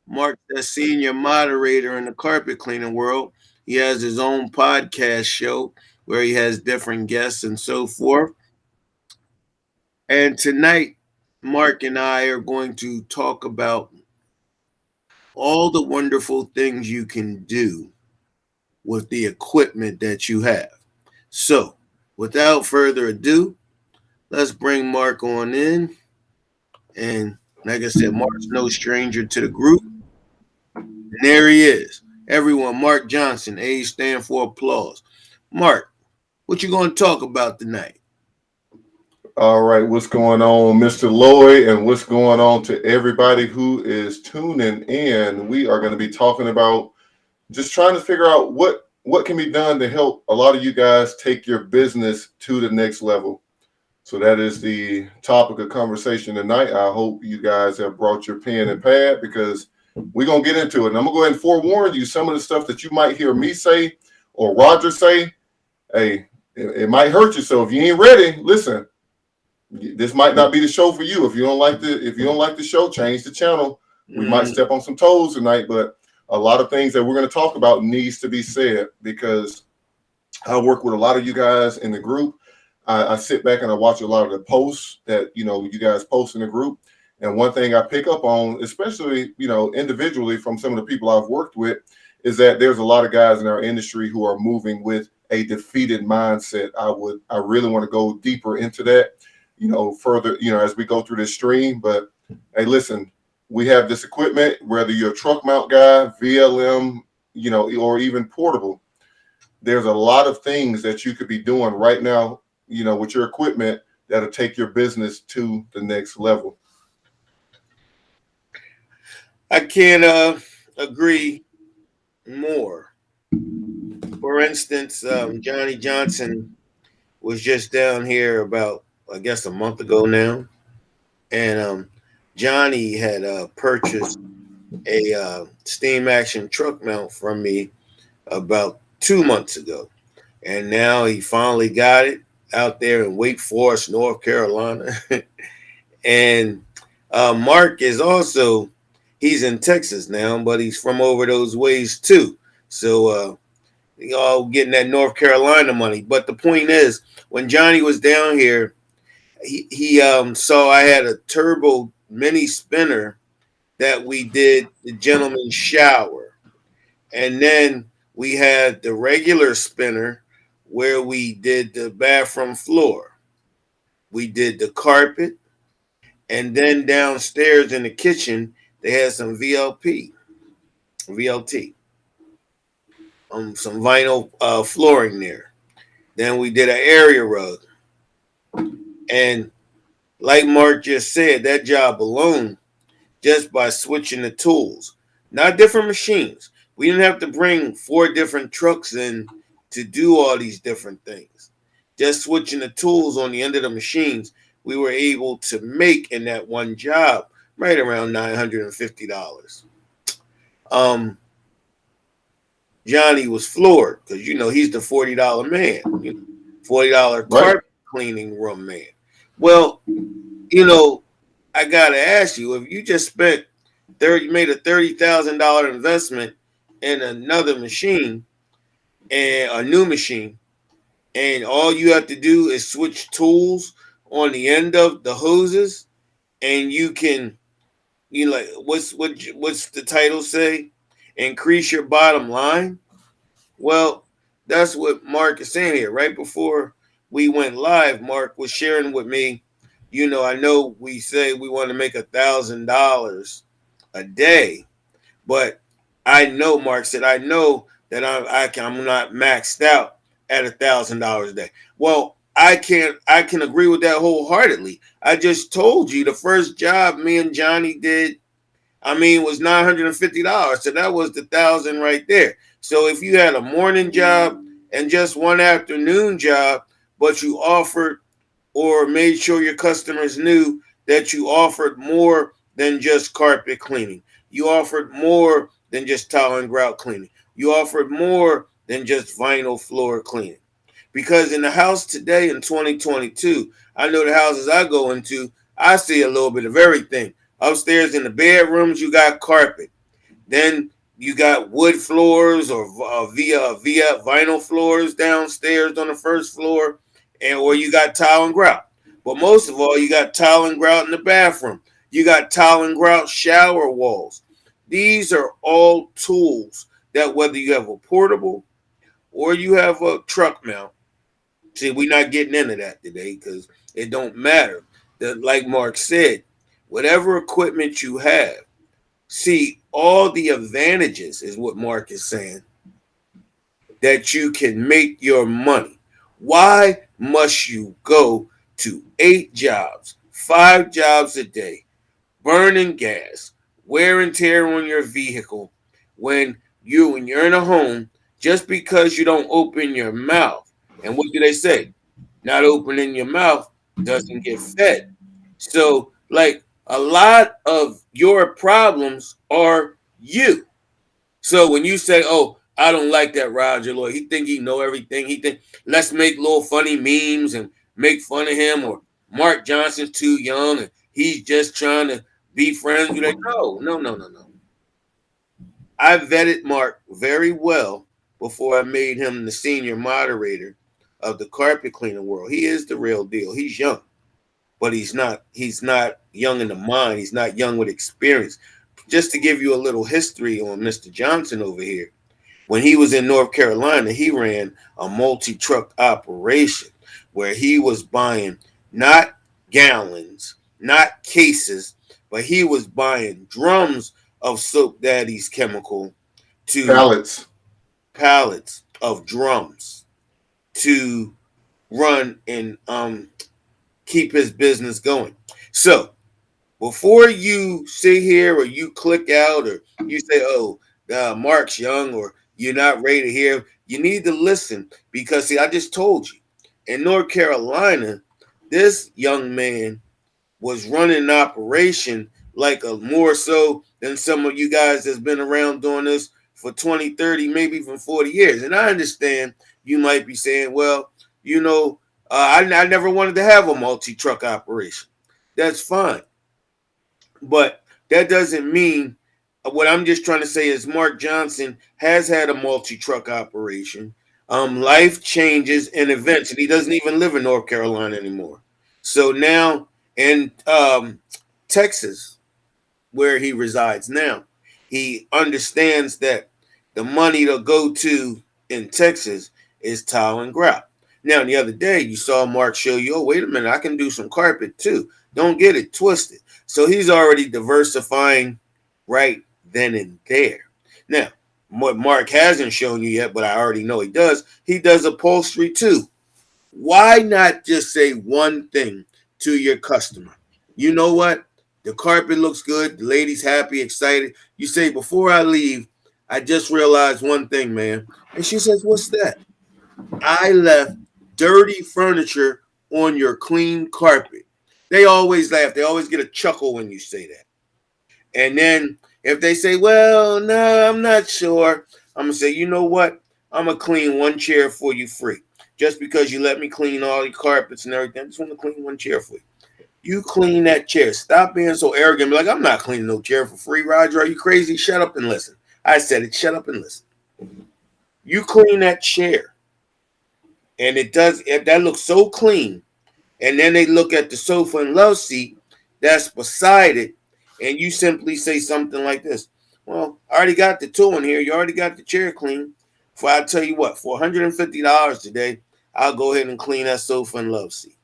Mark's a senior moderator in the carpet cleaning world. He has his own podcast show where he has different guests and so forth. And tonight, Mark and I are going to talk about all the wonderful things you can do with the equipment that you have. So, without further ado, let's bring Mark on in. And like I said, Mark's no stranger to the group. And there he is. Everyone, Mark Johnson, A stand for applause. Mark, what you going to talk about tonight? All right, what's going on, Mr. Lloyd, and what's going on to everybody who is tuning in? We are going to be talking about just trying to figure out what can be done to help a lot of you guys take your business to the next level. So that is the topic of conversation tonight. I hope you guys have brought your pen and pad because we're going to get into it. And I'm going to go ahead and forewarn you some of the stuff that you might hear me say or Roger say. Hey, it might hurt you. So if you ain't ready, listen. This might not be the show for you. If you don't like the show, change the channel. We might step on some toes tonight, but a lot of things that we're going to talk about needs to be said because I work with a lot of you guys in the group. I sit back and I watch a lot of the posts that you guys post in the group. And one thing I pick up on, especially individually from some of the people I've worked with, is that there's a lot of guys in our industry who are moving with a defeated mindset. I really want to go deeper into that. Further, as we go through this stream. But hey, listen, we have this equipment, whether you're a truck mount guy, VLM, or even portable. There's a lot of things that you could be doing right now, with your equipment that'll take your business to the next level. I can't agree more. For instance, Johnny Johnson was just down here about, I guess, a month ago now, and Johnny had purchased a steam action truck mount from me about 2 months ago, and now he finally got it out there in Wake Forest, North Carolina. And Mark is also, he's in Texas now, but he's from over those ways too. So all getting that North Carolina money. But the point is, when Johnny was down here, he saw I had a turbo mini spinner that we did the gentleman's shower. And then we had the regular spinner where we did the bathroom floor. We did the carpet. And then downstairs in the kitchen, they had some VLT, some vinyl flooring there. Then we did an area rug. And like Mark just said, that job alone, just by switching the tools, not different machines. We didn't have to bring 4 different trucks in to do all these different things. Just switching the tools on the end of the machines, we were able to make in that one job right around $950. Johnny was floored because he's the $40 man, $40 carpet cleaning room man. Well, I gotta ask you, if you just spent you made a $30,000 investment in another machine and a new machine, and all you have to do is switch tools on the end of the hoses, and you can, what's the title say? Increase your bottom line. Well, that's what Mark is saying here. Right before we went live, Mark was sharing with me, I know we say we want to make $1,000 a day, but I know, Mark said, I know that I'm not maxed out at $1,000 a day. Well, I can agree with that wholeheartedly. I just told you the first job me and Johnny did, was $950. So that was the $1,000 right there. So if you had a morning job and just one afternoon job, but you offered or made sure your customers knew that you offered more than just carpet cleaning, you offered more than just tile and grout cleaning, you offered more than just vinyl floor cleaning. Because in the house today in 2022, I know the houses I go into, I see a little bit of everything. Upstairs in the bedrooms, you got carpet. Then you got wood floors or via vinyl floors downstairs on the first floor, and or you got tile and grout. But most of all, you got tile and grout in the bathroom. You got tile and grout shower walls. These are all tools that whether you have a portable or you have a truck mount. See, we're not getting into that today because it don't matter. That, like Mark said, whatever equipment you have, see all the advantages is what Mark is saying that you can make your money. Why must you go to 8 jobs, 5 jobs a day, burning gas, wear and tear on your vehicle when you're in a home just because you don't open your mouth? And what do they say? Not opening your mouth doesn't get fed. So, like a lot of your problems are you. So when you say, "Oh, I don't like that Roger Lloyd. He think he know everything. He think let's make little funny memes and make fun of him," or Mark Johnson's too young and he's just trying to be friends. You're like, no, no, no, no, no. I vetted Mark very well before I made him the senior moderator of the carpet cleaning world. He is the real deal. He's young, but he's not young in the mind. He's not young with experience. Just to give you a little history on Mr. Johnson over here. When he was in North Carolina, he ran a multi-truck operation where he was buying not gallons, not cases, but he was buying drums of Soap Daddy's chemical to Pallets. pallets of drums to run and keep his business going. So before you sit here or you click out or you say, "Oh, Mark's young," or "You're not ready to hear," you need to listen because, see, I just told you in North Carolina, this young man was running an operation like a more so than some of you guys that's been around doing this for 20, 30, maybe even 40 years. And I understand you might be saying, well, I never wanted to have a multi-truck operation. That's fine. But that doesn't mean what I'm just trying to say is Mark Johnson has had a multi-truck operation. Life changes and events, and he doesn't even live in North Carolina anymore. So now in Texas, where he resides now, he understands that the money to go to in Texas is tile and grout. Now, the other day, you saw Mark show you, oh, wait a minute, I can do some carpet too. Don't get it twisted. So he's already diversifying right then and there. Now, what Mark hasn't shown you yet, but I already know he does upholstery too. Why not just say one thing to your customer? You know what? The carpet looks good. The lady's happy, excited. You say, before I leave, I just realized one thing, man. And she says, what's that? I left dirty furniture on your clean carpet. They always laugh. They always get a chuckle when you say that. And then if they say, well, no, I'm not sure, I'm going to say, you know what? I'm going to clean one chair for you free. Just because you let me clean all the carpets and everything, I just want to clean one chair for you. You clean that chair. Stop being so arrogant. Be like, I'm not cleaning no chair for free, Roger. Are you crazy? Shut up and listen. I said it. Shut up and listen. You clean that chair. And that looks so clean. And then they look at the sofa and love seat that's beside it. And you simply say something like this. Well, I already got the tool in here. You already got the chair clean. For I tell you what, for $150 today, I'll go ahead and clean that sofa and love seat.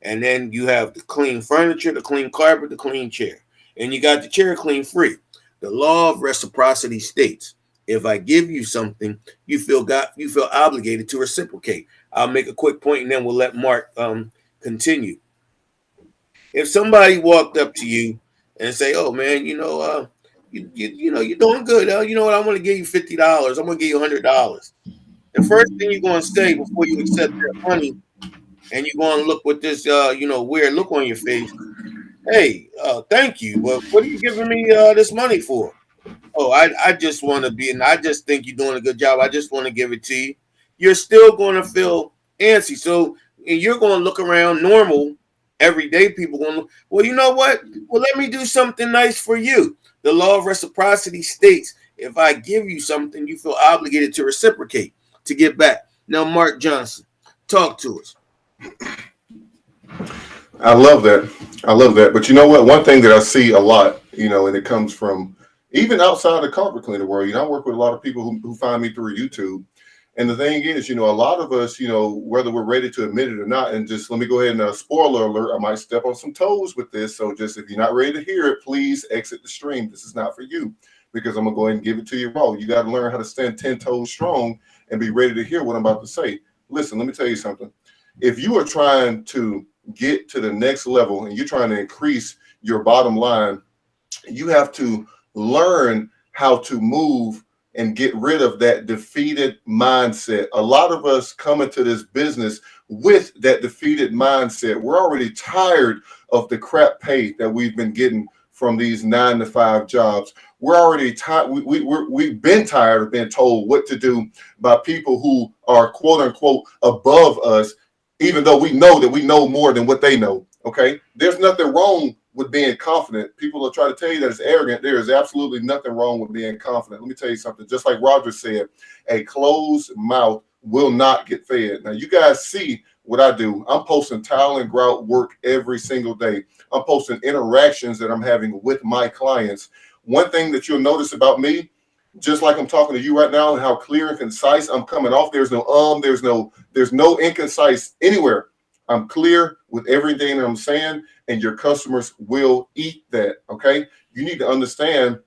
And then you have the clean furniture, the clean carpet, the clean chair. And you got the chair clean free. The law of reciprocity states, if I give you something, you feel obligated to reciprocate. I'll make a quick point and then we'll let Mark continue. If somebody walked up to you and say, "Oh man, you're doing good. You know what? I'm going to give you $50. I'm going to give you $100." The first thing you're going to say before you accept that money, and you're going to look with this, weird look on your face. Hey, thank you, but what are you giving me this money for? Oh, I just want to be, and I just think you're doing a good job. I just want to give it to you. You're still going to feel antsy. So and you're going to look around normal, everyday people going to look, well, you know what? Well, let me do something nice for you. The law of reciprocity states if I give you something, you feel obligated to reciprocate, to give back. Now, Mark Johnson, talk to us. I love that. I love that. But you know what? One thing that I see a lot, and it comes from even outside the carpet cleaner world. I work with a lot of people who find me through YouTube. And the thing is, a lot of us, whether we're ready to admit it or not, and just let me go ahead and spoiler alert, I might step on some toes with this. So just if you're not ready to hear it, please exit the stream. This is not for you because I'm going to go ahead and give it to you raw. You got to learn how to stand 10 toes strong and be ready to hear what I'm about to say. Listen, let me tell you something. If you are trying to get to the next level and you're trying to increase your bottom line, you have to learn how to move and get rid of that defeated mindset. A lot of us come into this business with that defeated mindset. We're already tired of the crap pay that we've been getting from these 9-to-5 jobs. We're already tired. We've been tired of being told what to do by people who are quote unquote above us, even though we know that we know more than what they know. Okay. There's nothing wrong with being confident. People will try to tell you that it's arrogant. There is absolutely nothing wrong with being confident. Let me tell you something. Just like Roger said, a closed mouth will not get fed. Now, you guys see what I do. I'm posting tile and grout work every single day. I'm posting interactions that I'm having with my clients. One thing that you'll notice about me, just like I'm talking to you right now, and how clear and concise I'm coming off. There's no there's no inconcise anywhere. I'm clear with everything that I'm saying, and your customers will eat that. Okay. You need to understand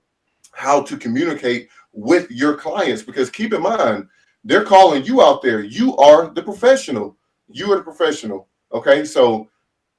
how to communicate with your clients, because keep in mind, they're calling you out there. You are the professional. You are the professional. Okay. So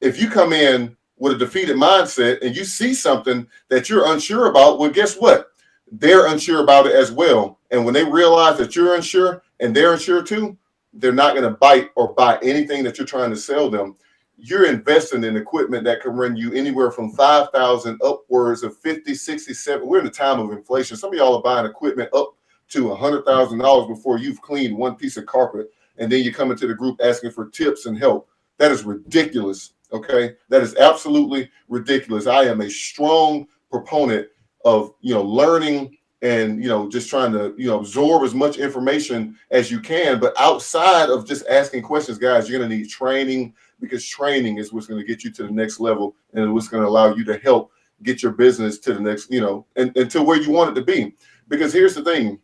if you come in with a defeated mindset and you see something that you're unsure about, well, guess what? They're unsure about it as well. And when they realize that you're unsure and they're unsure too, they're not going to bite or buy anything that you're trying to sell them. You're investing in equipment that can run you anywhere from 5,000 upwards of 50, 60, 70. We're in the time of inflation. Some of y'all are buying equipment up to $100,000 before you've cleaned one piece of carpet. And then you come into the group asking for tips and help. That is ridiculous. Okay. That is absolutely ridiculous. I am a strong proponent of, learning and, just trying to, absorb as much information as you can. But outside of just asking questions, guys, you're going to need training, because training is what's going to get you to the next level and what's going to allow you to help get your business to the next, and to where you want it to be. Because here's the thing,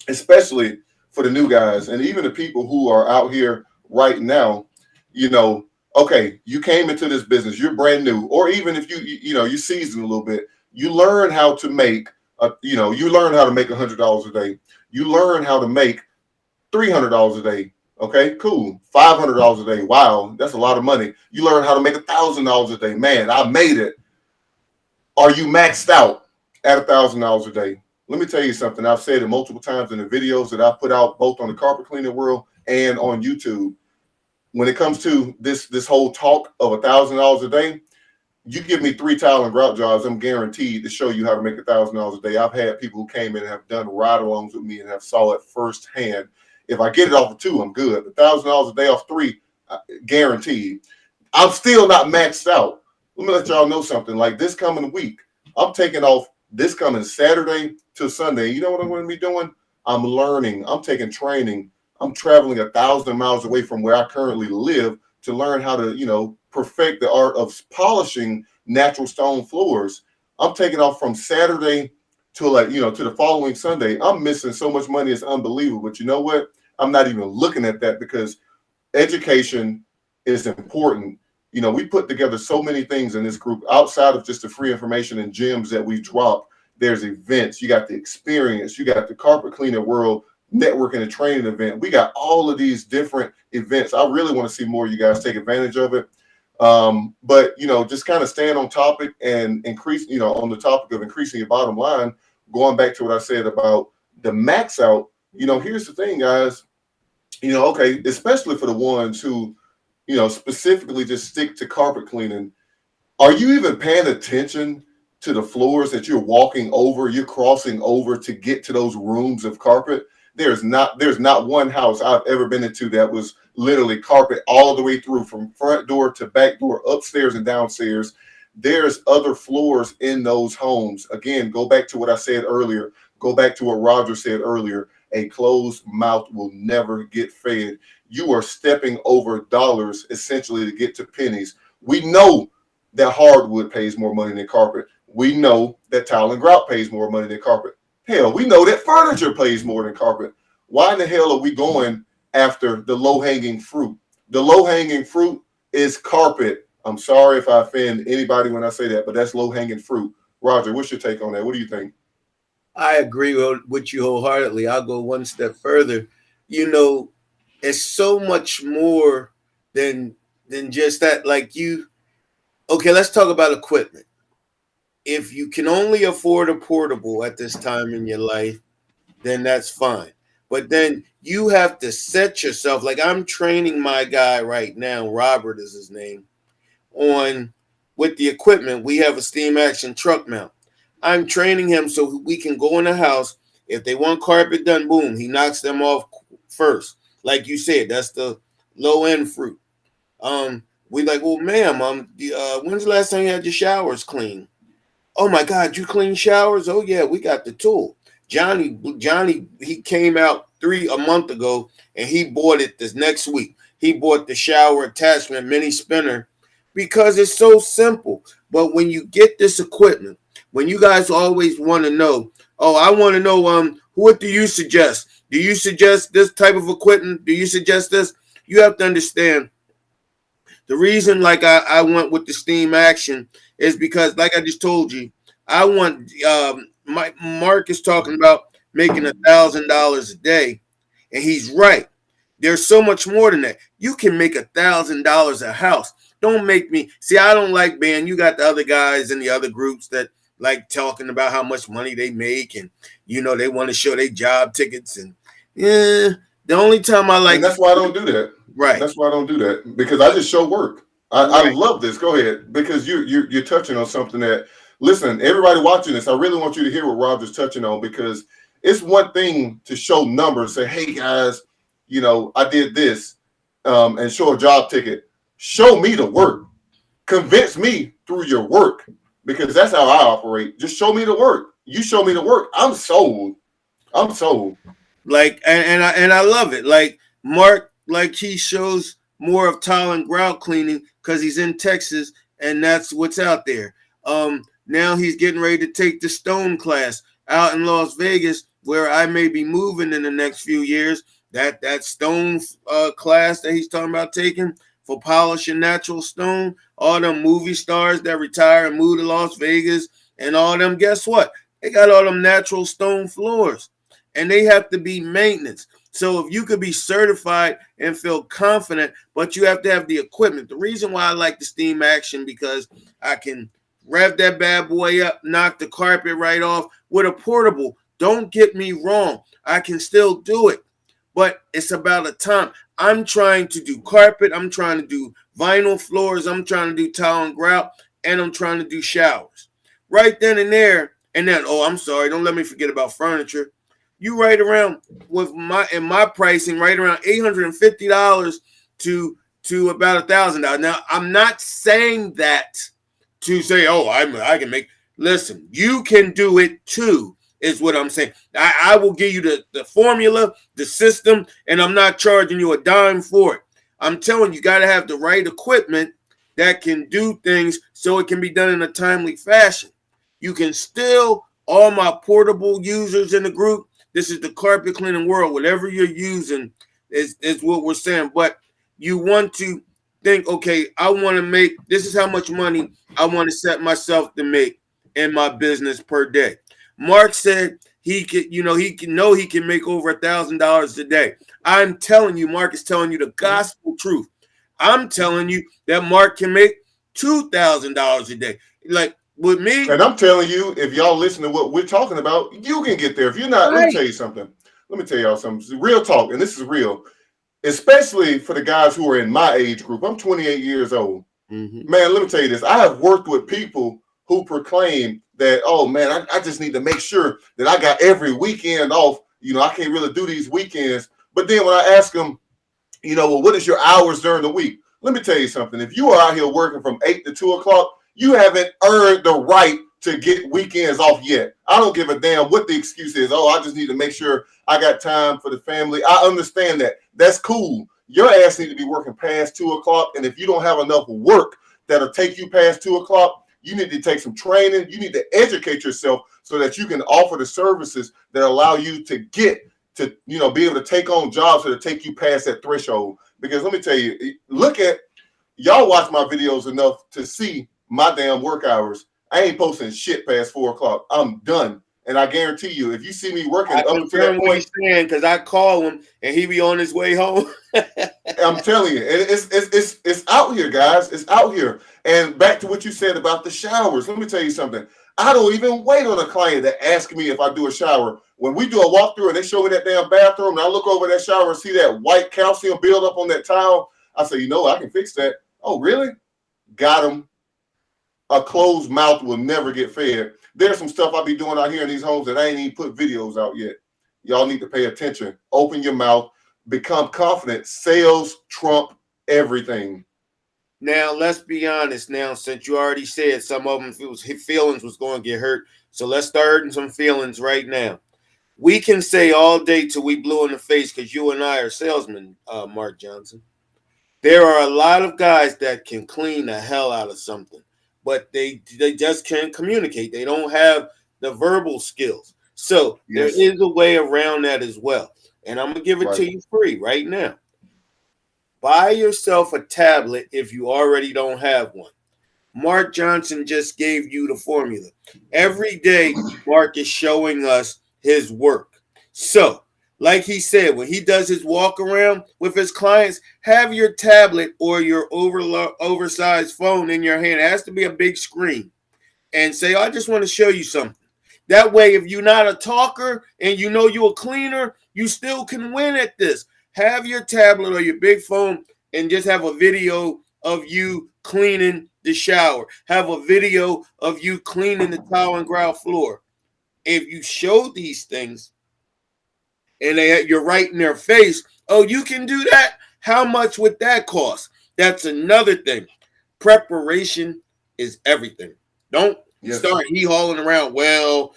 especially for the new guys and even the people who are out here right now, okay, you came into this business, you're brand new, or even if you're seasoned a little bit, you learn how to make you learn how to make $100 a day. You learn how to make $300 a day. Okay, cool. $500 a day. Wow, that's a lot of money. You learn how to make $1,000 a day. Man, I made it. Are you maxed out at $1,000 a day? Let me tell you something. I've said it multiple times in the videos that I put out both on the carpet cleaning world and on YouTube. When it comes to this whole talk of $1,000 a day, you give me 3 tile and grout jobs, I'm guaranteed to show you how to make $1,000 a day. I've had people who came in and have done ride-alongs with me and have saw it firsthand. If I get it off of 2, I'm good. $1,000 a day off 3, guaranteed. I'm still not maxed out. Let me let y'all know something. Like this coming week, I'm taking off this coming Saturday to Sunday. You know what I'm going to be doing? I'm learning. I'm taking training. I'm traveling 1,000 miles away from where I currently live to learn how to, perfect the art of polishing natural stone floors. I'm taking off from Saturday to to the following Sunday. I'm missing so much money. It's unbelievable. But you know what? I'm not even looking at that, because education is important. We put together so many things in this group outside of just the free information and gems that we drop. There's events. You got the experience. You got the carpet cleaner world networking and training event. We got all of these different events. I really want to see more of you guys take advantage of it. But just kind of staying on topic and increase, on the topic of increasing your bottom line, going back to what I said about the max out, here's the thing, guys, okay, especially for the ones who, specifically just stick to carpet cleaning. Are you even paying attention to the floors that you're walking over, you're crossing over to get to those rooms of carpet? There's not one house I've ever been into that was literally carpet all the way through from front door to back door, upstairs and downstairs. there's other floors in those homes. Again, go back to what I said earlier. Go back to what Roger said earlier. A closed mouth will never get fed. You are stepping over dollars essentially to get to pennies. We know that hardwood pays more money than carpet. We know that tile and grout pays more money than carpet. Hell, we know that furniture pays more than carpet. Why in the hell are we going after the low-hanging fruit? The low-hanging fruit is carpet. I'm sorry if I offend anybody when I say that, but that's low-hanging fruit. Roger, what's your take on that? What do you think? I agree with you wholeheartedly. I'll go one step further. You know, it's so much more than just that. Like okay, let's talk about equipment. If you can only afford a portable at this time in your life, then that's fine. But then you have to set yourself, like I'm training my guy right now, Robert is his name, on with the equipment. We have a steam action truck mount. I'm training him so we can go in the house. If they want carpet done, boom, he knocks them off first. Like you said, that's the low end fruit. We like, well, ma'am, when's the last time you had your showers cleaned? Oh my God, you clean showers? Oh yeah, we got the tool. Johnny, he came out a month ago and he bought it this next week. He bought the shower attachment mini spinner because it's so simple. But when you get this equipment, when you guys always want to know, oh, I want to know, what do you suggest? Do you suggest this type of equipment? Do you suggest this? You have to understand the reason, like I went with the steam action is because, like I just told you, I want Mark is talking about making $1,000 a day, and he's right. There's so much more than that. You can make $1,000 a house. Don't make me see. I don't like being. You got the other guys in the other groups that like talking about how much money they make, and they want to show their job tickets. And yeah, the only time I like, and that's why I don't do that. Right. That's why I don't do that, because I just show work. I love this. Go ahead, because you're touching on something that, listen, everybody watching this, I really want you to hear what Roger's touching on, because it's one thing to show numbers, say, hey guys, I did this, and show a job ticket. Show me the work. Convince me through your work, because that's how I operate. Just show me the work. You show me the work. I'm sold. Like, and I love it. Like Mark, like he shows more of tile and grout cleaning because he's in Texas and that's what's out there. Now he's getting ready to take the stone class out in Las Vegas, where I may be moving in the next few years. That stone class that he's talking about taking for polishing natural stone, all them movie stars that retire and move to Las Vegas and all them, guess what? They got all them natural stone floors and they have to be maintenance. So if you could be certified and feel confident, but you have to have the equipment. The reason why I like the steam action, because I can rev that bad boy up, knock the carpet right off with a portable. Don't get me wrong. I can still do it, but it's about a time. I'm trying to do carpet. I'm trying to do vinyl floors. I'm trying to do tile and grout, and I'm trying to do showers. Right then and there. And then, oh, I'm sorry. Don't let me forget about furniture. You right around with my pricing, right around $850 to about $1,000. Now, I'm not saying that to say, oh, I can make. Listen, you can do it too, is what I'm saying. I will give you the formula, the system, and I'm not charging you a dime for it. I'm telling you, got to have the right equipment that can do things so it can be done in a timely fashion. You can still, all my portable users in the group, this is the carpet cleaning world. Whatever you're using is what we're saying. But you want to think, okay, I want to make, this is how much money I want to set myself to make in my business per day. Mark said he can make over $1,000 a day. I'm telling you, Mark is telling you the gospel truth. I'm telling you that Mark can make $2,000 a day. Like with me. And I'm telling you, if y'all listen to what we're talking about, you can get there. If you're not, Let me tell you something. Let me tell y'all something. Real talk, and this is real, especially for the guys who are in my age group. I'm 28 years old. Mm-hmm. Man, let me tell you this. I have worked with people who proclaim that, oh man, I just need to make sure that I got every weekend off. I can't really do these weekends. But then when I ask them, well, what is your hours during the week? Let me tell you something. If you are out here working from 8 to 2 o'clock, you haven't earned the right to get weekends off yet. I don't give a damn what the excuse is. Oh, I just need to make sure I got time for the family. I understand that. That's cool. Your ass need to be working past 2 o'clock. And if you don't have enough work that'll take you past 2 o'clock, you need to take some training. You need to educate yourself so that you can offer the services that allow you to get to, be able to take on jobs that take you past that threshold. Because let me tell you, y'all watch my videos enough to see my damn work hours. I ain't posting shit past 4 o'clock. I'm done. And I guarantee you, if you see me working up to that point, because I call him and he be on his way home. I'm telling you, it's out here, guys. It's out here. And back to what you said about the showers. Let me tell you something. I don't even wait on a client to ask me if I do a shower. When we do a walkthrough and they show me that damn bathroom, and I look over that shower and see that white calcium buildup on that tile, I say, I can fix that. Oh, really? Got him. A closed mouth will never get fed. There's some stuff I be doing out here in these homes that I ain't even put videos out yet. Y'all need to pay attention. Open your mouth. Become confident. Sales trump everything. Now, let's be honest now, since you already said some of them feelings was going to get hurt. So let's start hurting some feelings right now. We can say all day till we blue in the face because you and I are salesmen, Mark Johnson. There are a lot of guys that can clean the hell out of something, but they just can't communicate. They don't have the verbal skills. So yes, there is a way around that as well. And I'm going to give it to you free right now. Buy yourself a tablet if you already don't have one. Mark Johnson just gave you the formula. Every day, Mark is showing us his work. So, like he said, when he does his walk around with his clients, have your tablet or your oversized phone in your hand. It has to be a big screen. And say, I just want to show you something. That way, if you're not a talker and you're a cleaner, you still can win at this. Have your tablet or your big phone and just have a video of you cleaning the shower. Have a video of you cleaning the tile and grout floor. If you show these things and you're right in their face, oh, you can do that? How much would that cost? That's another thing. Preparation is everything. Don't start hauling around. Well,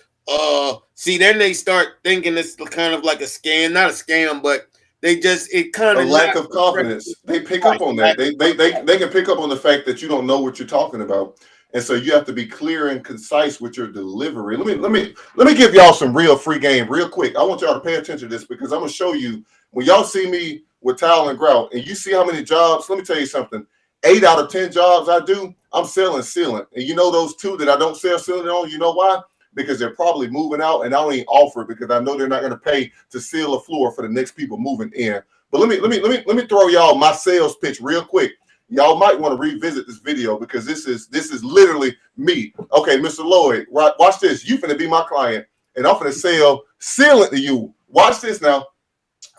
see, then they start thinking it's kind of like a scam, not a scam, but it kind of a lack of confidence. They pick up on that. They can pick up on the fact that you don't know what you're talking about, and so you have to be clear and concise with your delivery. Let me give y'all some real free game real quick. I want y'all to pay attention to this because I'm gonna show you when y'all see me with tile and grout, and you see how many jobs. Let me tell you something. 8 out of 10 jobs I do, I'm selling sealant, and those 2 that I don't sell sealant on. You know why? Because they're probably moving out and I don't even offer it because I know they're not going to pay to seal a floor for the next people moving in. But let me throw y'all my sales pitch real quick. Y'all might want to revisit this video because this is literally me. Okay, Mr. Lloyd, watch this. You finna be my client and I'm finna sell sealant to you. Watch this now.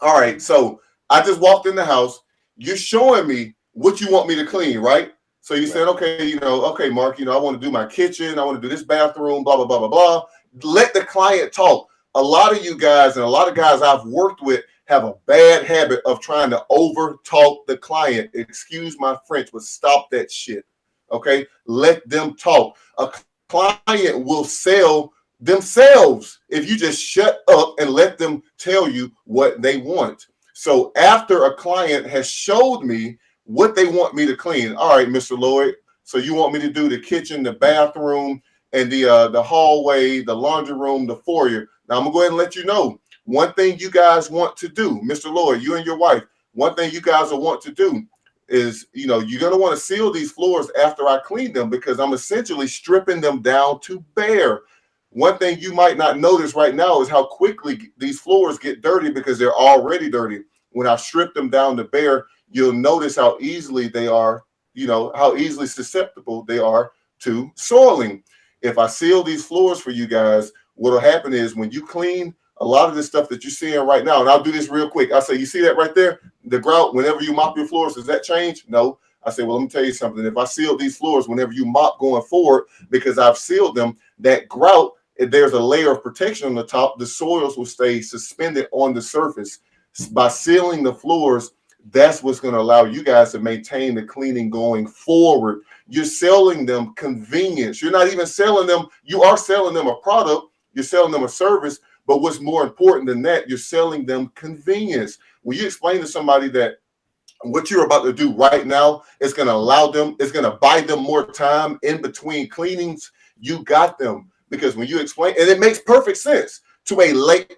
All right, so I just walked in the house. You're showing me what you want me to clean, right? So you said, okay, okay, Mark, I want to do my kitchen. I want to do this bathroom, blah, blah, blah, blah, blah. Let the client talk. A lot of you guys and a lot of guys I've worked with have a bad habit of trying to over talk the client. Excuse my French, but stop that shit. Okay. Let them talk. A client will sell themselves if you just shut up and let them tell you what they want. So after a client has showed me what they want me to clean. All right, Mr. Lloyd. So you want me to do the kitchen, the bathroom, and the hallway, the laundry room, the foyer. Now I'm gonna go ahead and let you know one thing you guys want to do, Mr. Lloyd, you and your wife. One thing you guys will want to do is, you're gonna want to seal these floors after I clean them because I'm essentially stripping them down to bare. One thing you might not notice right now is how quickly these floors get dirty because they're already dirty. When I strip them down to bare, you'll notice how easily they are, how easily susceptible they are to soiling. If I seal these floors for you guys, what'll happen is when you clean a lot of this stuff that you're seeing right now, and I'll do this real quick. I'll say, you see that right there? The grout, whenever you mop your floors, does that change? No. I say, well, let me tell you something. If I seal these floors whenever you mop going forward, because I've sealed them, that grout, if there's a layer of protection on the top, the soils will stay suspended on the surface. By sealing the floors, That's what's going to allow you guys to maintain the cleaning going forward. You're selling them convenience. You're not even selling them. You are selling them a product. You're selling them a service. But what's more important than that, you're selling them convenience. When you explain to somebody that what you're about to do right now is going to allow them, it's going to buy them more time in between cleanings, you got them. Because when you explain, and it makes perfect sense to a look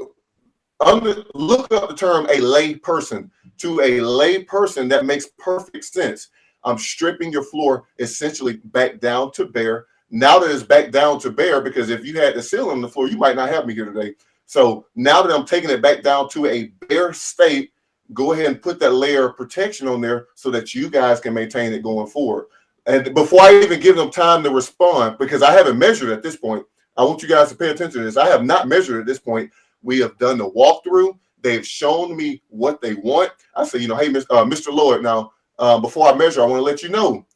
up the term a lay person. To a lay person, that makes perfect sense. I'm stripping your floor essentially back down to bare. Now that it's back down to bare, because if you had the ceiling on the floor, you might not have me here today. So now that I'm taking it back down to a bare state, go ahead and put that layer of protection on there so that you guys can maintain it going forward. And before I even give them time to respond, because I haven't measured at this point, I want you guys to pay attention to this. I have not measured at this point. We have done the walkthrough. They've shown me what they want. I say, hey, Mr. Lloyd, now, before I measure, I want to let you know,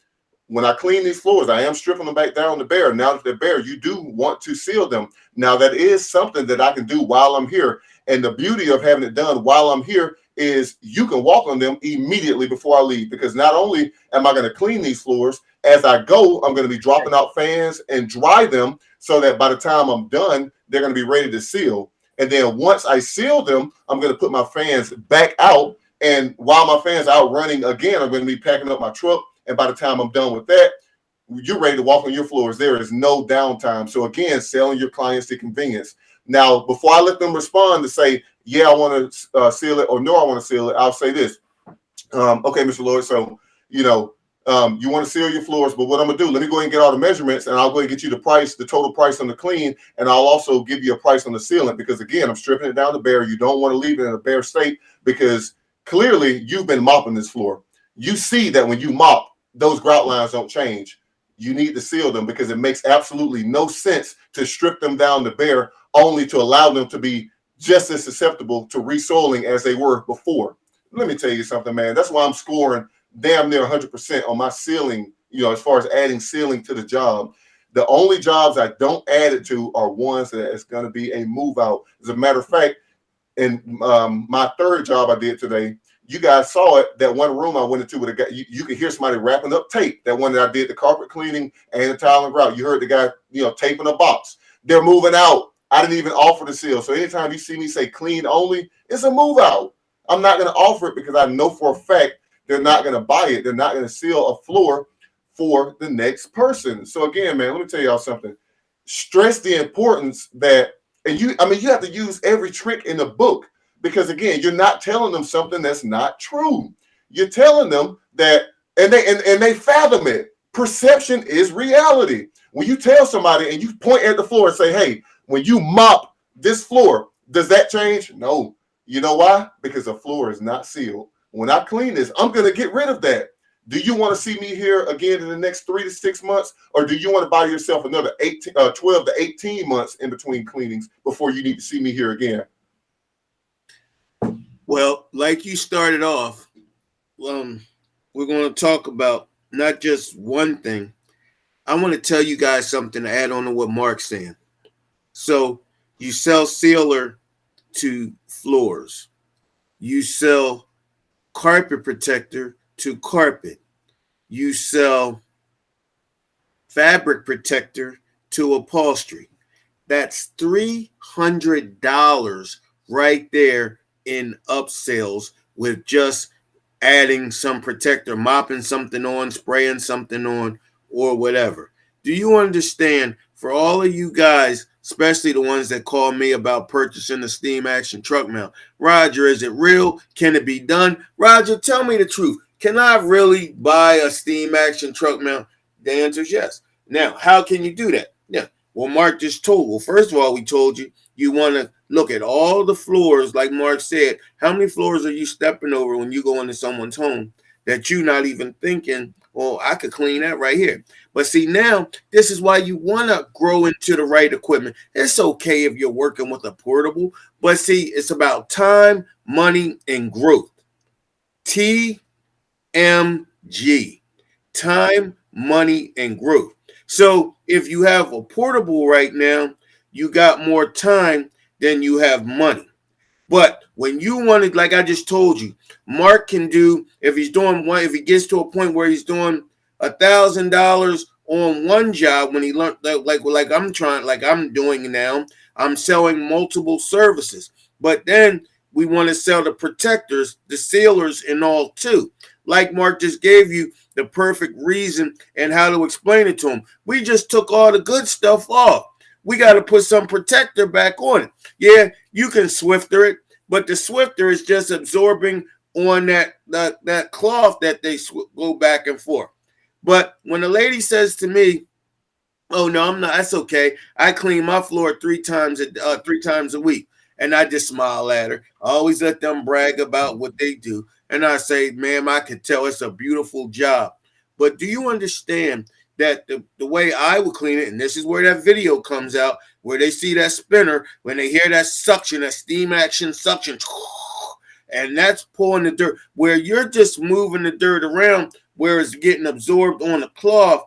when I clean these floors, I am stripping them back down to bare. Now that they're bare, you do want to seal them. Now, that is something that I can do while I'm here. And the beauty of having it done while I'm here is you can walk on them immediately before I leave, because not only am I going to clean these floors, as I go, I'm going to be dropping out fans and dry them so that by the time I'm done, they're going to be ready to seal. And then once I seal them, I'm going to put my fans back out. And while my fans are out running again, I'm going to be packing up my truck. And by the time I'm done with that, you're ready to walk on your floors. There is no downtime. So again, selling your clients to convenience. Now, before I let them respond to say, yeah, I want to seal it, or no, I want to seal it, I'll say this. Okay, Mr. Lloyd, so, you want to seal your floors, but what I'm going to do, let me go ahead and get all the measurements, and I'll go ahead and get you the price, the total price on the clean, and I'll also give you a price on the sealant, because, again, I'm stripping it down to bare. You don't want to leave it in a bare state, because clearly you've been mopping this floor. You see that when you mop, those grout lines don't change. You need to seal them, because it makes absolutely no sense to strip them down to bare only to allow them to be just as susceptible to resoiling as they were before. Let me tell you something, man. That's why I'm scoring damn near 100% on my sealing, as far as adding sealing to the job. The only jobs I don't add it to are ones that it's going to be a move out. As a matter of fact, in my third job I did today, you guys saw it, that one room I went into with a guy, you could hear somebody wrapping up tape. That one that I did the carpet cleaning and the tile and grout. You heard the guy, taping a box. They're moving out. I didn't even offer the seal. So anytime you see me say clean only, it's a move out. I'm not going to offer it because I know for a fact they're not going to buy it. They're not going to seal a floor for the next person. So again, man, let me tell y'all something. Stress the importance that, and you have to use every trick in the book, because again, you're not telling them something that's not true. You're telling them that, and they fathom it. Perception is reality. When you tell somebody and you point at the floor and say, hey, when you mop this floor, does that change? No. You know why? Because the floor is not sealed. When I clean this, I'm going to get rid of that. Do you want to see me here again in the next 3 to 6 months? Or do you want to buy yourself another 12 to 18 months in between cleanings before you need to see me here again? Well, like you started off, we're going to talk about not just one thing. I want to tell you guys something to add on to what Mark's saying. So you sell sealer to floors. You sell carpet protector to carpet. You sell fabric protector to upholstery. That's $300 right there in upsells with just adding some protector, mopping something on, spraying something on, or whatever. Do you understand, for all of you guys, especially the ones that call me about purchasing the steam action truck mount? Roger, is it real? Can it be done? Roger, tell me the truth. Can I really buy a steam action truck mount? The answer is yes. Now, how can you do that? Yeah. Well, Mark just told. Well, first of all, we told you want to look at all the floors, like Mark said. How many floors are you stepping over when you go into someone's home that you're not even thinking, well, I could clean that right here? But see, now, this is why you want to grow into the right equipment. It's okay if you're working with a portable, but see, it's about time, money, and growth. TMG. Time, money, and growth. So if you have a portable right now, you got more time than you have money. But when you want it, like I just told you, Mark can do, if he's doing one, if he gets to a point where he's doing $1,000 on one job, when he learned like I'm trying, like I'm doing now, I'm selling multiple services. But then we want to sell the protectors, the sealers, and all too. Like Mark just gave you the perfect reason and how to explain it to him. We just took all the good stuff off. We got to put some protector back on it. Yeah, you can swifter it, but the swifter is just absorbing on that cloth that they go back and forth. But when a lady says to me, "Oh no, I'm not. That's okay. I clean my floor three times a week," and I just smile at her. I always let them brag about what they do, and I say, "Ma'am, I can tell it's a beautiful job." But do you understand that the way I would clean it, and this is where that video comes out, where they see that spinner, when they hear that suction, that steam action suction, and that's pulling the dirt, where you're just moving the dirt around, where it's getting absorbed on the cloth.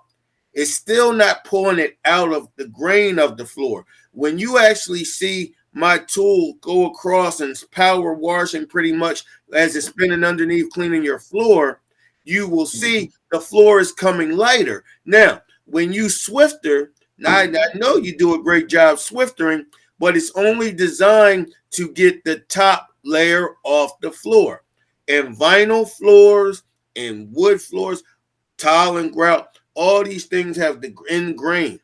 It's still not pulling it out of the grain of the floor. When you actually see my tool go across and power washing pretty much as it's spinning underneath cleaning your floor, you will see the floor is coming lighter. Now, when you swifter, I know you do a great job swiftering, but it's only designed to get the top layer off the floor. And vinyl floors and wood floors, tile and grout, all these things have the ingrained.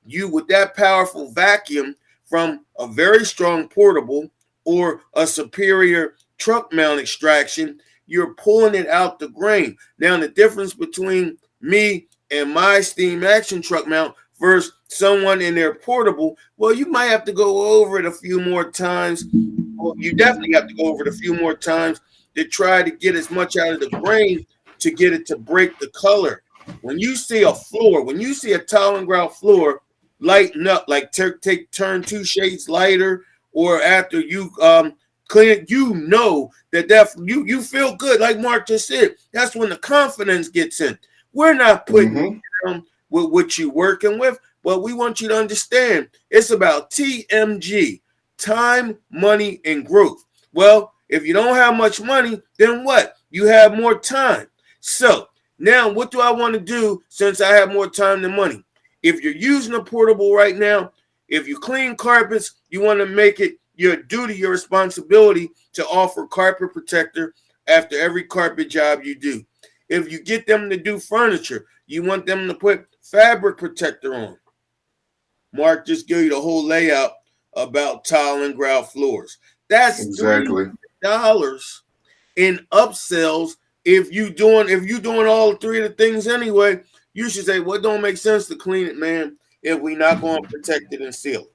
You, with that powerful vacuum from a very strong portable or a superior truck mount extraction, you're pulling it out the grain. Now, the difference between me and my steam action truck mount versus someone in their portable, well, you might have to go over it a few more times. Well, you definitely have to go over it a few more times to try to get as much out of the grain to get it to break the color. When you see a floor, when you see a tile and grout floor lighten up, like turn 2 shades lighter, or after you clean it, you know that you feel good. Like Mark just said, that's when the confidence gets in. We're not putting you down with what you're working with, but we want you to understand it's about TMG, time, money, and growth. Well, if you don't have much money, then what? You have more time. So now what do I want to do since I have more time than money? If you're using a portable right now, if you clean carpets, you want to make it your duty, your responsibility to offer carpet protector after every carpet job you do. If you get them to do furniture, you want them to put fabric protector on. Mark just gave you the whole layout about tile and grout floors. That's exactly $3 in upsells. If you doing all three of the things anyway, you should say, well, it don't make sense to clean it, man, if we're not going to protect it and seal it.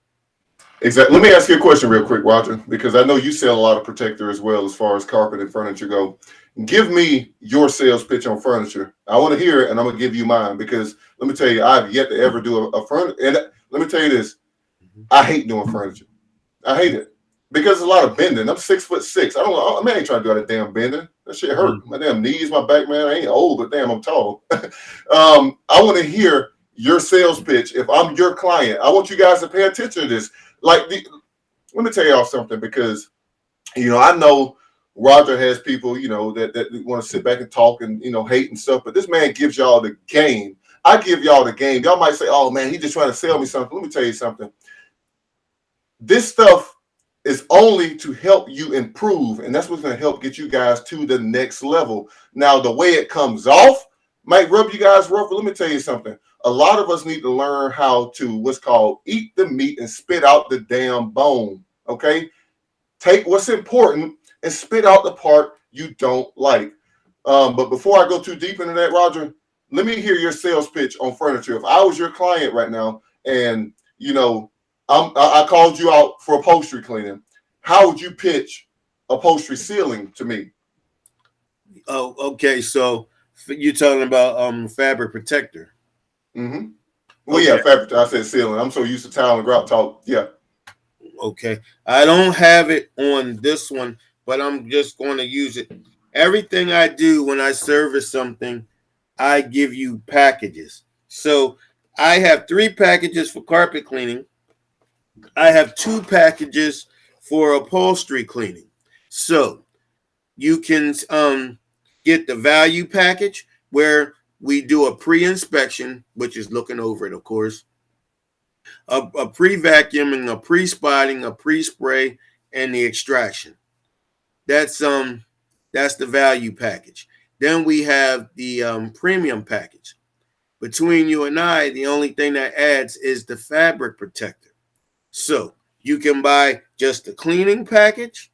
Exactly. Let me ask you a question real quick, Roger, because I know you sell a lot of protector as well as far as carpet and furniture go. Give me your sales pitch on furniture. I want to hear it, and I'm going to give you mine, because let me tell you, I've yet to ever do a furniture. And let me tell you this, I hate doing furniture. I hate it because it's a lot of bending. I'm 6'6". I ain't trying to do that damn bending. That shit hurt. My damn knees, my back, man. I ain't old, but damn, I'm tall. I want to hear your sales pitch. If I'm your client, I want you guys to pay attention to this. Let me tell y'all something, because, I know Roger has people, that want to sit back and talk and, hate and stuff, but this man gives y'all the game. I give y'all the game. Y'all might say, oh man, he's just trying to sell me something. Let me tell you something. This stuff is only to help you improve, and that's what's going to help get you guys to the next level. Now, the way it comes off might rub you guys rough, but let me tell you something. A lot of us need to learn how to what's called eat the meat and spit out the damn bone, okay? Take what's important and spit out the part you don't like. But before I go too deep into that, Roger, let me hear your sales pitch on furniture. If I was your client right now and, I called you out for upholstery cleaning, how would you pitch upholstery sealing to me? Oh, okay. So you're talking about fabric protector. Mm-hmm. Well, okay. Yeah, fabric. I said sealing. I'm so used to tile and grout talk. Yeah. Okay. I don't have it on this one, but I'm just going to use it. Everything I do when I service something, I give you packages. So I have 3 packages for carpet cleaning. I have 2 packages for upholstery cleaning. So you can get the value package where we do a pre-inspection, which is looking over it, of course, a pre-vacuuming, a pre-spotting, a pre-spray, and the extraction. That's that's the value package. Then we have the premium package. Between you and I, the only thing that adds is the fabric protector. So you can buy just the cleaning package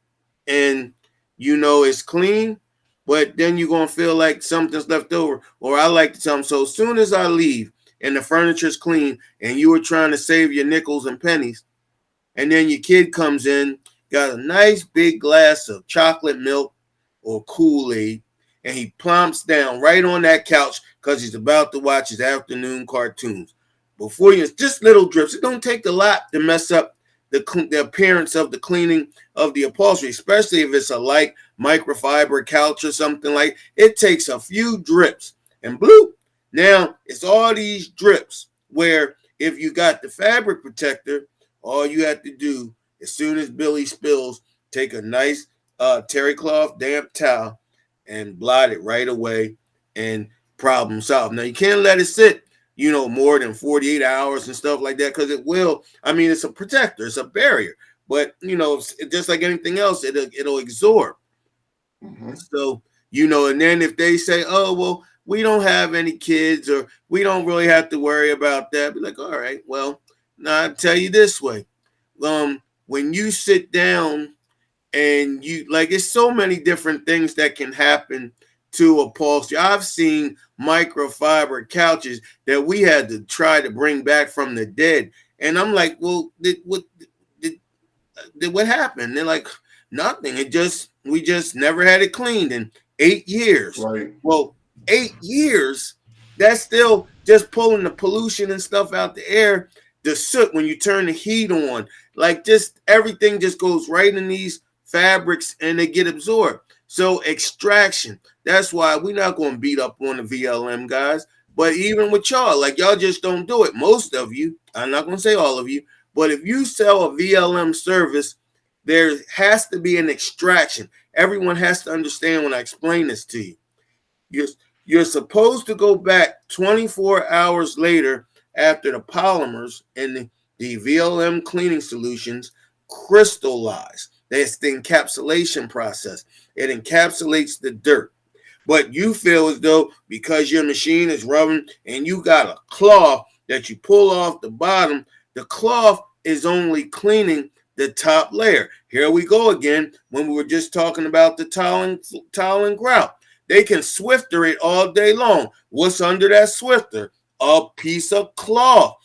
and you know it's clean, but then you're gonna feel like something's left over. Or I like to tell them, so as soon as I leave and the furniture's clean and you were trying to save your nickels and pennies, and then your kid comes in, got a nice big glass of chocolate milk or Kool-Aid, and he plumps down right on that couch because he's about to watch his afternoon cartoons. Before you, just little drips. It don't take a lot to mess up the appearance of the cleaning of the upholstery, especially if it's a light microfiber couch or something like. It takes a few drips, and bloop. Now it's all these drips where if you got the fabric protector, all you have to do as soon as Billy spills, take a nice terry cloth damp towel and blot it right away, and problem solved. Now you can't let it sit, more than 48 hours and stuff like that, because it will. I mean, it's a protector, it's a barrier, but just like anything else, it'll absorb. Mm-hmm. So and then if they say, oh well, we don't have any kids or we don't really have to worry about that, be like, all right, well, now I tell you this way, when you sit down and it's so many different things that can happen to upholstery. I've seen microfiber couches that we had to try to bring back from the dead, and I'm like, well, what happened? They're like, nothing. We just never had it cleaned in 8 years. Right. Well, 8 years, that's still just pulling the pollution and stuff out the air. The soot when you turn the heat on, just everything just goes right in these fabrics and they get absorbed. So extraction, that's why we're not going to beat up on the VLM guys. But even with y'all, y'all just don't do it. Most of you, I'm not going to say all of you, but if you sell a VLM service, there has to be an extraction. Everyone has to understand when I explain this to you. You're supposed to go back 24 hours later after the polymers and the VLM cleaning solutions crystallize. That's the encapsulation process. It encapsulates the dirt. But you feel as though because your machine is rubbing and you got a cloth that you pull off the bottom, the cloth is only cleaning the top layer. Here we go again when we were just talking about the towel and grout. They can swifter it all day long. What's under that swifter? A piece of cloth.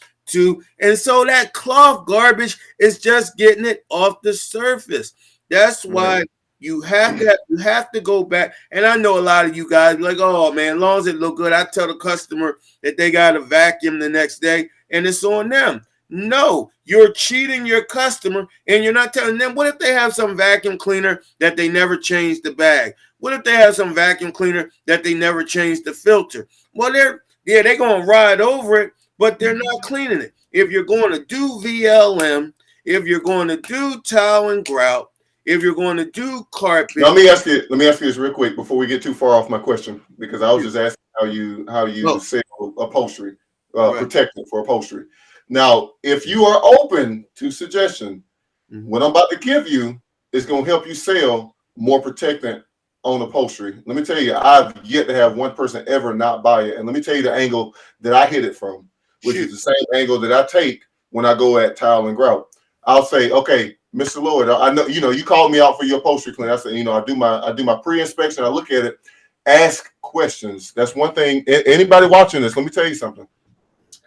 And so that cloth garbage is just getting it off the surface. That's why you have to go back. And I know a lot of you guys be like, oh man, as long as it look good, I tell the customer that they got to vacuum the next day and it's on them. No, you're cheating your customer and you're not telling them. What if they have some vacuum cleaner that they never changed the bag? What if they have some vacuum cleaner that they never changed the filter? Well, they're going to ride over it, but they're not cleaning it. If you're going to do VLM, if you're going to do towel and grout, if you're going to do carpet. Now, let me ask you this real quick before we get too far off my question, because I was just asking how you sell upholstery, protectant for upholstery. Now, if you are open to suggestion, what I'm about to give you is going to help you sell more protectant on upholstery. Let me tell you, I've yet to have one person ever not buy it. And let me tell you the angle that I hit it from, which is the same angle that I take when I go at towel and grout. I'll say, okay, Mr. Lloyd, I know, you called me out for your upholstery clean. I said, I do my pre-inspection. I look at it, ask questions. That's one thing. Anybody watching this, let me tell you something.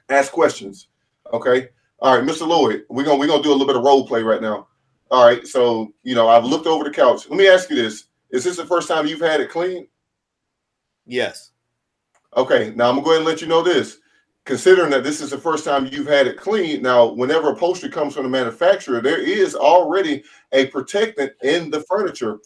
Ask questions. Okay. All right, Mr. Lloyd, we're gonna do a little bit of role play right now. All right. So, I've looked over the couch. Let me ask you this. Is this the first time you've had it cleaned? Yes. Okay. Now I'm going to go ahead and let you know this. Considering that this is the first time you've had it cleaned, now whenever upholstery comes from the manufacturer, there is already a protectant in the furniture.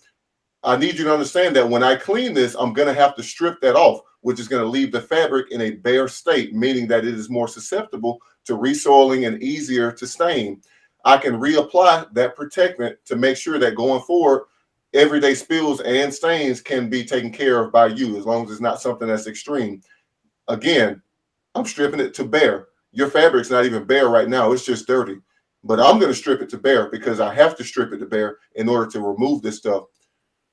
I need you to understand that when I clean this, I'm going to have to strip that off, which is going to leave the fabric in a bare state, meaning that it is more susceptible to resoiling and easier to stain. I can reapply that protectant to make sure that going forward, everyday spills and stains can be taken care of by you as long as it's not something that's extreme. Again, I'm stripping it to bare. Your fabric's not even bare right now. It's just dirty. But I'm going to strip it to bare because I have to strip it to bare in order to remove this stuff.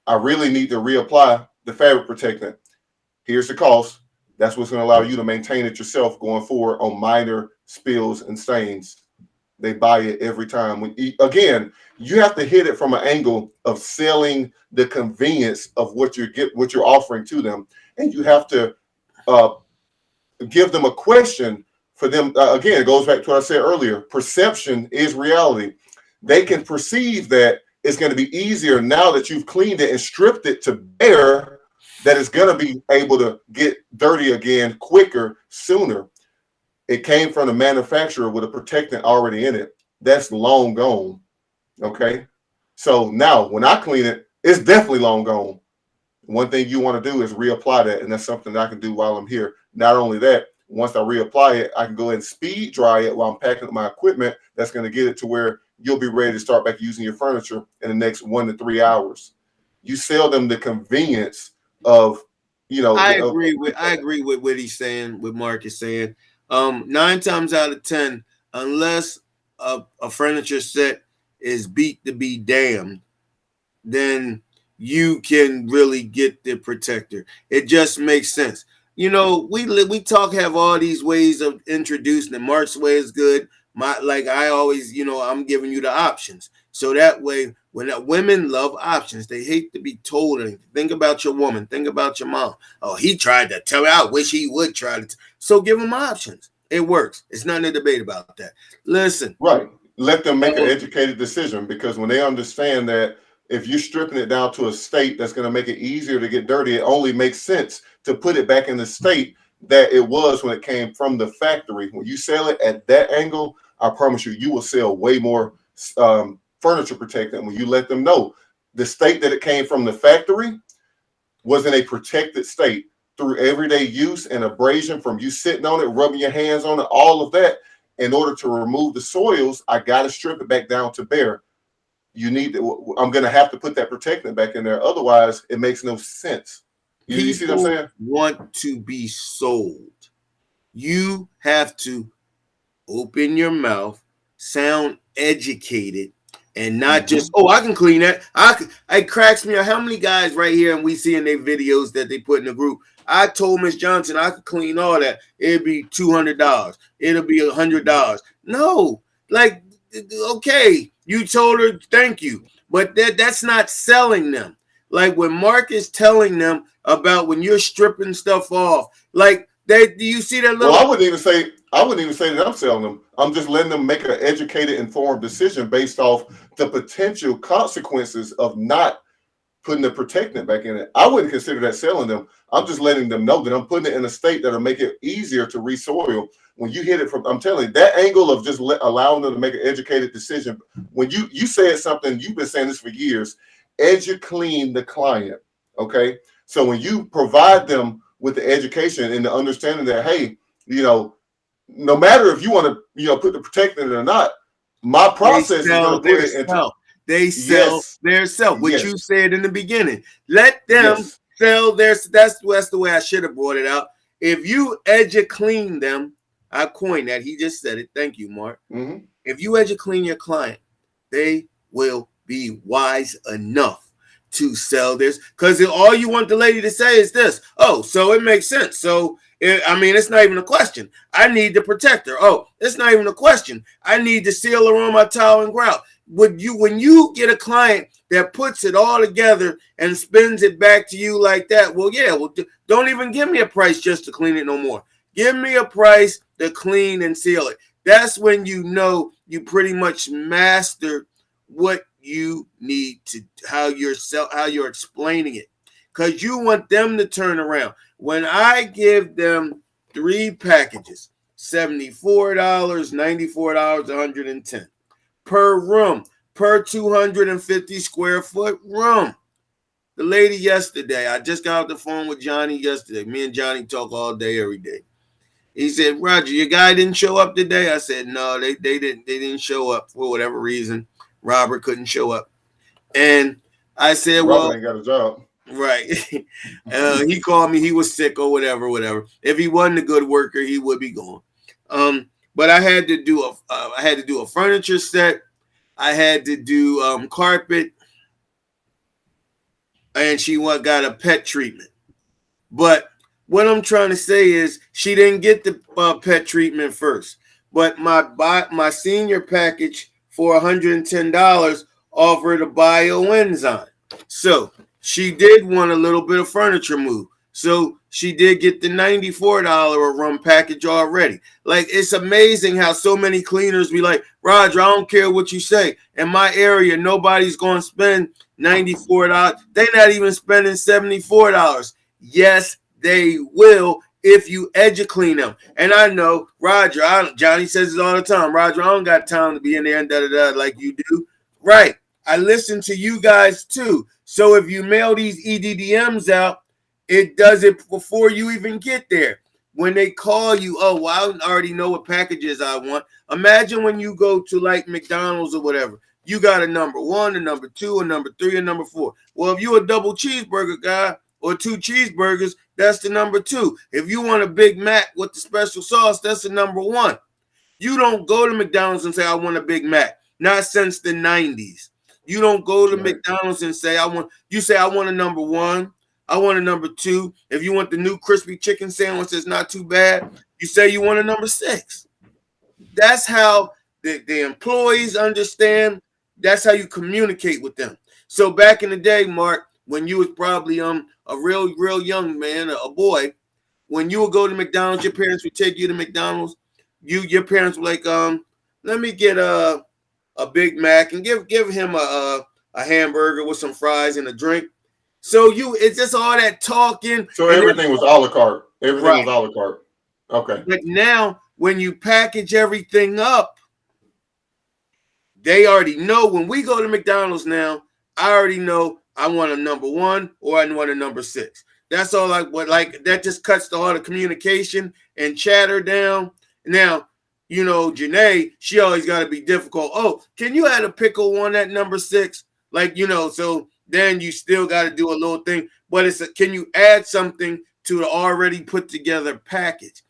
I really need to reapply the fabric protectant. Here's the cost. That's what's going to allow you to maintain it yourself going forward on minor spills and stains. They buy it every time. Again, you have to hit it from an angle of selling the convenience of what you're offering to them, and you have to give them a question for them. Again, it goes back to what I said earlier. Perception is reality. They can perceive that it's going to be easier now that you've cleaned it and stripped it to bare, that it's going to be able to get dirty again quicker, sooner. It came from the manufacturer with a protectant already in it. That's long gone. Okay. So now when I clean it, it's definitely long gone. One thing you want to do is reapply that. And that's something that I can do while I'm here. Not only that, once I reapply it, I can go ahead and speed dry it while I'm packing up my equipment. That's going to get it to where you'll be ready to start back using your furniture in the next 1 to 3 hours. You sell them the convenience of, I agree with what he's saying, what Mark is saying. 9 times out of 10, unless a furniture set is beat to be damned, then you can really get the protector. It just makes sense. We have all these ways of introducing it. Mark's way is good. I always, I'm giving you the options. So that way, when women love options, they hate to be told anything. Think about your woman. Think about your mom. Oh, he tried to tell me. I wish he would try to. So give them options. It works. It's nothing to debate about that. Listen. Right. Let them make an educated decision, because when they understand that if you're stripping it down to a state that's going to make it easier to get dirty, it only makes sense to put it back in the state that it was when it came from the factory. When you sell it at that angle, I promise you will sell way more furniture protectant when you let them know the state that it came from the factory was in a protected state through everyday use and abrasion from you sitting on it, rubbing your hands on it, all of that. In order to remove the soils, I got to strip it back down to bare. I'm going to have to put that protectant back in there. Otherwise, it makes no sense. You see what I'm saying? Want to be sold. You have to open your mouth, sound educated, and not just, I can clean that. It cracks me out. How many guys right here, and we see in their videos that they put in the group, I told Miss Johnson I could clean all that. It'd be $200. It'll be $100. No, okay, you told her thank you, but that's not selling them. Like when Mark is telling them about when you're stripping stuff off, do you see that little? Well, I wouldn't even say that I'm selling them. I'm just letting them make an educated, informed decision based off the potential consequences of not putting the protectant back in it. I wouldn't consider that selling them. I'm just letting them know that I'm putting it in a state that'll make it easier to resoil. When you hit it from, I'm telling you, that angle of just allowing them to make an educated decision. When you said something, you've been saying this for years, clean the client. Okay. So when you provide them with the education and the understanding that, hey, no matter if you want to, put the protectant in or not, my process is going to put it into. They sell their self. What you said in the beginning. Let them sell their. That's the way I should have brought it out. If you clean them, I coined that. He just said it. Thank you, Mark. Mm-hmm. If you clean your client, they will be wise enough to sell this. Because all you want the lady to say is this. Oh, so it makes sense. So it's not even a question. I need the protector. Oh, it's not even a question. I need the sealer on my towel and grout. When you get a client that puts it all together and spins it back to you like that, don't even give me a price just to clean it no more. Give me a price to clean and seal it. That's when you know you pretty much mastered what you need to, how you're explaining it. Because you want them to turn around. When I give them 3 packages, $74, $94, $110 per room, per 250 square foot room. The lady yesterday, I just got off the phone with Johnny yesterday. Me and Johnny talk all day, every day. He said, Roger, your guy didn't show up today? I said, no, they didn't show up for whatever reason. Robert couldn't show up. And I said, Robert well, ain't got a job. right. He called me. He was sick or whatever, whatever. If he wasn't a good worker, he would be gone. But I had to do a furniture set. I had to do carpet, and she got a pet treatment. But what I'm trying to say is she didn't get the pet treatment first. But my senior package for $110 offered a bioenzyme. So she did want a little bit of furniture move. So she did get the $94 a room package already. Like, it's amazing how so many cleaners be like, Roger, I don't care what you say. In my area, nobody's going to spend $94. They're not even spending $74. Yes, they will if you clean them. And I know, Roger, Johnny says it all the time. Roger, I don't got time to be in there and da-da-da like you do. Right. I listen to you guys too. So if you mail these EDDMs out, it does it before you even get there. When they call you, oh, well, I already know what packages I want. Imagine when you go to like McDonald's or whatever. You got a number 1, a number 2, a number 3, a number 4. Well, if you're a double cheeseburger guy or 2 cheeseburgers, that's the number 2. If you want a Big Mac with the special sauce, that's the number 1. You don't go to McDonald's and say, I want a Big Mac. Not since the 90s. You don't go to McDonald's and say, you say, I want a number 1. I want a number 2. If you want the new crispy chicken sandwich that's not too bad, you say you want a number 6. That's how the employees understand. That's how you communicate with them. So back in the day, Mark, when you was probably a real young man, a boy, when you would go to McDonald's, your parents would take you to McDonald's. Your parents were like, let me get a Big Mac and give him a hamburger with some fries and a drink. So it's just all that talking. So everything was a la carte. Everything right. was a la carte. Okay. But now when you package everything up, they already know. When we go to McDonald's now, I already know I want a number 1 or I want a number 6. That's all that just cuts all the communication and chatter down. Now, Janae, she always got to be difficult. Oh, can you add a pickle on that number 6? So then you still got to do a little thing. But can you add something to the already put together package?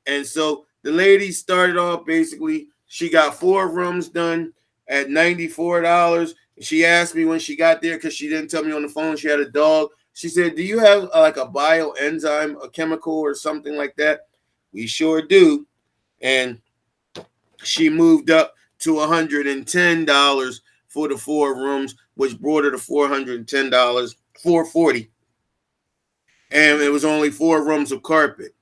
And so the lady started off, basically, she got 4 rooms done at $94. She asked me when she got there, because she didn't tell me on the phone she had a dog. She said, do you have like a bioenzyme, a chemical or something like that? We sure do. And she moved up to $110 for the 4 rooms, which brought her to $410, $440. And it was only 4 rooms of carpet.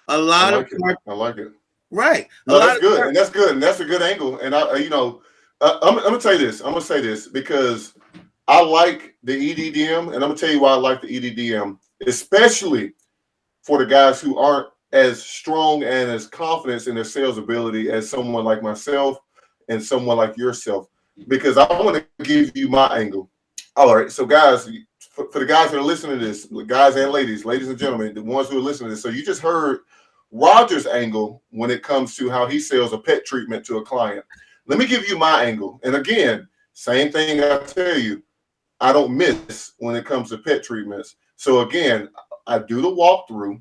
A lot of carpet. I like it. Right. No, that's good. And that's good. And that's a good angle. And I'm going to tell you this. I'm going to say this because I like the EDDM, and I'm going to tell you why I like the EDDM, especially for the guys who aren't as strong and as confident in their sales ability as someone like myself and someone like yourself, because I want to give you my angle. All right. So guys, for the guys that are listening to this, guys and ladies and gentlemen, the ones who are listening to this. So you just heard Roger's angle when it comes to how he sells a pet treatment to a client. Let me give you my angle. And again, same thing I tell you, I don't miss when it comes to pet treatments. So again, I do the walkthrough.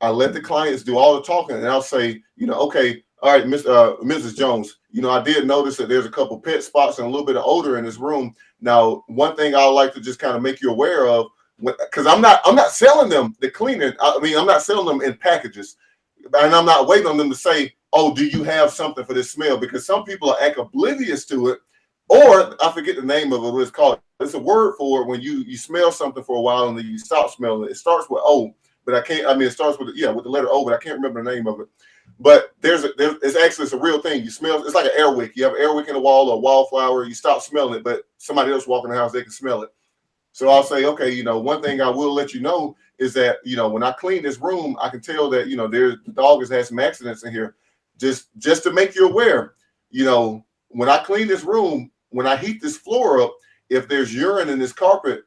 I let the clients do all the talking, and I'll say, okay, all right, Mrs. Jones, I did notice that there's a couple pet spots and a little bit of odor in this room. Now, one thing I like to just kind of make you aware of, because I'm not selling them the cleaning. I'm not selling them in packages, and I'm not waiting on them to say, oh, do you have something for this smell? Because some people are oblivious to it, or I forget the name of it. What it's called. It's a word for when you smell something for a while and then you stop smelling it. It starts with O, but I can't. It starts with the letter O, but I can't remember the name of it. But it's a real thing. You smell. It's like an air wick. You have an air wick in the wall or a wallflower. You stop smelling it, but somebody else walking the house, they can smell it. So I'll say, okay, one thing I will let you know is that when I clean this room, I can tell that the dog has had some accidents in here. Just to make you aware, when I clean this room, when I heat this floor up, if there's urine in this carpet,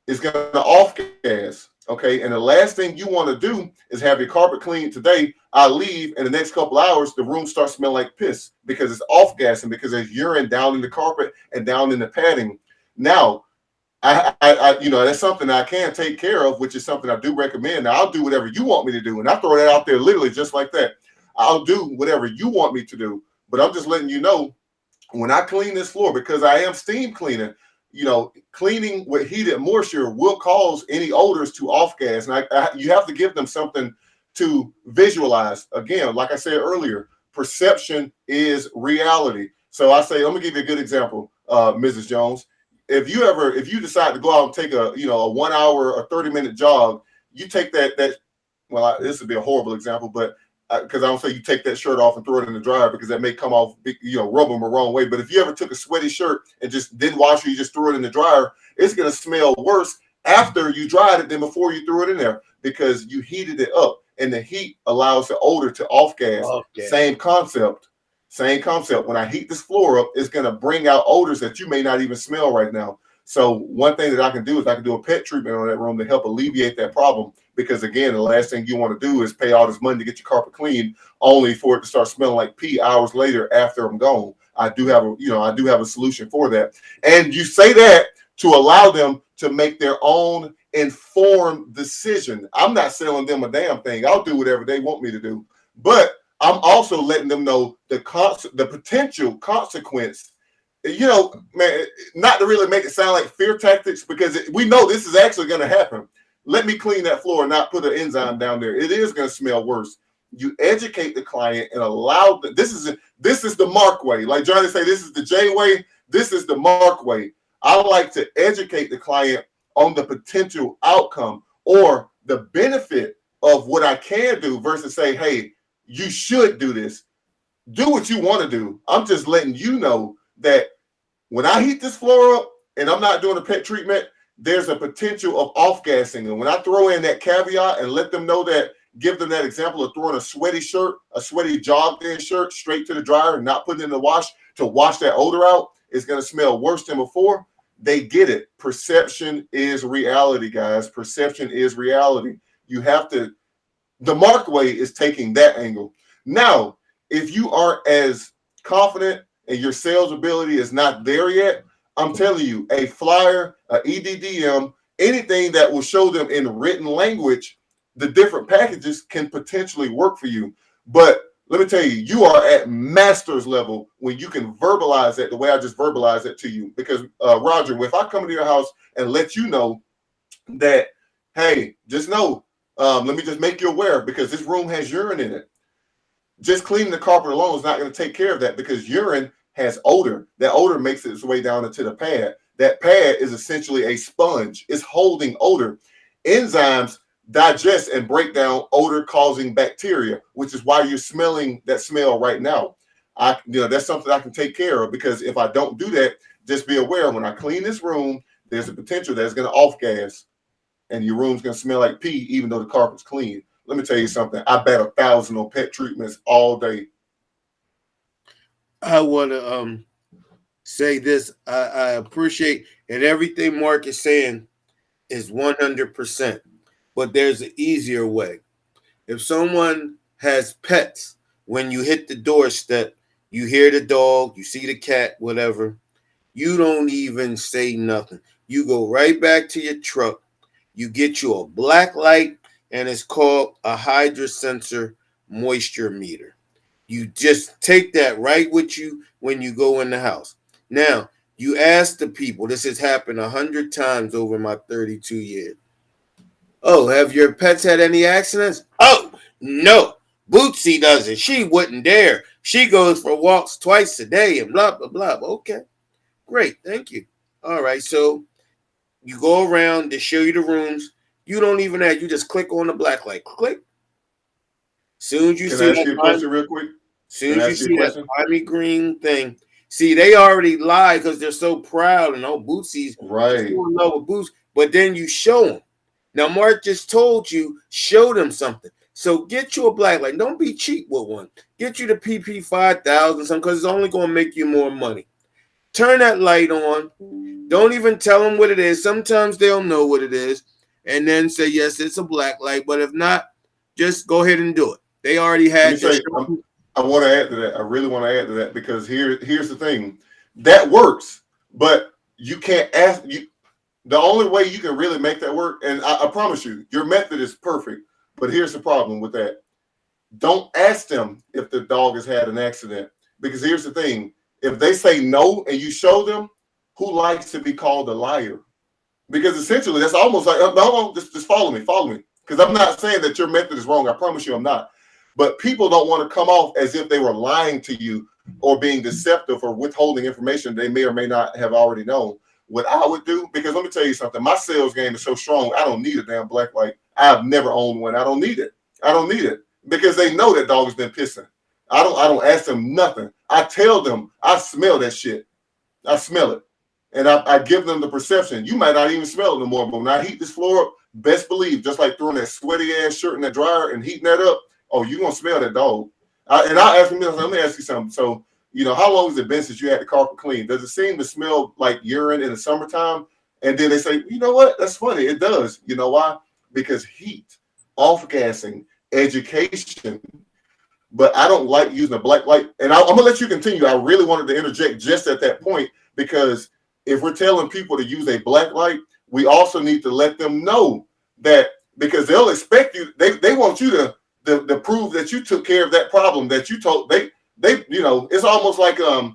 it's going to off gas. Okay. And the last thing you want to do is have your carpet cleaned today. I leave, and the next couple hours, the room starts smelling like piss because it's off gassing, because there's urine down in the carpet and down in the padding. Now, I that's something that I can take care of, which is something I do recommend. Now, I'll do whatever you want me to do, and I throw that out there literally just like that. I'll do whatever you want me to do, but I'm just letting you know when I clean this floor, because I am steam cleaning, cleaning with heated moisture will cause any odors to off gas, and you have to give them something to visualize. Again, like I said earlier, perception is reality. So I say, let me give you a good example, Mrs. Jones. If you decide to go out and take a 1 hour or 30-minute jog, you take this would be a horrible example, but because I don't say you take that shirt off and throw it in the dryer, because that may come off, rub them the wrong way. But if you ever took a sweaty shirt and just didn't wash it, you just threw it in the dryer, it's going to smell worse after you dried it than before you threw it in there, because you heated it up, and the heat allows the odor to off gas. Okay. Same concept. When I heat this floor up, it's going to bring out odors that you may not even smell right now. So one thing that I can do is I can do a pet treatment on that room to help alleviate that problem. Because again, the last thing you want to do is pay all this money to get your carpet cleaned, only for it to start smelling like pee hours later after I'm gone. I do have a solution for that. And you say that to allow them to make their own informed decision. I'm not selling them a damn thing. I'll do whatever they want me to do. But I'm also letting them know the potential consequence. Man, not to really make it sound like fear tactics, because we know this is actually going to happen. Let me clean that floor and not put an enzyme down there. It is going to smell worse. You educate the client and allow this is the Mark way. Like Johnny say, this is the J way. This is the Mark way. I like to educate the client on the potential outcome or the benefit of what I can do versus say, hey, you should do this. Do what you want to do. I'm just letting you know that when I heat this floor up and I'm not doing a pet treatment, there's a potential of off-gassing. And when I throw in that caveat and let them know that, give them that example of throwing a sweaty jogged-in shirt straight to the dryer and not putting it in the wash to wash that odor out, it's going to smell worse than before. They get it. Perception is reality, guys. Perception is reality. The Mark way is taking that angle. Now, if you aren't as confident and your sales ability is not there yet, I'm telling you, a flyer, a EDDM, anything that will show them in written language, the different packages can potentially work for you. But let me tell you, you are at master's level when you can verbalize that the way I just verbalized it to you. Because, Roger, if I come to your house and let you know that, hey, just know, let me just make you aware, because this room has urine in it. Just cleaning the carpet alone is not going to take care of that, because urine has odor. That odor makes its way down into the pad. That pad is essentially a sponge. It's holding odor. Enzymes digest and break down odor-causing bacteria, which is why you're smelling that smell right now. That's something I can take care of, because if I don't do that, just be aware when I clean this room, there's a potential that it's going to off-gas, and your room's going to smell like pee, even though the carpet's clean. Let me tell you something. I bet 1,000 on pet treatments all day. I want to say this. I appreciate, and everything Mark is saying is 100%. But there's an easier way. If someone has pets, when you hit the doorstep, you hear the dog, you see the cat, whatever, you don't even say nothing. You go right back to your truck. You get you a black light, and it's called a hydrosensor moisture meter. You just take that right with you when you go in the house. Now, you ask the people, this has happened 100 times over my 32 years. Oh, have your pets had any accidents? Oh, no. Bootsy doesn't. She wouldn't dare. She goes for walks twice a day and blah, blah, blah. Okay, great. Thank you. All right, so you go around, they show you the rooms. You don't even have, you just click on the black light. Click. Soon as you see that question real quick. Soon as you see that army green thing, see, they already lie because they're so proud and Bootsy's right. in love with Boots. But then you show them. Now, Mark just told you, show them something. So get you a black light. Don't be cheap with one. Get you the PP 5000 something, because it's only going to make you more money. Turn that light on. Don't even tell them what it is. Sometimes they'll know what it is. And then say, yes, it's a black light. But if not, just go ahead and do it. They already had this. I want to add to that. I really want to add to that, because here's the thing. That works, but you can't ask. The only way you can really make that work, and I promise you, your method is perfect. But here's the problem with that. Don't ask them if the dog has had an accident. Because here's the thing. If they say no and you show them, who likes to be called a liar? Because essentially that's almost like, no, just follow me. Because I'm not saying that your method is wrong. I promise you I'm not. But people don't want to come off as if they were lying to you or being deceptive or withholding information they may or may not have already known. What I would do, because let me tell you something, my sales game is so strong, I don't need a damn black light. I've never owned one. I don't need it. I don't need it because they know that dog has been pissing. I don't ask them nothing. I tell them I smell that shit. I smell it. And I give them the perception. You might not even smell it no more, but when I heat this floor up, best believe, just like throwing that sweaty ass shirt in the dryer and heating that up, oh, you're going to smell that dog. And I'll ask them, let me ask you something. So, how long has it been since you had the carpet clean? Does it seem to smell like urine in the summertime? And then they say, you know what? That's funny. It does. You know why? Because heat, off-gassing, education. But I don't like using a black light. And I'm going to let you continue. I really wanted to interject just at that point, because if we're telling people to use a black light, we also need to let them know that, because they'll expect you, they want you to prove that you took care of that problem that you told they it's almost like I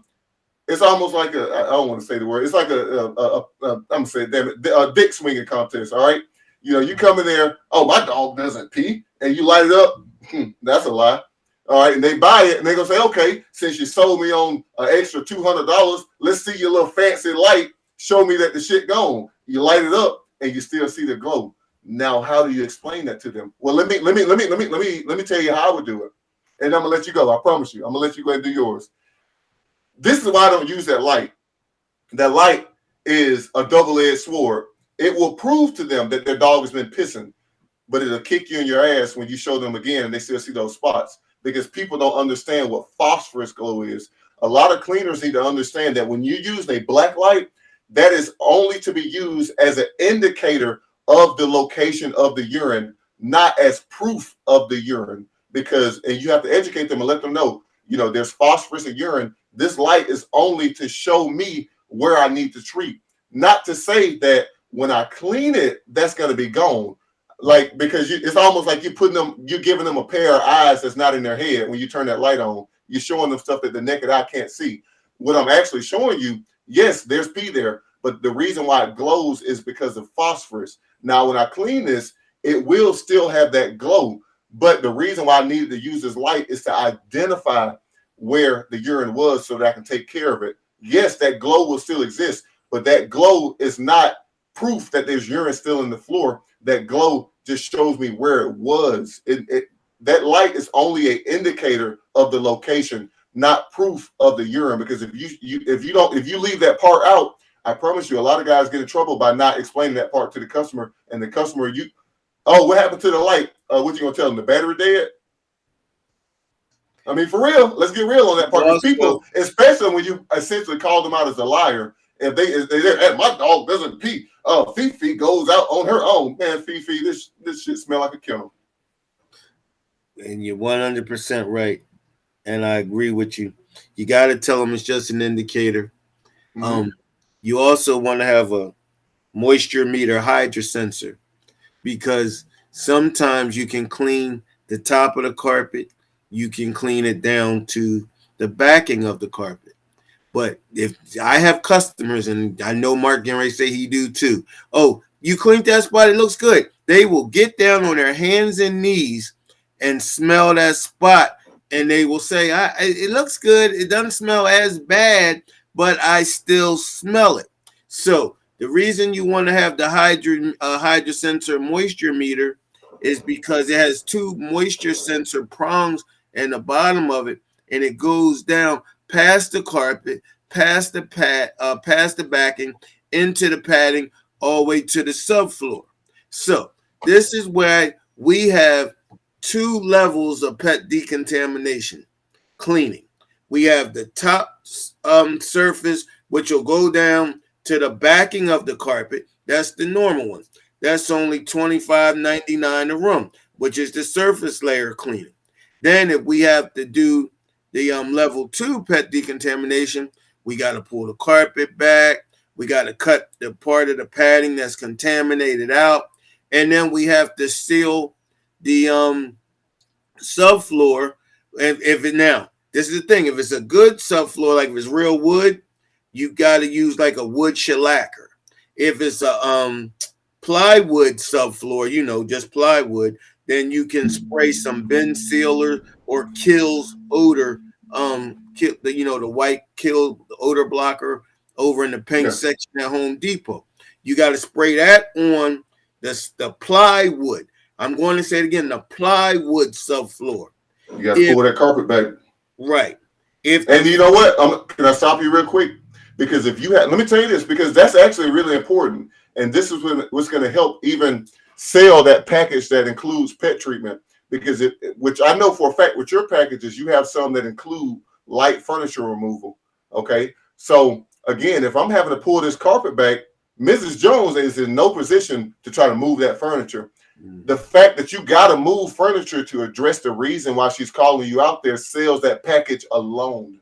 don't want to say the word, it's like I'm gonna say it, damn it, a dick swinging contest. All right, you come in there, oh, my dog doesn't pee, and you light it up. That's a lie. All right, and they buy it, and they're gonna say, okay, since you sold me on an extra $200, let's see your little fancy light. Show me that the shit gone. You light it up, and you still see the glow. Now, how do you explain that to them? Well, let me tell you how I would do it, and I'm gonna let you go. I promise you, I'm gonna let you go and do yours. This is why I don't use that light. That light is a double-edged sword. It will prove to them that their dog has been pissing, but it'll kick you in your ass when you show them again, and they still see those spots. Because people don't understand what phosphorus glow is. A lot of cleaners need to understand that when you use a black light, that is only to be used as an indicator of the location of the urine, not as proof of the urine. And you have to educate them and let them know, there's phosphorus in urine. This light is only to show me where I need to treat. Not to say that when I clean it, that's going to be gone. Because it's almost like you're giving them a pair of eyes that's not in their head when you turn that light on. You're showing them stuff that the naked eye can't see. What I'm actually showing you, yes, there's pee there, but the reason why it glows is because of phosphorus. Now, when I clean this, it will still have that glow, but the reason why I needed to use this light is to identify where the urine was so that I can take care of it. Yes, that glow will still exist, but that glow is not proof that there's urine still in the floor. That glow just shows me where it was. That light is only an indicator of the location, not proof of the urine. Because if you leave that part out, I promise you, a lot of guys get in trouble by not explaining that part to the customer. And the customer, what happened to the light? What you gonna tell them? The battery dead? I mean, for real, let's get real on that part. Because people, especially when you essentially call them out as a liar, if they're my dog doesn't pee. Fifi goes out on her own. Man, Fifi, this shit smell like a kennel. And you're 100% right. And I agree with you. You got to tell them it's just an indicator. Mm-hmm. You also want to have a moisture meter hydro sensor, because sometimes you can clean the top of the carpet. You can clean it down to the backing of the carpet. But if I have customers, and I know Mark Genray say he do too. Oh, you cleaned that spot, it looks good. They will get down on their hands and knees and smell that spot, and they will say, it looks good. It doesn't smell as bad, but I still smell it. So the reason you want to have the hydro sensor moisture meter is because it has two moisture sensor prongs in the bottom of it, and it goes down past the carpet, past the backing, into the padding, all the way to the subfloor. So this is where we have two levels of pet decontamination cleaning. We have the top surface, which will go down to the backing of the carpet. That's the normal one. That's only $25.99 a room, which is the surface layer cleaning. Then if we have to do the level 2 pet decontamination, we got to pull the carpet back. We got to cut the part of the padding that's contaminated out, and then we have to seal the subfloor. If it now, this is the thing. If it's a good subfloor, like if it's real wood, you got to use like a wood shellacker. If it's a plywood subfloor, just plywood, then you can spray some bend sealer or kills odor. The white kill odor blocker over in the paint section at Home Depot. You got to spray that on the plywood. I'm going to say it again, the plywood subfloor. You got to pull that carpet back. Right. And you know what? Can I stop you real quick? Because if you have, let me tell you this, because that's actually really important. And this is what's going to help even sell that package that includes pet treatment. Because which I know for a fact with your packages, you have some that include light furniture removal. Okay. So again, if I'm having to pull this carpet back, Mrs. Jones is in no position to try to move that furniture. The fact that you got to move furniture to address the reason why she's calling you out there sells that package alone.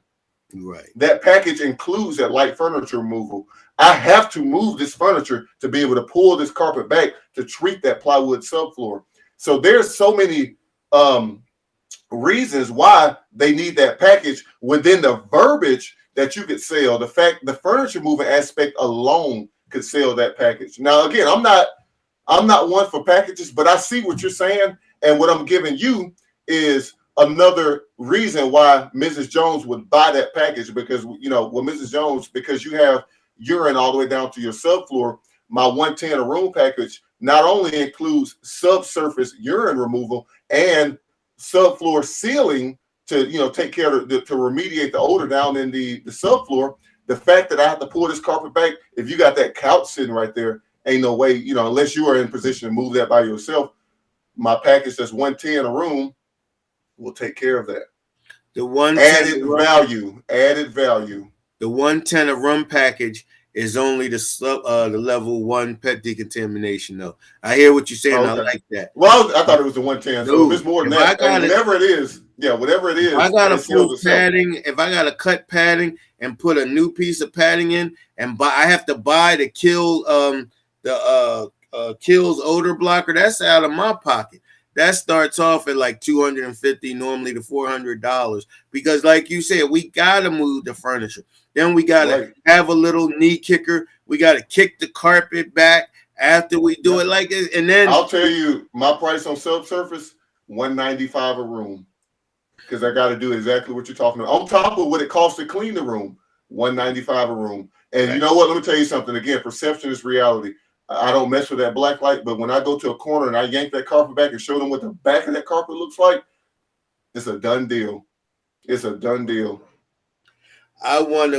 Right. That package includes that light furniture removal. I have to move this furniture to be able to pull this carpet back to treat that plywood subfloor. So there's so many reasons why they need that package within the verbiage that you could sell. The fact the furniture moving aspect alone could sell that package. Now, again, I'm not one for packages, but I see what you're saying. And what I'm giving you is another reason why Mrs. Jones would buy that package, because, Mrs. Jones, because you have urine all the way down to your subfloor, my 110 a room package not only includes subsurface urine removal and subfloor sealing to, take care of to remediate the odor down in the subfloor. The fact that I have to pull this carpet back, if you got that couch sitting right there, ain't no way, unless you are in position to move that by yourself, my package that's 110 a room will take care of that. The one added value. The 110 a room package is only the level 1 pet decontamination, though. I hear what you're saying. Okay. I like that. Well, I thought it was the 110. So if it's more than that, whatever it is, I got a full padding. If I got to cut padding and put a new piece of padding in, and I have to buy the kill kills odor blocker. That's out of my pocket. That starts off at like $250, normally to $400, because, like you said, we gotta move the furniture. Then we gotta have a little knee kicker. We gotta kick the carpet back after we do it like this, and then I'll tell you my price on subsurface: $195 a room, because I got to do exactly what you're talking about. On top of what it costs to clean the room, $195 a room. And you know what? Let me tell you something. Again, perception is reality. I don't mess with that black light, but when I go to a corner and I yank that carpet back and show them what the back of that carpet looks like, it's a done deal. It's a done deal. I want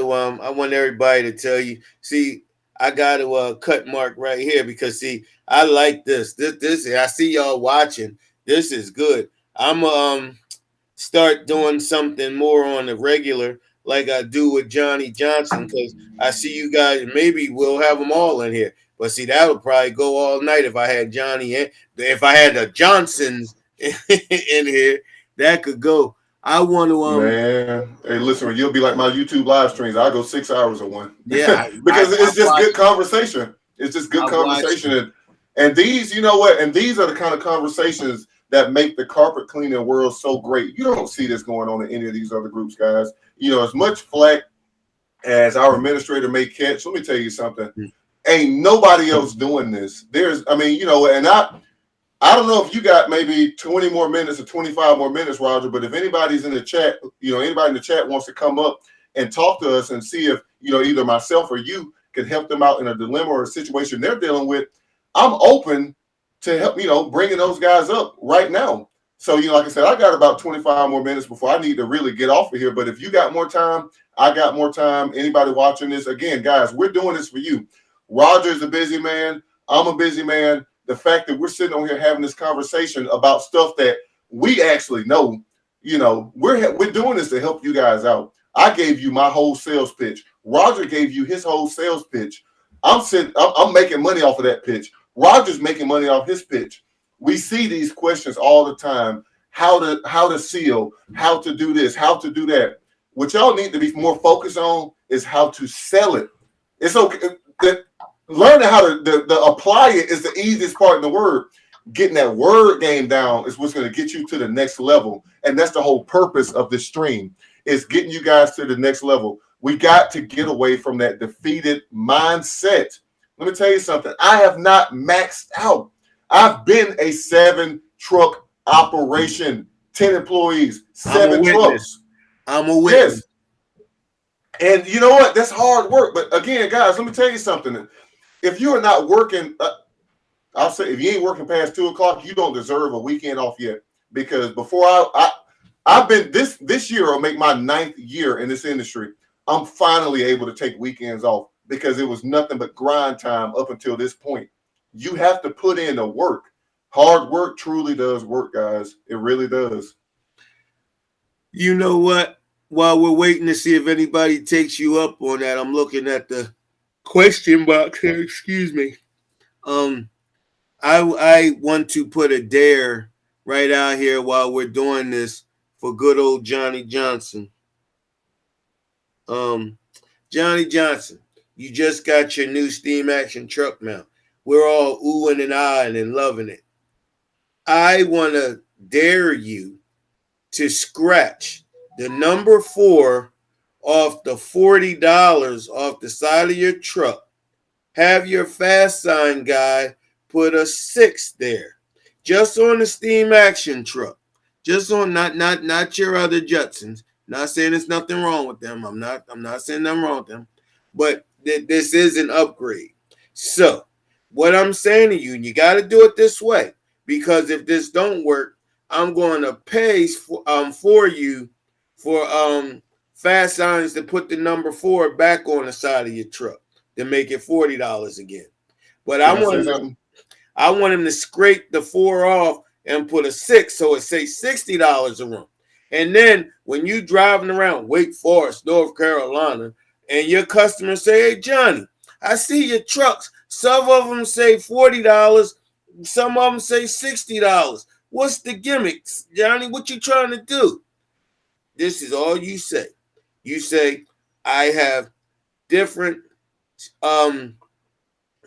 everybody to tell you, see, I got to cut Mark right here, because, see, I like this. This I see y'all watching. This is good. I'm start doing something more on the regular, like I do with Johnny Johnson, because I see you guys. Maybe we'll have them all in here. But see, that would probably go all night if I had Johnny in. If I had the Johnsons in here, that could go. I want to man. Hey, listen, you'll be like my YouTube live streams. I'll go 6 hours of one. Yeah, because it's just good conversation. It's just good conversation. And these, you know what? And these are the kind of conversations that make the carpet cleaning world so great. You don't see this going on in any of these other groups, guys. As much flack as our administrator may catch, let me tell you something. Ain't nobody else doing this. And I don't know if you got maybe 20 more minutes or 25 more minutes, Roger, but if anybody's in the chat, anybody in the chat wants to come up and talk to us and see if, either myself or you can help them out in a dilemma or a situation they're dealing with, I'm open to help, bringing those guys up right now. So, like I said, I got about 25 more minutes before I need to really get off of here. But if you got more time, I got more time. Anybody watching this, again, guys, we're doing this for you. Roger's a busy man. I'm a busy man. The fact that we're sitting on here having this conversation about stuff that we actually know, we're doing this to help you guys out. I gave you my whole sales pitch. Roger gave you his whole sales pitch. I'm making money off of that pitch. Roger's making money off his pitch. We see these questions all the time. How to seal, how to do this, how to do that. What y'all need to be more focused on is how to sell it. It's okay. learning how to apply it is the easiest part in the word. Getting that word game down is what's going to get you to the next level. And that's the whole purpose of this stream, is getting you guys to the next level. We got to get away from that defeated mindset. Let me tell you something. I have not maxed out. I've been a 7-truck operation, 10 employees, 7 trucks. I'm a witness. Yes. And you know what? That's hard work. But again, guys, let me tell you something. If you are not working, I'll say if you ain't working past 2 o'clock, you don't deserve a weekend off yet. Because before I've been this year will make my 9th year in this industry. I'm finally able to take weekends off because it was nothing but grind time up until this point. You have to put in the work. Hard work truly does work, guys. It really does. You know what? While we're waiting to see if anybody takes you up on that, I'm looking at the question box here. Excuse me. I want to put a dare right out here while we're doing this for good old Johnny Johnson. Johnny Johnson, you just got your new steam action truck mount. We're all oohing and ahhing and loving it. I want to dare you to scratch the number 4 off the $40 off the side of your truck. Have your fast sign guy put a 6 there, just on the steam action truck, just on not your other Judsons. Not saying there's nothing wrong with them. I'm not saying nothing wrong with them, but this is an upgrade. So what I'm saying to you, and you got to do it this way, because if this don't work, I'm going to pay for you for fast signs to put the number 4 back on the side of your truck to make it $40 again. But I want him to scrape the 4 off and put a 6, so it says $60 a room. And then when you driving around Wake Forest, North Carolina, and your customers say, "Hey, Johnny, I see your trucks. Some of them say $40, some of them say $60. What's the gimmicks, Johnny? What you trying to do?" This is all you say. You say, "I have different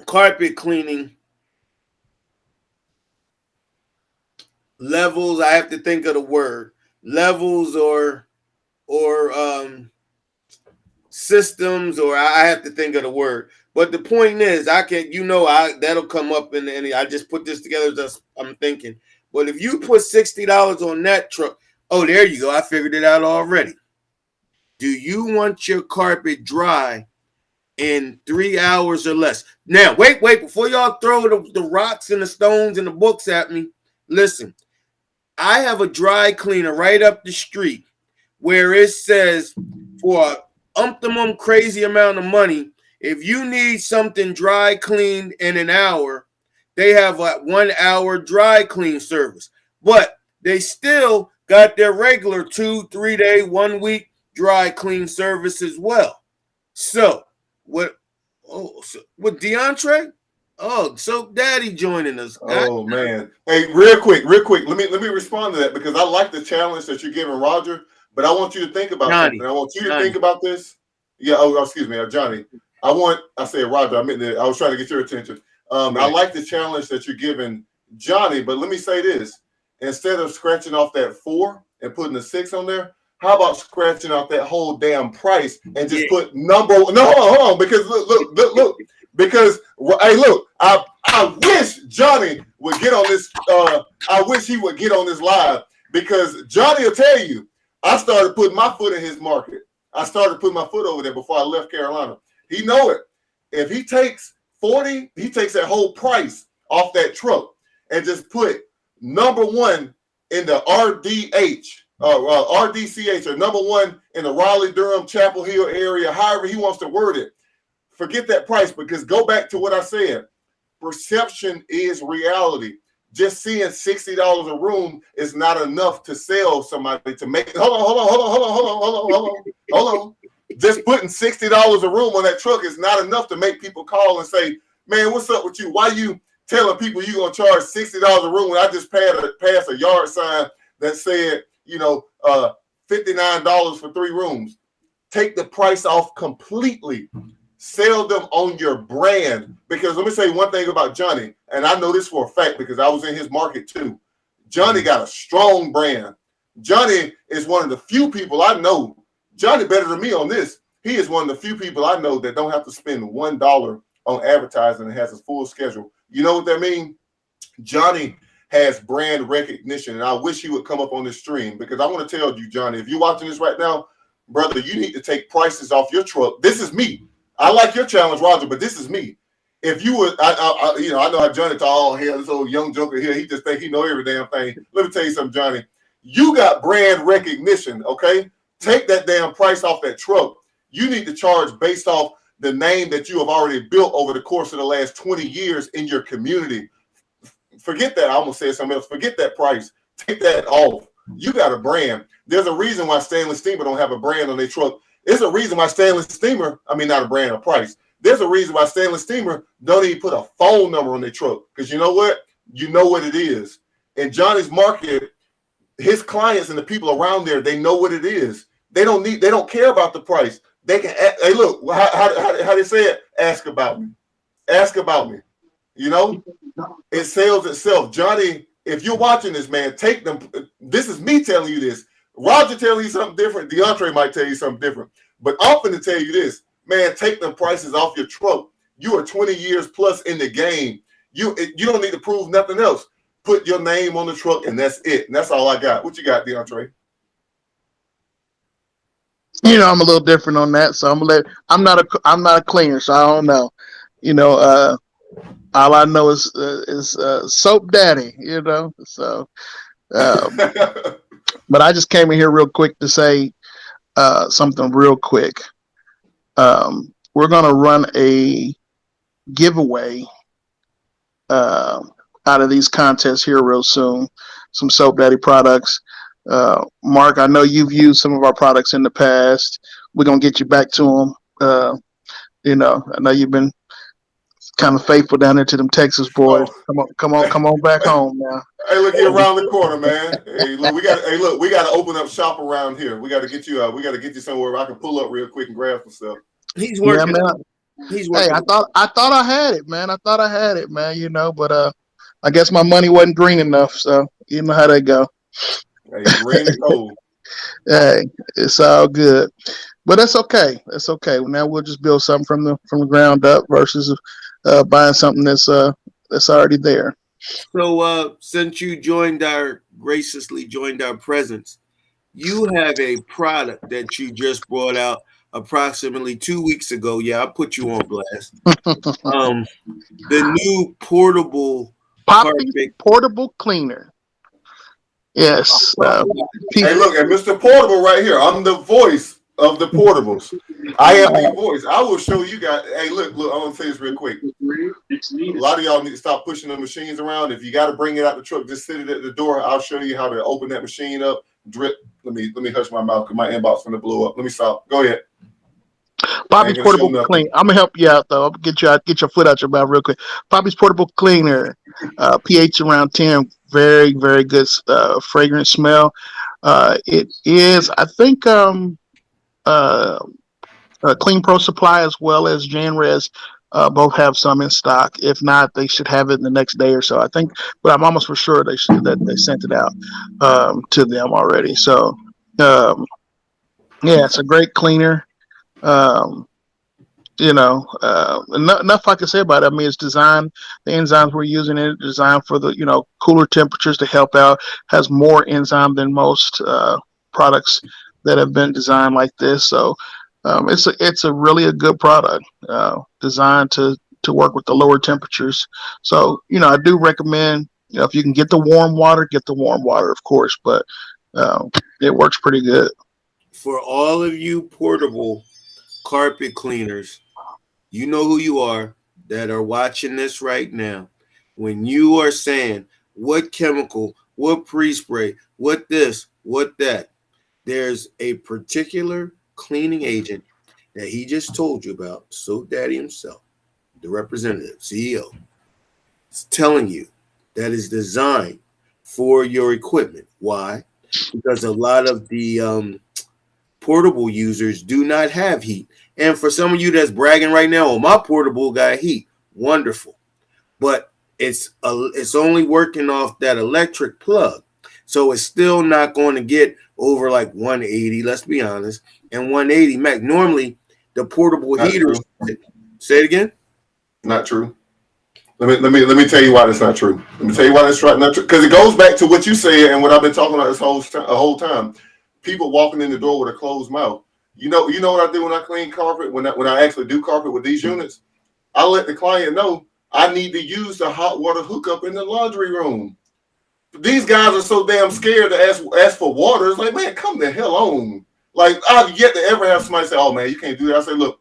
carpet cleaning levels." I have to think of the word. Levels or systems, or I have to think of the word. But the point is, that'll come up in any. I just put this together as I'm thinking. But if you put $60 on that truck, oh, there you go. I figured it out already. Do you want your carpet dry in 3 hours or less? Now, wait, before y'all throw the rocks and the stones and the books at me, listen. I have a dry cleaner right up the street where it says for an crazy amount of money, if you need something dry cleaned in an hour, they have a 1 hour dry clean service. But they still got their regular 2-3 day, 1 week dry clean service as well. So with DeAndre? Oh, so Daddy joining us. Oh man! Hey, real quick. Let me respond to that because I like the challenge that you're giving Roger. But I want you to think about something. I want you to think about this. Yeah. Oh, excuse me, Johnny. I said Roger. I was trying to get your attention. Right. I like the challenge that you're giving Johnny. But let me say this: instead of scratching off that 4 and putting a 6 on there, how about scratching off that whole damn price and just put number? No, hold on, because look. Because hey, look, I wish Johnny would get on this. I wish he would get on this live because Johnny will tell you. I started putting my foot in his market. I started putting my foot over there before I left Carolina. He know it. If he takes 40, he takes that whole price off that truck and just put number 1 in the RDH, RDCH, or number 1 in the Raleigh, Durham, Chapel Hill area. However he wants to word it. Forget that price because go back to what I said. Perception is reality. Just seeing $60 a room is not enough to sell somebody to make. Hold on. Just putting $60 a room on that truck is not enough to make people call and say, "Man, what's up with you? Why you telling people you're gonna charge $60 a room when I just passed a yard sign that said, $59 for 3 rooms?" Take the price off completely. Sell them on your brand. Because let me say one thing about Johnny, and I know this for a fact because I was in his market too. Johnny got a strong brand. Johnny is one of the few people I know. Johnny better than me on this. He is one of the few people I know that don't have to spend $1 on advertising and has a full schedule. You know what that means? Johnny has brand recognition, and I wish he would come up on this stream because I want to tell you, Johnny, if you're watching this right now, brother, you need to take prices off your truck. This is me. I like your challenge, Roger, but this is me. If you would, I know how Johnny talk, oh, hell, this old young joker here, he just think he know every damn thing. Let me tell you something, Johnny. You got brand recognition, okay? Take that damn price off that truck. You need to charge based off the name that you have already built over the course of the last 20 years in your community. Forget that. I almost said something else. Forget that price. Take that off. You got a brand. There's a reason why Stanley Steamer don't have a brand on their truck. There's a reason why Stanley Steamer, not a brand, a price. There's a reason why Stanley Steamer don't even put a phone number on their truck. Because you know what? You know what it is. In Johnny's market, his clients and the people around there, they know what it is. They don't care about the price. They can, hey, look, how they say it? Ask about me. Ask about me. You know? It sells itself. Johnny, if you're watching this, man, take them. This is me telling you this. Roger telling you something different. DeAndre might tell you something different. But I'm going to tell you this. Man, take them prices off your truck. You are 20 years plus in the game. You don't need to prove nothing else. Put your name on the truck, and that's it. And that's all I got. What you got, DeAndre? I'm a little different on that. So I'm not a cleaner, so I don't know. All I know is Soap Daddy. So. But I just came in here real quick to say something real quick. We're gonna run a giveaway out of these contests here real soon. Some Soap Daddy products. Mark, I know you've used some of our products in the past. We're gonna get you back to them. I know you've been kind of faithful down there to them Texas boys. Oh. Come on back home now. Hey, look, you're around the corner, man. Hey, look, we got to open up shop around here. We got to get you somewhere where I can pull up real quick and grab some stuff. He's working. Yeah, man. He's working. Hey, I thought I had it, man. But I guess my money wasn't green enough, so you know how they go. Hey, green and gold. Hey, it's all good. But that's okay. That's okay. Now we'll just build something from the ground up versus buying something that's already there. So since you graciously joined our presence, you have a product that you just brought out approximately 2 weeks ago. Yeah, I put you on blast. The new portable portable cleaner. Yes. Hey, look, and Mr. Portable right here. I'm the voice of the portables. I am the voice. I will show you guys. Hey, look, I'm gonna say this real quick. A lot of y'all need to stop pushing the machines around. If you got to bring it out the truck, just sit it at the door. I'll show you how to open that machine up. Drip. Let me hush my mouth because my inbox gonna blow up. Let me stop. Go ahead. Bobby's portable clean. I'm gonna help you out though. I'm gonna get your foot out your mouth real quick. Bobby's portable cleaner, pH around 10. Very, very good fragrance smell. It is, I think, Clean Pro Supply as well as Janres both have some in stock. If not, they should have it in the next day or so. I think, but I'm almost for sure they sent it out to them already. So, yeah, it's a great cleaner. Enough I can say about it. I mean, it's designed, the enzymes we're using it, designed for the, cooler temperatures to help out, has more enzyme than most products that have been designed like this. So it's a really a good product designed to work with the lower temperatures. So, I do recommend, if you can get the warm water, of course, but it works pretty good. For all of you portable carpet cleaners, you know who you are that are watching this right now. When you are saying what chemical, what pre-spray, what this, what that, there's a particular cleaning agent that he just told you about, Soap Daddy himself, the representative, CEO, is telling you that is designed for your equipment. Why? Because a lot of the portable users do not have heat. And for some of you that's bragging right now, oh, my portable got heat, wonderful. But it's only working off that electric plug. So it's still not going to get over like 180, let's be honest, and 180 max. Normally, the portable heaters. Say it again. Not true. Let me tell you why that's not true. Let me tell you why that's not true. Because it goes back to what you said and what I've been talking about this whole time. People walking in the door with a closed mouth. You know what I do when I clean carpet? When I actually do carpet with these units, I let the client know I need to use the hot water hookup in the laundry room. These guys are so damn scared to ask for water. It's like, man, come the hell on. Like, I've yet to ever have somebody say, oh, man, you can't do that. I say, look,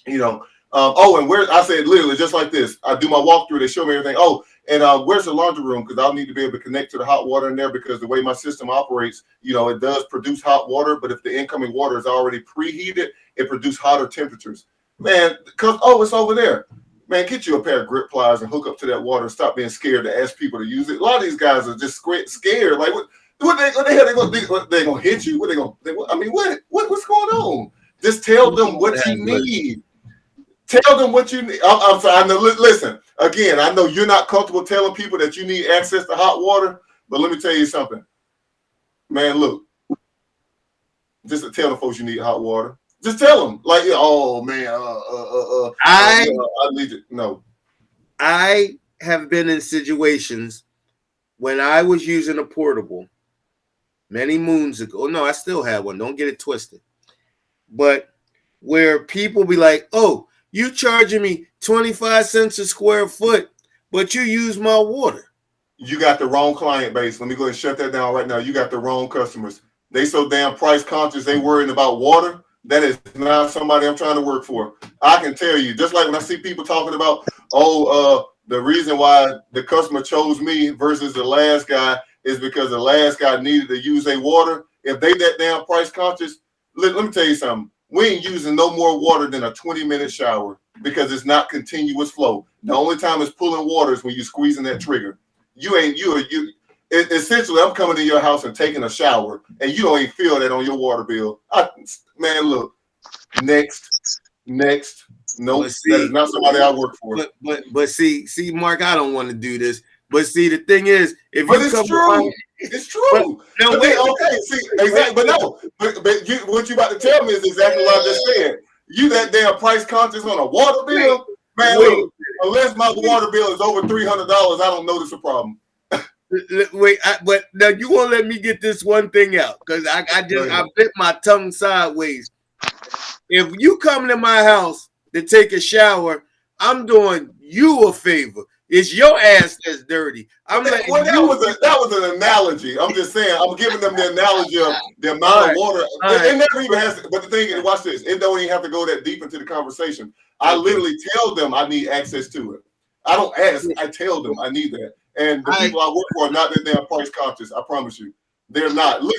and where I said literally just like this. I do my walkthrough. They show me everything. Oh, and where's the laundry room? Because I'll need to be able to connect to the hot water in there because the way my system operates, it does produce hot water. But if the incoming water is already preheated, it produces hotter temperatures. Man, because, it's over there. Man, get you a pair of grip pliers and hook up to that water and stop being scared to ask people to use it. A lot of these guys are just scared. Like, what the hell they gonna hit you? What's going on? Just tell them what you need. Tell them what you need. I'm sorry. I know, listen, again, I know you're not comfortable telling people that you need access to hot water, but let me tell you something. Man, look, just to tell the folks you need hot water. Just tell them, like, oh man, I need it. No, I have been in situations when I was using a portable many moons ago. No, I still have one. Don't get it twisted. But where people be like, oh, you charging me 25 cents a square foot, but you use my water. You got the wrong client base. Let me go ahead and shut that down right now. You got the wrong customers. They so damn price conscious. They worrying about water. That is not somebody I'm trying to work for. I can tell you, just like when I see people talking about, the reason why the customer chose me versus the last guy is because the last guy needed to use their water. If they that damn price conscious, let me tell you something. We ain't using no more water than a 20-minute shower because it's not continuous flow. The only time it's pulling water is when you're squeezing that trigger. Essentially, I'm coming to your house and taking a shower, and you don't even feel that on your water bill. Man, look. Next. No, that is not somebody I work for. But see, Mark, I don't want to do this. But see, the thing is, if but it's true. It's true. No, wait. Okay, see, exactly. But no, what you about to tell me is exactly what I just said. You that damn price conscious on a water bill, man. Look, unless my water bill is over $300, I don't notice a problem. Wait, but now you won't let me get this one thing out because I bit my tongue sideways. If you come to my house to take a shower, I'm doing you a favor. It's your ass that's dirty. That was an analogy. I'm just saying. I'm giving them the analogy of the amount of water. It never even has. But the thing is, watch this. It don't even have to go that deep into the conversation. I literally tell them I need access to it. I don't ask. I tell them I need that. And the people I work for are not that damn price conscious. I promise you, they're not. Look,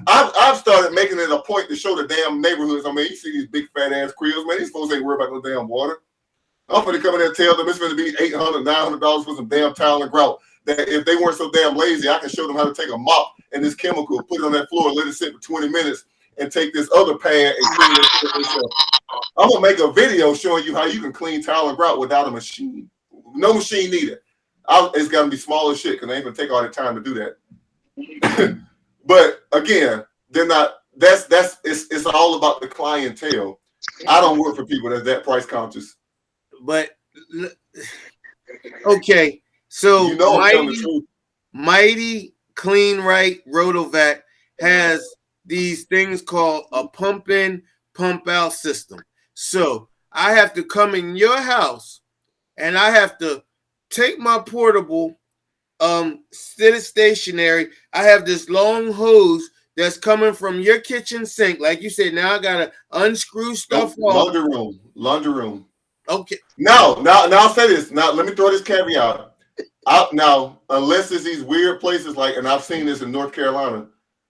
I've started making it a point to show the damn neighborhoods. I mean, you see these big fat ass cribs, man. These folks ain't worried about no damn water. I'm going to come in there and tell them it's going to be $800, $900 for some damn towel and grout. That if they weren't so damn lazy, I can show them how to take a mop and this chemical, put it on that floor, let it sit for 20 minutes, and take this other pad and clean it yourself. I'm going to make a video showing you how you can clean towel and grout without a machine. No machine needed. It's got to be small as shit because they ain't going to take all the time to do that. But again, they're not. It's all about the clientele. I don't work for people that's that price conscious. But okay, so Mighty Clean Right Rotovat has these things called a pump in, pump out system. So I have to come in your house and I have to take my portable, sit it stationary. I have this long hose that's coming from your kitchen sink. Like you said, now I gotta unscrew stuff off. Laundry room. Okay. Now I'll say this. Now let me throw this caveat out. Now, unless it's these weird places and I've seen this in North Carolina,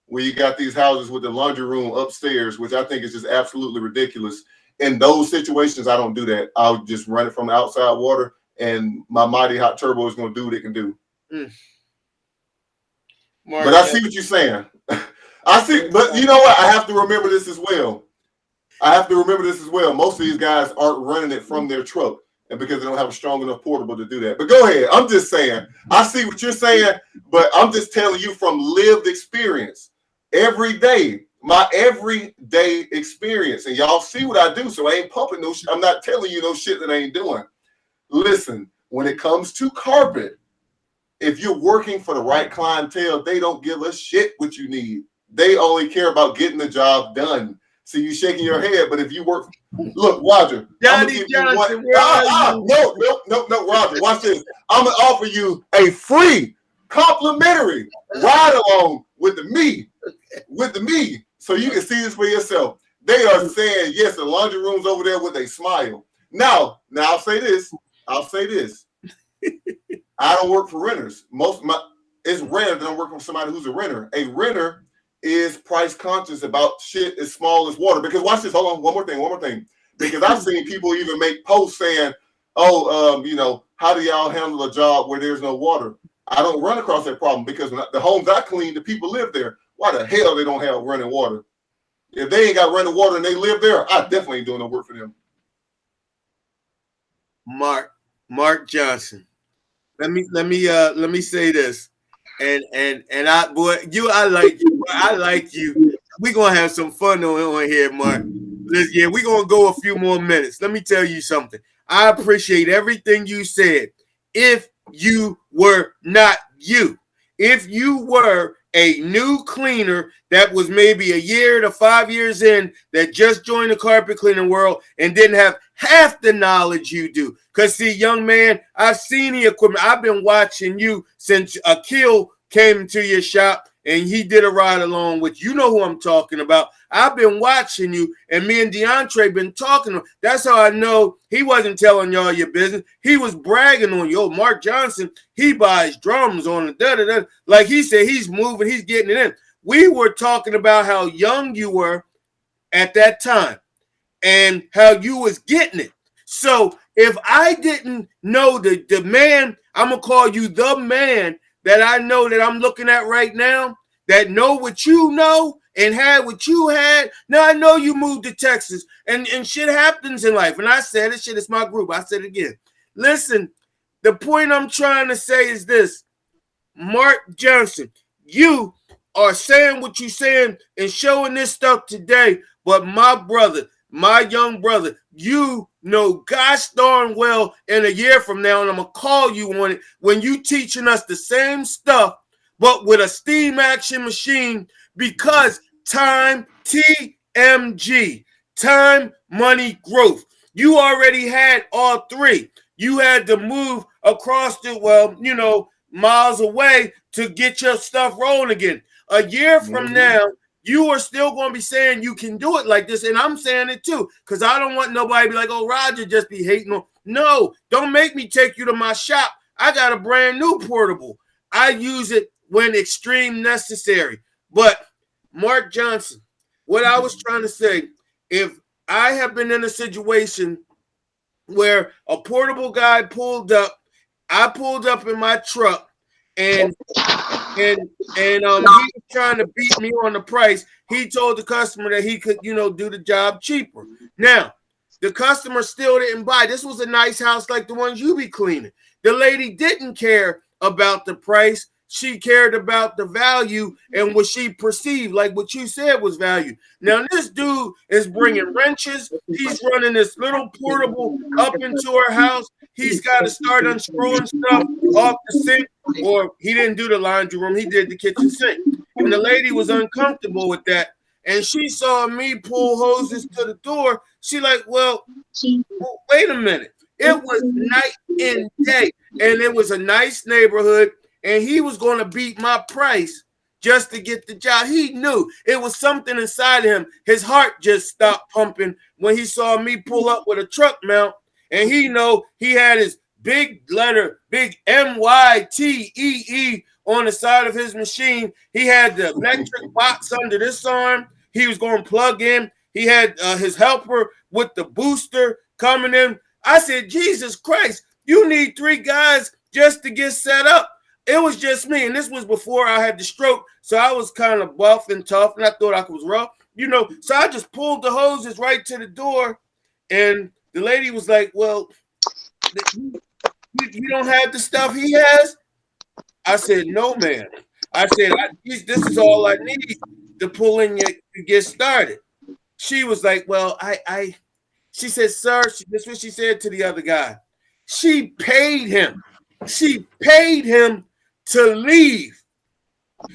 where you got these houses with the laundry room upstairs, which I think is just absolutely ridiculous. In those situations, I don't do that. I'll just run it from outside water, and my Mighty Hot Turbo is going to do what it can do. Mark, but I see what you're saying. I see, but you know what? I have to remember this as well. Most of these guys aren't running it from their truck, and because they don't have a strong enough portable to do that. But go ahead. I'm just saying. I see what you're saying, but I'm just telling you from lived experience. Every day, my everyday experience, and y'all see what I do. So I ain't pumping no shit. I'm not telling you no shit that I ain't doing. Listen, when it comes to carpet, if you're working for the right clientele, they don't give a shit what you need. They only care about getting the job done. So you shaking your head, but if you work, look, Roger, Johnny Johnson, no, Roger, watch this. I'm gonna offer you a free, complimentary ride along with the me, so you can see this for yourself. They are saying yes. The laundry room's over there with a smile. Now I'll say this. I don't work for renters. It's rare that I'm working with somebody who's a renter. A renter is price conscious about shit as small as water. Because watch this. Hold on. One more thing. Because I've seen people even make posts saying, "Oh, how do y'all handle a job where there's no water?" I don't run across that problem because the homes I clean, the people live there. Why the hell they don't have running water? If they ain't got running water and they live there, I definitely ain't doing no work for them. Mark Johnson. Let me say this. And I like you. We're gonna have some fun on here, Mark. We're gonna go a few more minutes. Let me tell you something. I appreciate everything you said. If you were not you, if you were a new cleaner that was maybe a year to 5 years in, that just joined the carpet cleaning world and didn't have half the knowledge you do. Because see, young man, I've seen the equipment. I've been watching you since Akil came to your shop and he did a ride along with you. Know who I'm talking about. I've been watching you, and me and DeAndre been talking to him. That's how I know he wasn't telling y'all your business. He was bragging on you. Mark Johnson, he buys drums on the da-da-da. Like he said, he's moving, he's getting it in. We were talking about how young you were at that time and how you was getting it. So if I didn't know the man, I'm going to call you the man that I know that I'm looking at right now, that know what you know and had what you had. Now I know you moved to Texas and shit happens in life. And I said it, shit, it's my group. I said it again. Listen, the point I'm trying to say is this. Mark Johnson, you are saying what you're saying and showing this stuff today. But my brother, my young brother, you know gosh darn well in a year from now, and I'm going to call you on it, when you teaching us the same stuff, but with a steam action machine, because time, TMG, time, money, growth. You already had all three. You had to move across the, miles away to get your stuff rolling again. A year from now, you are still going to be saying you can do it like this. And I'm saying it too, because I don't want nobody to be like, oh, Roger just be hating on. No, don't make me take you to my shop. I got a brand new portable. I use it when extreme necessary. But Mark Johnson, what I was trying to say, if I have been in a situation where a portable guy pulled up, I pulled up in my truck and he was trying to beat me on the price. He told the customer that he could, do the job cheaper. Now, the customer still didn't buy. This was a nice house like the ones you be cleaning. The lady didn't care about the price. She cared about the value and what she perceived, like what you said was value. Now, this dude is bringing wrenches. He's running this little portable up into her house. He's got to start unscrewing stuff off the sink, or he didn't do the laundry room. He did the kitchen sink. And the lady was uncomfortable with that. And she saw me pull hoses to the door. She like, well, wait a minute. It was night and day. And it was a nice neighborhood. And he was going to beat my price just to get the job. He knew it was something inside of him. His heart just stopped pumping when he saw me pull up with a truck mount. And he had his big letter, big MYTEE on the side of his machine. He had the electric box under this arm. He was going to plug in. He had his helper with the booster coming in. I said, Jesus Christ, you need 3 guys just to get set up. it was just me, and this was before I had the stroke, so I was kind of buff and tough, and I thought I was rough, So I just pulled the hoses right to the door, and the lady was like, "Well, you don't have the stuff he has." I said, "No, ma'am." I said, "This is all I need to pull in to get started." She was like, "Well, she said, sir," this is what she said to the other guy. She paid him. She paid him to leave.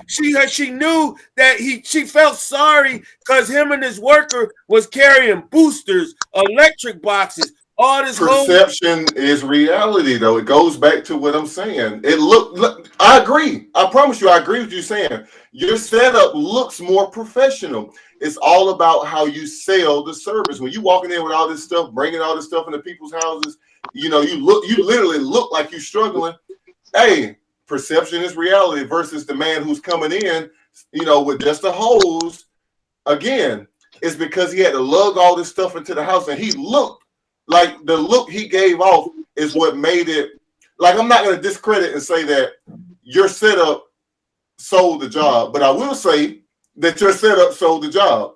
She knew that she felt sorry because him and his worker was carrying boosters, electric boxes, all this. Perception is reality, though. It goes back to what I'm saying. Look, I agree. I promise you, I agree with you saying your setup looks more professional. It's all about how you sell the service. When you walking in with all this stuff, bringing all this stuff into people's houses, you literally look like you're struggling. Hey, perception is reality versus the man who's coming in, with just a hose. Again, it's because he had to lug all this stuff into the house, and he looked like the look he gave off is what made it. Like, I'm not going to discredit and say that your setup sold the job, but I will say that your setup sold the job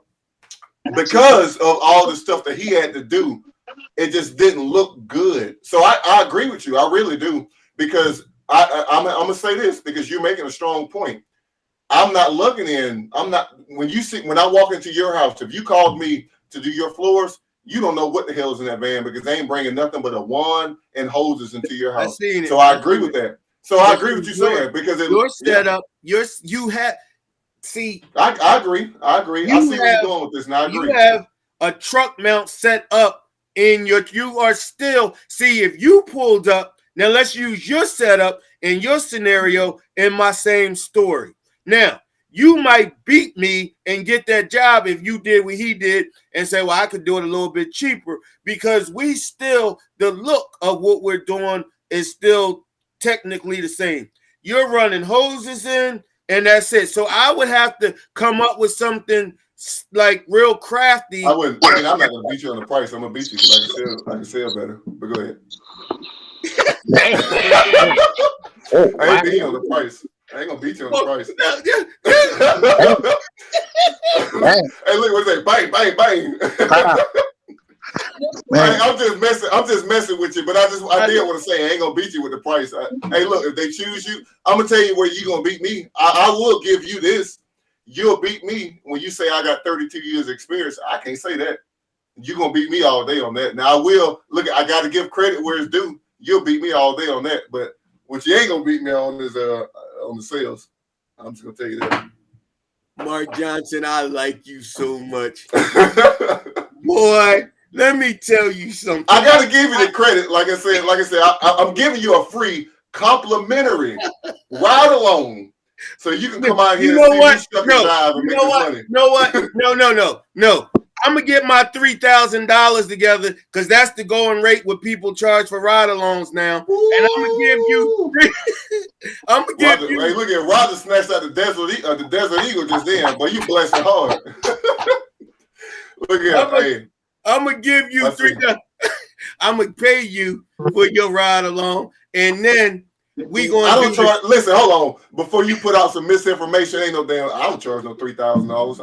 because of all the stuff that he had to do. It just didn't look good. So I agree with you. I really do, because I'm going to say this because you're making a strong point. I'm not looking in. When I walk into your house, if you called me to do your floors, you don't know what the hell is in that van because they ain't bringing nothing but a wand and hoses into your house. So I agree with that. So I agree with you saying because your setup, you have. See, I agree. I see where you're going with this. Now I agree. You have a truck mount set up in you are still, see, if you pulled up, now let's use your setup and your scenario in my same story. Now, you might beat me and get that job if you did what he did and say, well, I could do it a little bit cheaper, because the look of what we're doing is still technically the same. You're running hoses in, and that's it. So I would have to come up with something like real crafty. I'm not going to beat you on the price. I'm going to beat you because I can sell better. But go ahead. I ain't beating you on the price. I ain't gonna beat you on the price. Hey, look, what's that? Bang, bang, bang. I'm just messing with you, but I did want to say I ain't gonna beat you with the price. Hey, look, if they choose you, I'm gonna tell you where you gonna beat me. I will give you this. You'll beat me when you say I got 32 years experience. I can't say that. You're gonna beat me all day on that. Now I will I gotta give credit where it's due. You'll beat me all day on that, but what you ain't gonna beat me on is on the sales. I'm just gonna tell you that. Mark Johnson, I like you so much. Boy, let me tell you something. I gotta give you the credit. Like I said, I'm giving you a free complimentary ride along. So you can come out here and see me struck and drive and make this money. You know what? No. I'm gonna get my $3,000 together because that's the going rate what people charge for ride-alongs now. Ooh. And I'm gonna give you. Hey, look at Roger snatched out the Desert Eagle just then, but you blessed it hard. Look at I'm gonna give you $3,000. I'm gonna pay you for your ride-along, and then we going. I don't charge. Listen, hold on. Before you put out some misinformation, ain't no damn. I don't charge no $3,000. No.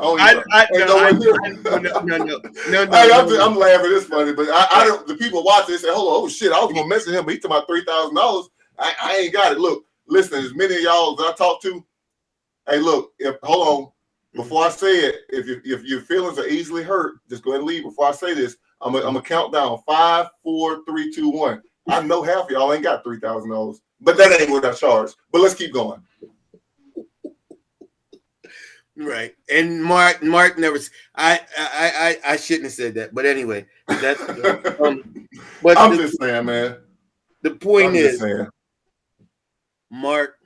I'm laughing. It's funny, but I don't. The people watching this say, "Hold on, oh shit, I was gonna mess with him, but he took my $3,000. I ain't got it." Look, listen. As many of y'all that I talk to, hey, look. Hold on. Before I say it, if your feelings are easily hurt, just go ahead and leave. Before I say this, I'm gonna count down 5, 4, 3, 2, 1. I know half of y'all ain't got $3,000. But that ain't what I charge. But let's keep going. Right. And Mark never. I shouldn't have said that. But anyway, that's. But I'm just saying, man. The point is, Mark,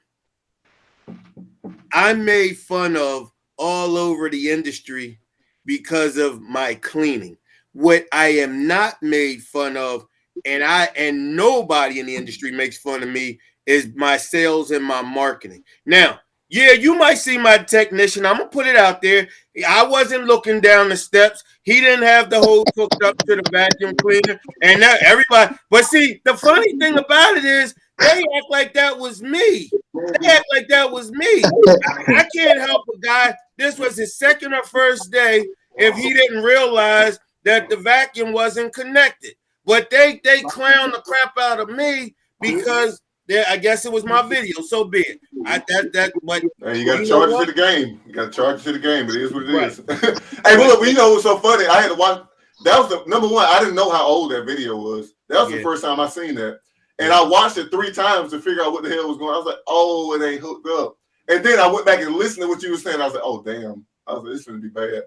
I'm made fun of all over the industry because of my cleaning. What I am not made fun of, and nobody in the industry makes fun of me, is my sales and my marketing. Now, yeah, you might see my technician. I'm gonna put it out there. I wasn't looking down the steps. He didn't have the hose hooked up to the vacuum cleaner, and everybody. But see, the funny thing about it is they act like that was me. They act like that was me. I can't help a guy. This was his second or first day if he didn't realize that the vacuum wasn't connected. But they clown the crap out of me because I guess it was my video. So be it. But hey, you got to charge it to the game. You got to charge it to the game. It is what it is. Hey, well, look, you know what's so funny? I had to watch. That was the number one. I didn't know how old that video was. That was the first time I seen that. And I watched it 3 times to figure out what the hell was going on. I was like, oh, it ain't hooked up. And then I went back and listened to what you were saying. I was like, oh, damn. I was like, this is going to be bad.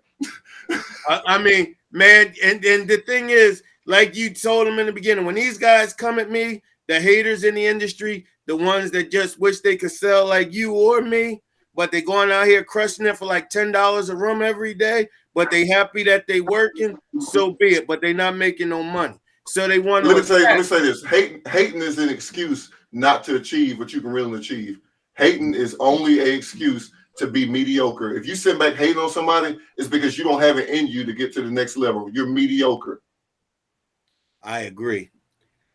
I mean, man, and the thing is, like you told them in the beginning, when these guys come at me, the haters in the industry, the ones that just wish they could sell like you or me, but they going out here crushing it for like $10 a room every day, but they happy that they working, so be it, but they not making no money. So they want to. Let me say this. Hating is an excuse not to achieve what you can really achieve. Hating is only an excuse to be mediocre. If you sit back hating on somebody, it's because you don't have it in you to get to the next level. You're mediocre. I agree.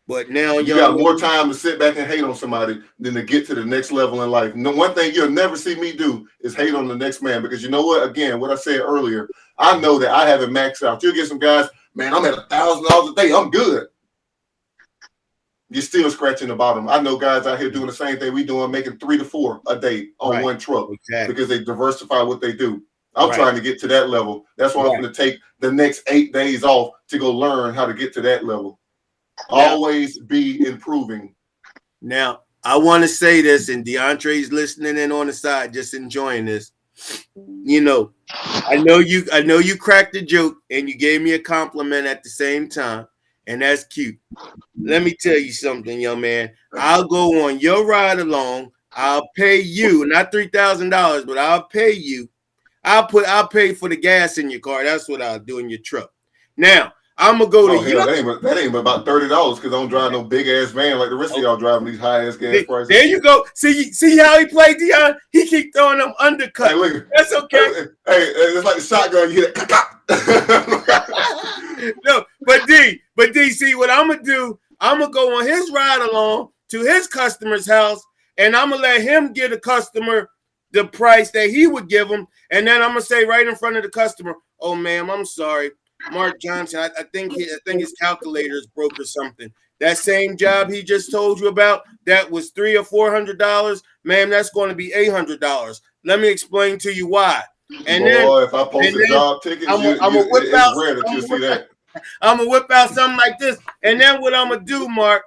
But now you got more time to sit back and hate on somebody than to get to the next level in life. No, one thing you'll never see me do is hate on the next man, because you know what? Again, what I said earlier, I know that I haven't maxed out. You'll get some guys, man, I'm at $1,000 a day. I'm good. You're still scratching the bottom. I know guys out here doing the same thing we doing, making 3 to 4 a day on one truck because they diversify what they do. I'm trying to get to that level. That's why I'm going to take the next 8 days off to go learn how to get to that level. Always be improving. Now, I want to say this, and DeAndre's listening in on the side, just enjoying this. You know, I know you cracked a joke and you gave me a compliment at the same time, and that's cute. Let me tell you something, young man. I'll go on your ride along. I'll pay you, not $3,000, but I'll pay you. I'll pay for the gas in your car. That's what I'll do in your truck. Now, I'm gonna go to you. That ain't about $30 because I don't drive no big ass van like the rest of y'all driving these high ass gas prices. There you go. See how he played, Dion? He keep throwing them undercuts. Hey, look, that's okay. Hey, it's like the shotgun. You hit it. No, but D, see what I'm gonna do? I'm gonna go on his ride along to his customer's house, and I'm gonna let him get a customer the price that he would give him, and then I'm gonna say right in front of the customer, "Oh, ma'am, I'm sorry. Mark Johnson, I think his calculator is broke or something. That same job he just told you about, that was $300 or $400, ma'am, that's going to be $800. Let me explain to you why." And boy, if I post a job ticket, it's rare that you'll see that. I'm gonna whip out something like this, and then what I'm gonna do, Mark,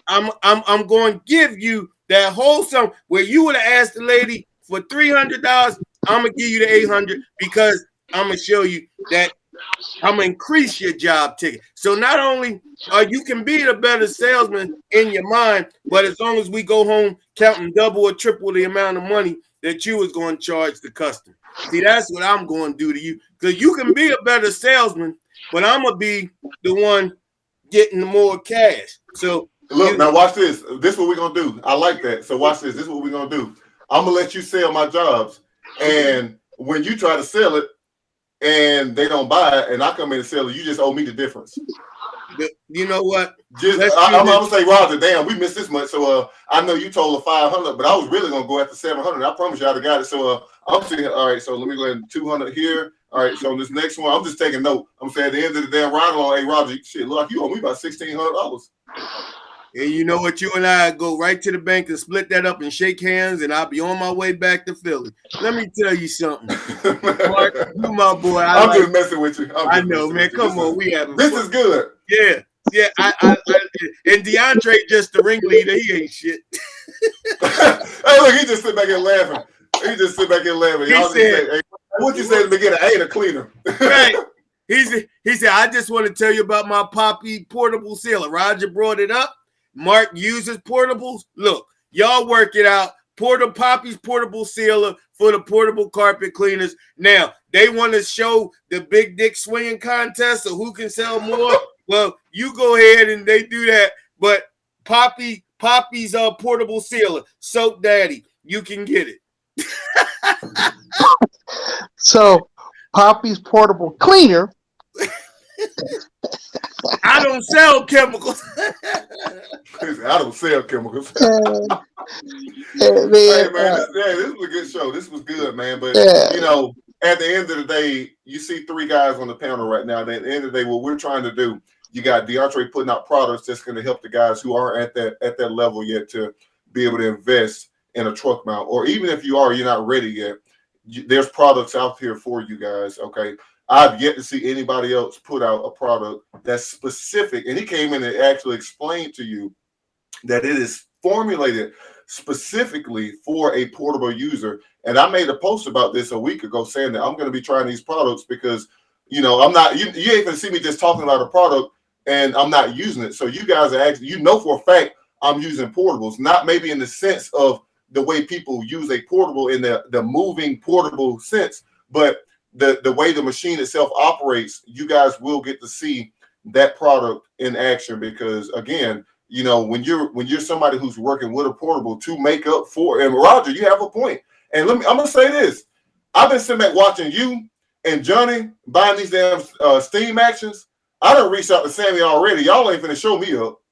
I'm going to give you that whole sum where you would have asked the lady for $300. I'm gonna give you the $800 because I'm gonna show you that I'm gonna increase your job ticket. So not only you can be the better salesman in your mind, but as long as we go home counting double or triple the amount of money that you was going to charge the customer. See, that's what I'm going to do to you, because you can be a better salesman, but I'm gonna be the one getting more cash. So look, now watch this. This is what we're gonna do. I like that. So watch this. This is what we're gonna do. I'm gonna let you sell my jobs, and when you try to sell it and they don't buy it, and I come in and sell it, you just owe me the difference. You know what? I'm gonna say, Roger, damn, we missed this much. So I know you told her 500, but I was really gonna go after 700. I promise you I'd have got it. So I'm saying, all right, so let me go ahead and 200 here. All right, so on this next one, I'm just taking note. I'm saying at the end of the damn ride along, hey Roger, shit, look, you owe me about $1,600. And you know what? You and I go right to the bank and split that up and shake hands, and I'll be on my way back to Philly. Let me tell you something, Mark, you my boy. I'm just messing with you. I know, man. Come on, we having this fun. Is good. Yeah. And DeAndre just the ringleader. He ain't shit. Hey, look, he just sit back and laughing. He just sit back and laughing. Y'all said, hey, what you say at the beginning? I ain't a cleaner. Right. He said, I just want to tell you about my Poppy portable sealer. Roger brought it up. Mark uses portables. Look, y'all work it out. Poppy's portable sealer for the portable carpet cleaners. Now, they want to show the big dick swinging contest of who can sell more. Well, you go ahead and they do that. But Poppy's portable sealer, Soap Daddy, you can get it. So Poppy's portable cleaner I don't sell chemicals. I don't sell chemicals. Hey, Hey man, man, this was a good show. This was good, man. But yeah. you know, at the end of the day, you see three guys on the panel right now. At the end of the day, what we're trying to do, you got DeAndre putting out products that's going to help the guys who aren't at that level yet to be able to invest in a truck mount, or even if you are, you're not ready yet. There's products out here for you guys. Okay, I've yet to see anybody else put out a product that's specific, and he came in and actually explained to you that it is formulated specifically for a portable user. And I made a post about this a week ago saying that I'm going to be trying these products because, you know, I'm not, you ain't going to see me just talking about a product and I'm not using it. So you guys are actually, you know, for a fact, I'm using portables, not maybe in the sense of the way people use a portable in the moving portable sense, but the way the machine itself operates, you guys will get to see that product in action because, again, you know, when you're somebody who's working with a portable to make up for, and Roger, you have a point. And I'm gonna say this: I've been sitting back watching you and Johnny buying these damn Steam actions. I done reached out to Sammy already. Y'all ain't finna show me up.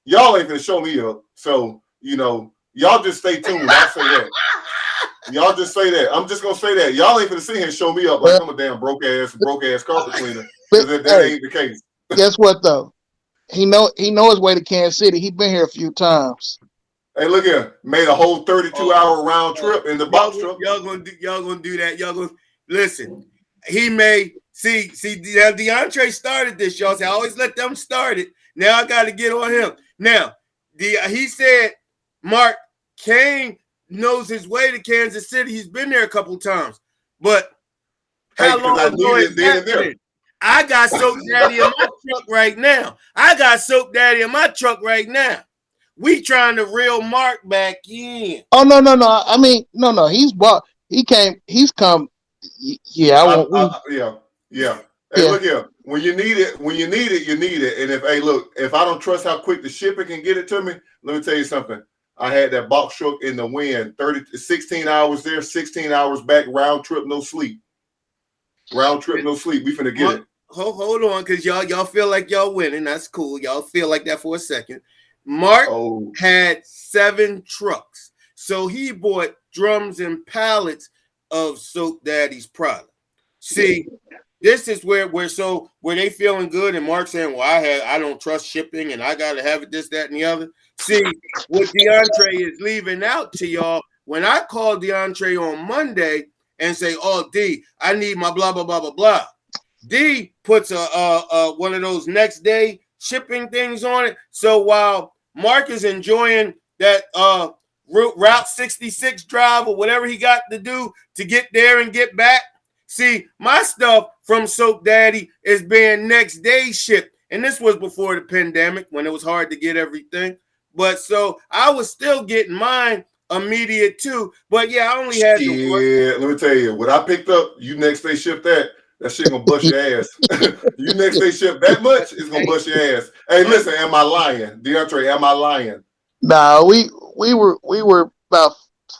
Y'all ain't finna show me up. So you know, y'all just stay tuned. I'll say that. Y'all just say that. I'm just gonna say that. Y'all ain't finna sit here and show me up like I'm a damn broke ass carpet cleaner. Because that ain't the case. Guess what though? He know his way to Kansas City. He been here a few times. Hey, look here. Made a whole 32-hour round trip in the box truck. Y'all gonna do that. Y'all gonna listen. He may see DeAndre started this, y'all. So I always let them start it. Now I gotta get on him. Now, he said Mark Kane knows his way to Kansas City. He's been there a couple times. But how long ago is that? I got Soap Daddy in my truck right now. We trying to reel Mark back in. Oh no. I mean, no. He's bought. He came. He's come. Yeah, I won't. Yeah. Hey, look here. When you need it, you need it. And if I don't trust how quick the shipper can get it to me, let me tell you something. I had that box truck in the wind, 16 hours there, 16 hours back, round trip, no sleep. We finna get it. Hold on, because y'all feel like y'all winning. That's cool. Y'all feel like that for a second. Mark had 7 trucks. So he bought drums and pallets of Soap Daddy's product. See, this is where they feeling good and Mark saying, well, I don't trust shipping and I gotta have it, this, that, and the other. See, what DeAndre is leaving out to y'all, when I called DeAndre on Monday and say, oh, D, I need my blah, blah, blah, blah, blah. D puts a one of those next day shipping things on it. So while Mark is enjoying that Route 66 drive or whatever he got to do to get there and get back, see, my stuff from Soap Daddy is being next day shipped. And this was before the pandemic when it was hard to get everything. But so I was still getting mine immediate too. But yeah, I only had let me tell you, what I picked up, you next day ship that shit gonna bust your ass. You next day ship that much, it's gonna bust your ass. Hey, listen, am I lying? DeAndre, am I lying? Nah, we were about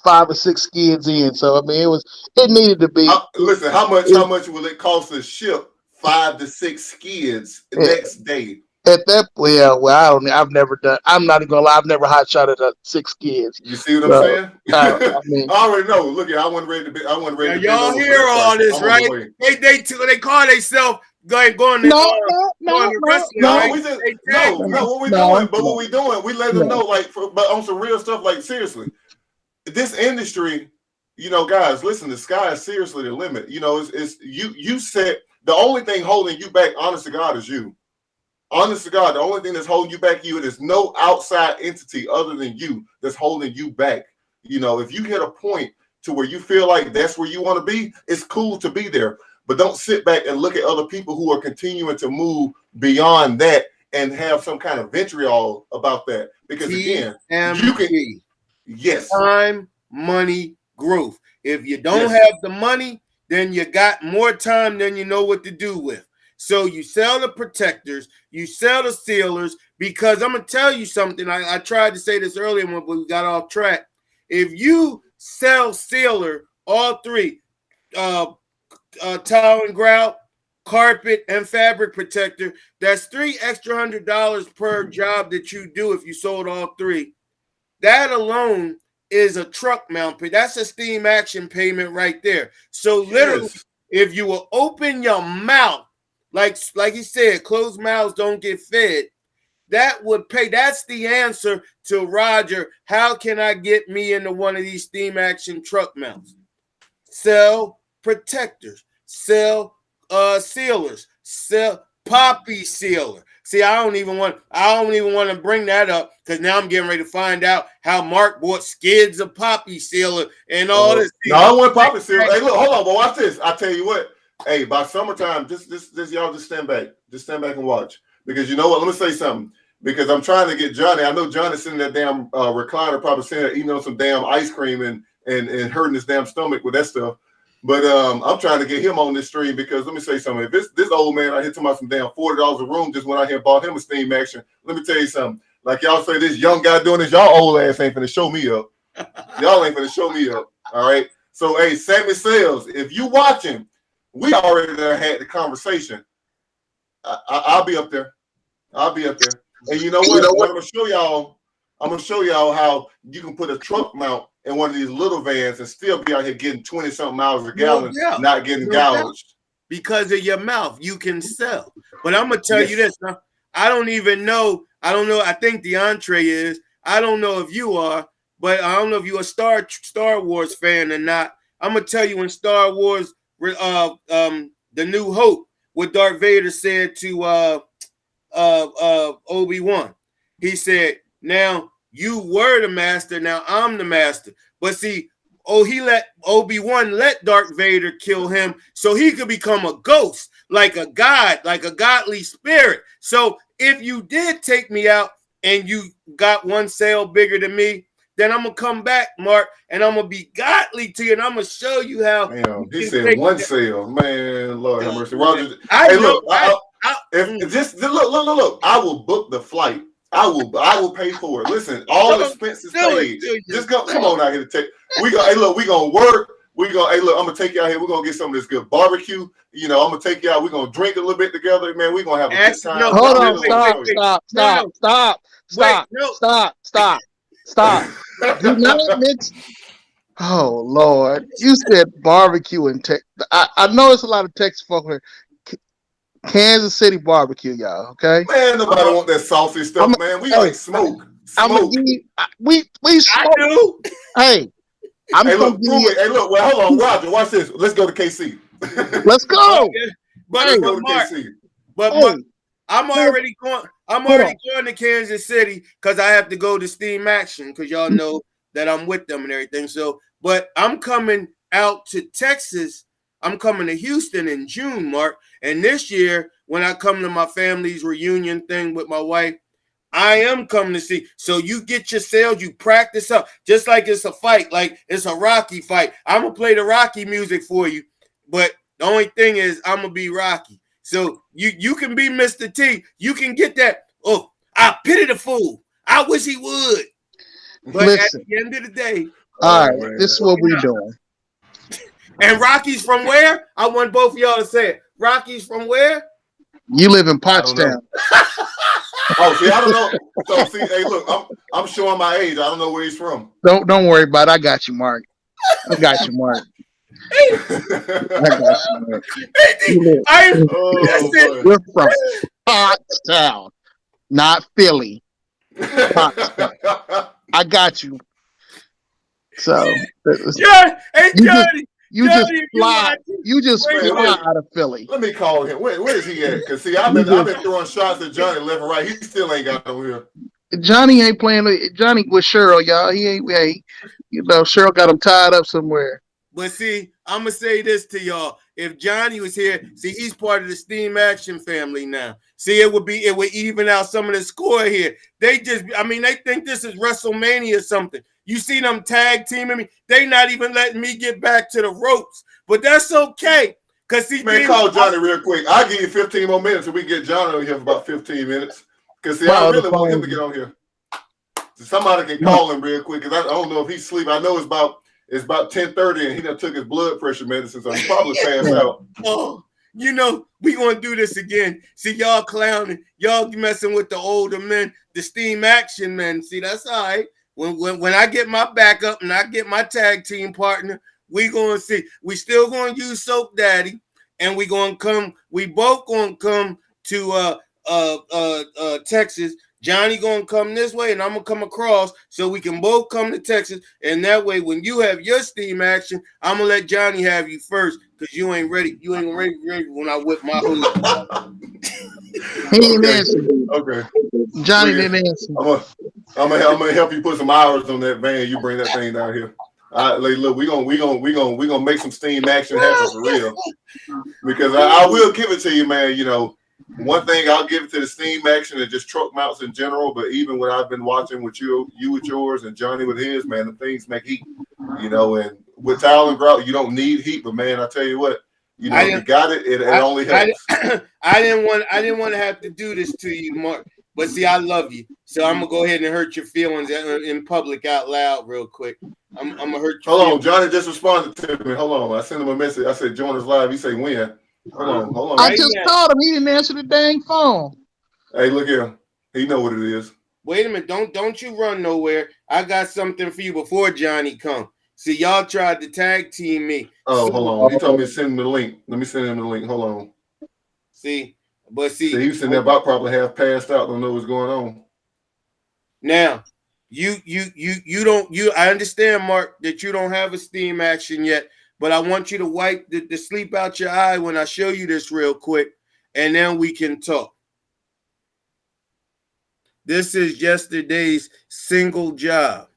5 or 6 skids in, so I mean it needed to be. Listen, how much will it cost to ship 5 to 6 skids next day? At that point, I've never done. I'm not even gonna lie. I've never hot shotted 6 skids. You see what I'm saying? I mean, I already know. Look, I wasn't ready to be. I wasn't ready to. Y'all hear all this, right? They call themselves going to no. What we doing? But what we doing? We let them know, but on some real stuff. Like seriously, this industry, you know, guys, listen. The sky is seriously the limit. You know, it's you said the only thing holding you back, honest to God, is you. Honest to God, the only thing that's holding you back, there's no outside entity other than you that's holding you back. You know, if you hit a point to where you feel like that's where you want to be, it's cool to be there. But don't sit back and look at other people who are continuing to move beyond that and have some kind of vitriol about that. Because again, you can. Yes. Time, money, growth. If you don't have the money, then you got more time than you know what to do with. So you sell the protectors, you sell the sealers, because I'm going to tell you something. I tried to say this earlier, but we got off track. If you sell sealer, all 3, tile and grout, carpet, and fabric protector. That's $3 extra $100 per job that you do if you sold all 3. That alone is a truck mount pay. That's a steam action payment right there. So literally, if you will open your mouth, like he said, closed mouths don't get fed. That would pay. That's the answer to Roger. How can I get me into one of these steam action truck mounts? Sell protectors, sell sealers, sell poppy sealer. See, I don't even want to bring that up because now I'm getting ready to find out how Mark bought skids of poppy sealer and all this. No, I want poppy sealer. Hey, look, hold on, but watch this. I tell you what. Hey, by summertime, just y'all just stand back. Just stand back and watch. Because you know what? Let me say something. Because I'm trying to get Johnny. I know Johnny's sitting in that damn recliner, probably sitting there eating on some damn ice cream and hurting his damn stomach with that stuff. But I'm trying to get him on this stream because let me say something. If this old man out here talking about some damn $40 a room just went out here and bought him a steam action, let me tell you something. Like y'all say, this young guy doing this, y'all old ass ain't finna show me up. Y'all ain't finna show me up. All right. So hey, Sammy Sales, if you watching, we already there had the conversation. I'll be up there. I'll be up there. And you know what? I'm gonna show y'all how you can put a truck mount in one of these little vans and still be out here getting 20-something miles a gallon, not getting gouged. Because of your mouth, you can sell. But I'm gonna tell you this, huh? I don't know. I think the entree is. I don't know if you are, but I don't know if you're a Star Wars fan or not. I'm gonna tell you in Star Wars, The New Hope, what Darth Vader said to Obi-Wan. He said, "Now you were the master, now I'm the master." But see, he let Obi-Wan let Darth Vader kill him so he could become a ghost, like a god, like a godly spirit. So if you did take me out and you got one cell bigger than me, then I'm gonna come back, Mark, and I'm gonna be godly to you, and I'm gonna show you how. Damn, he said one cell, man. Lord have mercy, Roger. I hey, know, look. I will book the flight. I will pay for it. Listen, all expenses paid. Just come on out here to take. We gonna work. I'm gonna take you out here. We're gonna get some of this good barbecue. You know, I'm gonna take you out. We're gonna drink a little bit together, man. We're gonna have a good time. No, hold on, stop. Do not mix. Oh Lord, you said barbecue and Texas. I know it's a lot of Texas folk here. Kansas City barbecue, y'all. Okay, man. Nobody want that saucy stuff, man. We like smoke. We smoke. I do. Hey, look. Well, hold on, Roger. Watch this. Let's go to KC. Let's go. But Mark, I'm already going. I'm already going to Kansas City because I have to go to Steam Action because y'all know that I'm with them and everything. So, but I'm coming out to Texas. I'm coming to Houston in June, Mark. And this year, when I come to my family's reunion thing with my wife, I am coming to see. So you get your sales, you practice up, just like it's a fight, like it's a Rocky fight. I'm going to play the Rocky music for you. But the only thing is I'm going to be Rocky. So you can be Mr. T. You can get that. Oh, I pity the fool. I wish he would. But listen, at the end of the day. All right, this is what we're doing. And Rocky's from where? I want both of y'all to say it. Rocky's from where? You live in Pottstown. Oh, see, I don't know. So, see, hey, look, I'm showing my age. I don't know where he's from. Don't worry about it. I got you, Mark. I got you, Mark. You're from Pottstown, not Philly. Pottstown. I got you. So, Johnny. You just fly out of Philly. Let me call him. Where is he at? Because see, I've been throwing shots at Johnny left and right. He still ain't got over here. Johnny ain't playing. Johnny with Cheryl, y'all. He ain't. Cheryl got him tied up somewhere. But see, I'm gonna say this to y'all. If Johnny was here, see, he's part of the Steam Action family now. See, it would even out some of the score here. They think this is WrestleMania or something. You see them tag teaming me. They not even letting me get back to the ropes. But that's okay. Cause call Johnny real quick. I'll give you 15 more minutes and we get Johnny on here for about 15 minutes. Because see, I really want him to get on here. So somebody can call him real quick because I don't know if he's asleep. I know it's about 10:30 and he done took his blood pressure medicine, so he probably passed out. Oh, You know, we gonna do this again. See, y'all clowning, y'all messing with the older men, the steam action men. See, that's all right. When I get my backup and I get my tag team partner, we gonna see. We still gonna use Soap Daddy, and we gonna come. We both gonna come to Texas. Johnny gonna come this way, and I'm gonna come across, so we can both come to Texas. And that way, when you have your steam action, I'm gonna let Johnny have you first, because you ain't ready. You ain't ready when I whip my hood. He didn't answer. Okay. Johnny didn't answer. I'm gonna help you put some hours on that van. You bring that thing down here. Like, look, we gonna make some steam action happen for real. Because I will give it to you, man. You know, one thing I'll give it to the steam action and just truck mounts in general. But even what I've been watching with you with yours and Johnny with his, man, the things make heat. You know, and with tile and grout, you don't need heat, but man, I tell you what, you know, you got it. It only helps. I didn't want to have to do this to you, Mark. But see, I love you, so I'm gonna go ahead and hurt your feelings in public out loud real quick. I'm gonna hurt you. Hold on, Johnny just responded to me. Hold on, I sent him a message. I said, "Join us live." He say, "When?" Hold on. I just called him. He didn't answer the dang phone. Hey, look here. He know what it is. Wait a minute. Don't you run nowhere. I got something for you before Johnny come. See, y'all tried to tag team me. Oh, hold on. He told me to send him the link. Let me send him the link. Hold on. See, he was sitting there about probably half passed out. Don't know what's going on. Now, I understand, Mark, that you don't have a steam action yet, but I want you to wipe the sleep out your eye when I show you this real quick, and then we can talk. This is yesterday's single job.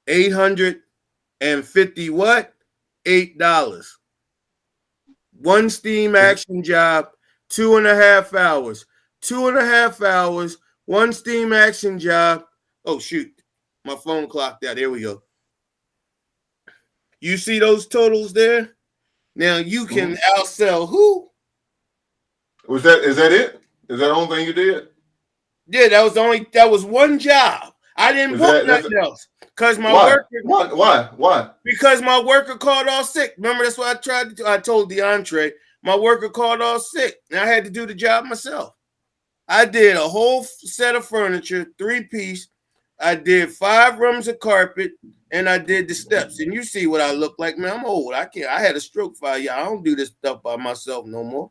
850 what? $8. One steam action job, 2.5 hours. 2.5 hours, one steam action job. Oh, shoot. My phone clocked out. There we go. You see those totals there? Now you can outsell who? Is that it? Is that the only thing you did? Yeah, that was one job. I didn't book nothing else. Because my worker. Why? Because my worker called off sick. Remember, that's what I tried to do. I told DeAndre, my worker called off sick, and I had to do the job myself. I did a whole set of furniture, 3-piece. I did 5 rooms of carpet, and I did the steps. And you see what I look like, man. I'm old. I had a stroke 5 years. I don't do this stuff by myself no more.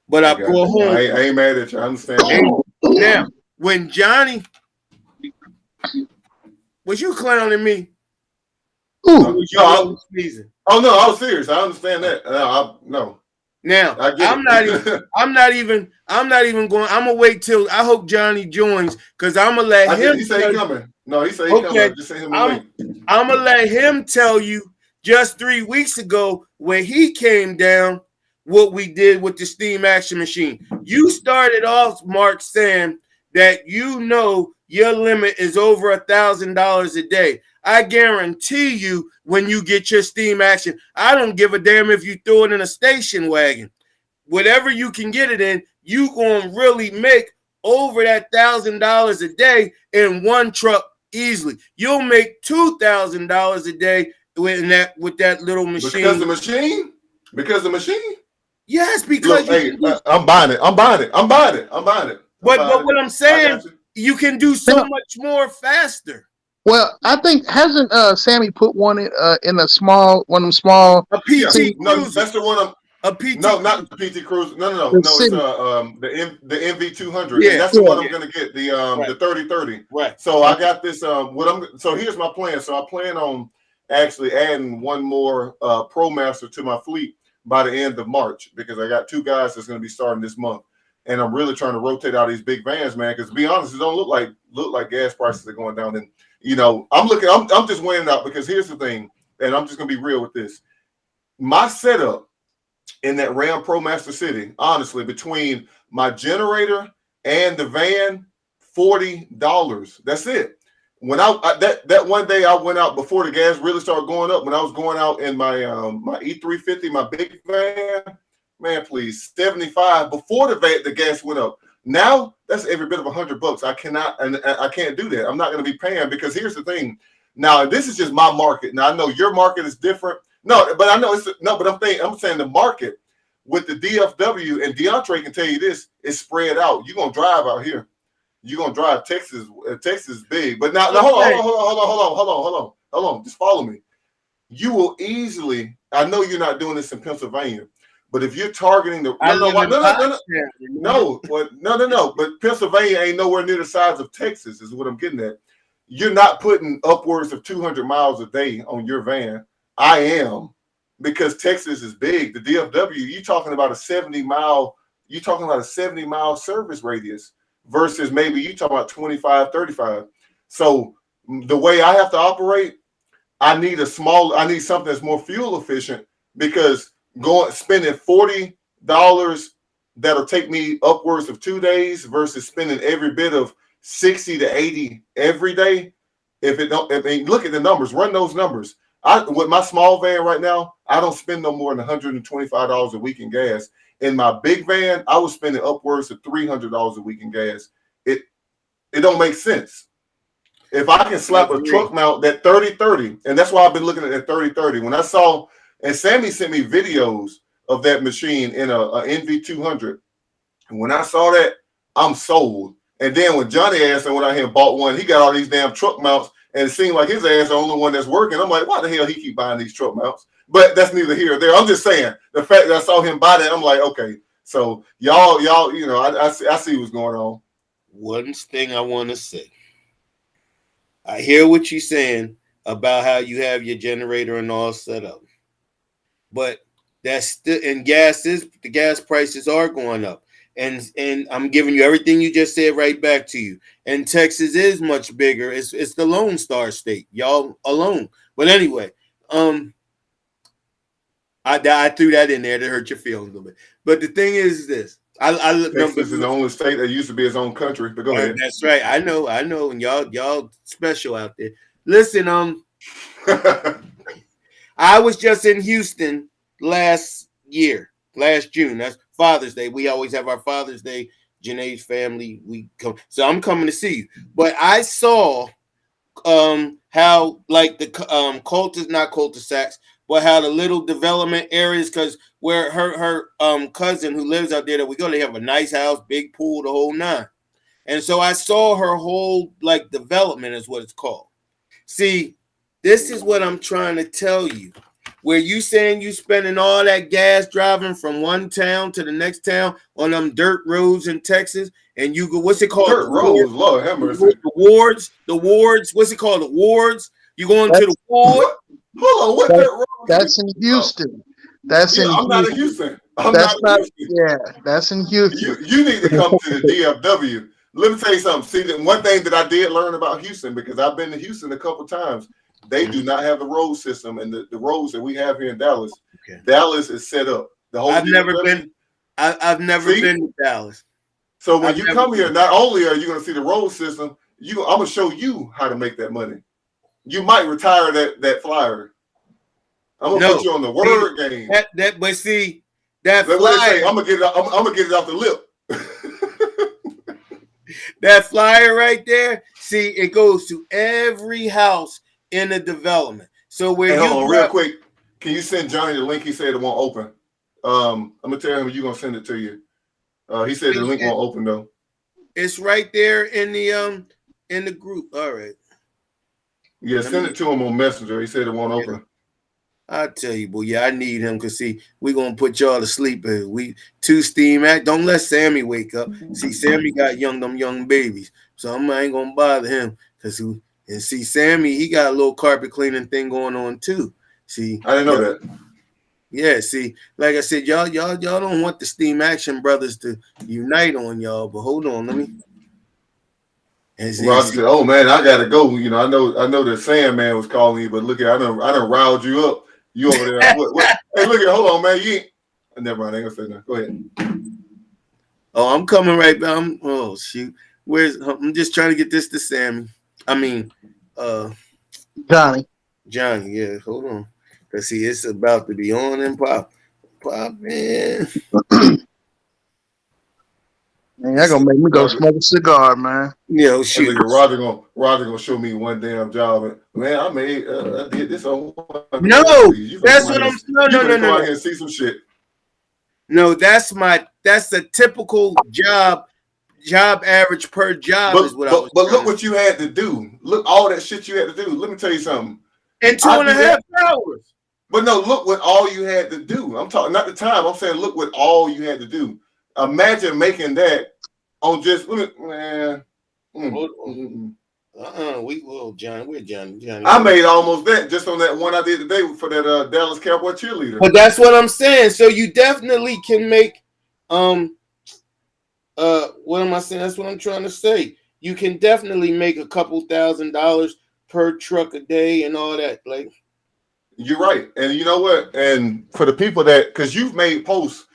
But I go home. I ain't mad at you. I understand. Now, when Johnny, was you clowning me? Oh no, I was serious. I understand that. No. Now I'm not even going. I'm gonna wait till I hope Johnny joins, because I'm gonna let him. He said he's coming. No, he said he's coming. Just send him a link. I'm gonna let him tell you just 3 weeks ago when he came down what we did with the steam action machine. You started off, Mark, saying that your limit is over $1,000 a day. I guarantee you, when you get your steam action, I don't give a damn if you throw it in a station wagon. Whatever you can get it in, you gonna really make over that $1,000 a day in one truck easily. You'll make $2,000 a day with that little machine. Because the machine. Yes, because I'm buying it. But what I'm saying, you can do so much more faster. Well, I think hasn't Sammy put one in a small, one of them small PT No, that's the one. A PT. No, not the PT Cruiser. No. It's the MV200. Yeah, and that's the one I'm gonna get. The 3030. Right. So I got this. So here's my plan. So I plan on actually adding one more ProMaster to my fleet by the end of March, because I got 2 guys that's gonna be starting this month. And I'm really trying to rotate out these big vans, man. Because to be honest, it don't look like gas prices are going down. And I'm just weighing it out, because here's the thing, and I'm just gonna be real with this. My setup in that Ram ProMaster City, honestly, between my generator and the van, $40. That's it. When that one day I went out before the gas really started going up, when I was going out in my my E350, my big van, man, please, $75 before the gas went up. Now that's every bit of $100. I can't do that. I'm not going to be paying, because here's the thing. Now, this is just my market. Now I know your market is different. But I'm saying the market with the DFW, and DeAndre can tell you this, it's spread out. You're gonna drive out here. You're gonna drive Texas. Texas is big, but now hold on. Just follow me. You will easily. I know you're not doing this in Pennsylvania, but if you're targeting the no. But Pennsylvania ain't nowhere near the size of Texas. Is what I'm getting at. You're not putting upwards of 200 miles a day on your van. I am, because Texas is big. The DFW, you're talking about a 70-mile. You're talking about a 70-mile service radius versus maybe you talking about 25, 35. So the way I have to operate, I need something that's more fuel efficient, because spending $40 that'll take me upwards of 2 days versus spending every bit of 60 to 80 every day. Look at the numbers, run those numbers. With my small van right now, I don't spend no more than $125 a week in gas. In my big van, I was spending upwards of $300 a week in gas. It don't make sense. If I can slap a truck mount that 30-30, and that's why I've been looking at that 30-30. When I saw, and Sammy sent me videos of that machine in a NV200, and when I saw that, I'm sold. And then when Johnny asked and went out here and bought one, he got all these damn truck mounts, and it seemed like his ass the only one that's working. I'm like, why the hell he keep buying these truck mounts? But that's neither here or there. I'm just saying, the fact that I saw him buy that, I'm like, okay. So y'all, I see what's going on. One thing I want to say. I hear what you're saying about how you have your generator and all set up, but that's still, and the gas prices are going up, and I'm giving you everything you just said right back to you. And Texas is much bigger. It's the Lone Star State, y'all alone. But anyway, I threw that in there to hurt your feelings a little bit. But the thing is this. Texas is the only state that used to be its own country. But go ahead. That's right. I know, and y'all special out there. Listen, I was just in Houston last June. That's Father's Day. We always have our Father's Day. Janae's family, we come. So I'm coming to see you. But I saw how like the not cul-de-sacs, but how the little development areas, because where her cousin who lives out there that we go, they have a nice house, big pool, the whole nine. And so I saw her whole like development is what it's called. See, this is what I'm trying to tell you. Where you saying you spending all that gas driving from one town to the next town on them dirt roads in Texas, and you go, what's it called? Dirt roads, Lord have mercy. The wards, what's it called? The wards. You going to the ward? Hold on, what dirt road? That's in Houston. That's in. I'm not in Houston. Yeah, that's in Houston. You need to come to the DFW. Let me tell you something. See, one thing that I did learn about Houston, because I've been to Houston a couple times, they do not have the road system, and the roads that we have here in Dallas. Okay. Dallas is set up. The whole I've never been to Dallas. So when you come here, not only are you going to see the road system, I'm going to show you how to make that money. You might retire that flyer. I'm gonna put you on the word game. But see that flyer. I'm gonna get it off the lip. That flyer right there. See, it goes to every house in the development. So where hold on, real quick, can you send Johnny the link? He said it won't open. I'm gonna tell him you're gonna send it to you. He said the link won't open though. It's right there in the group. All right. Yeah, send it to him on Messenger. He said it won't open. I tell you, boy, yeah, I need him because see, we're gonna put y'all to sleep. We two steam act. Don't let Sammy wake up. See, Sammy got them young babies, so I ain't gonna bother him and see, Sammy, he got a little carpet cleaning thing going on too. See, I didn't know that. Yeah, see, like I said, y'all don't want the Steam Action brothers to unite on y'all, but hold on, let me. Roger said, "Oh man, I gotta go. You know, I know that Sandman was calling you, but look here, I done riled you up. You over there? what? Hey, look here, hold on, man. You ain't. Never mind. I ain't gonna say that. Go ahead. Oh, I'm coming right back. Oh shoot, I'm just trying to get this to Sammy. I mean, Johnny. Yeah, hold on. Cause see, it's about to be on and pop, man. Man, y'all gonna make me go smoke a cigar, man. Yo, shoot. Roger gonna show me one damn job. Man, I did this on one. No, that's what I'm. No. And see some shit. No, that's the typical job average per job is what I was. But look what you had to do. Look, all that shit you had to do. Let me tell you something. In 2.5 hours. But no, look what all you had to do. I'm talking not the time. I'm saying look what all you had to do. Imagine making that on just man. John. We're Johnny. I made almost that just on that one I did today for that Dallas Cowboy cheerleader. But that's what I'm saying. So you definitely can make what am I saying? That's what I'm trying to say. You can definitely make a couple $1,000s per truck a day and all that. Like, you're right. And you know what? And for the people that, because you've made posts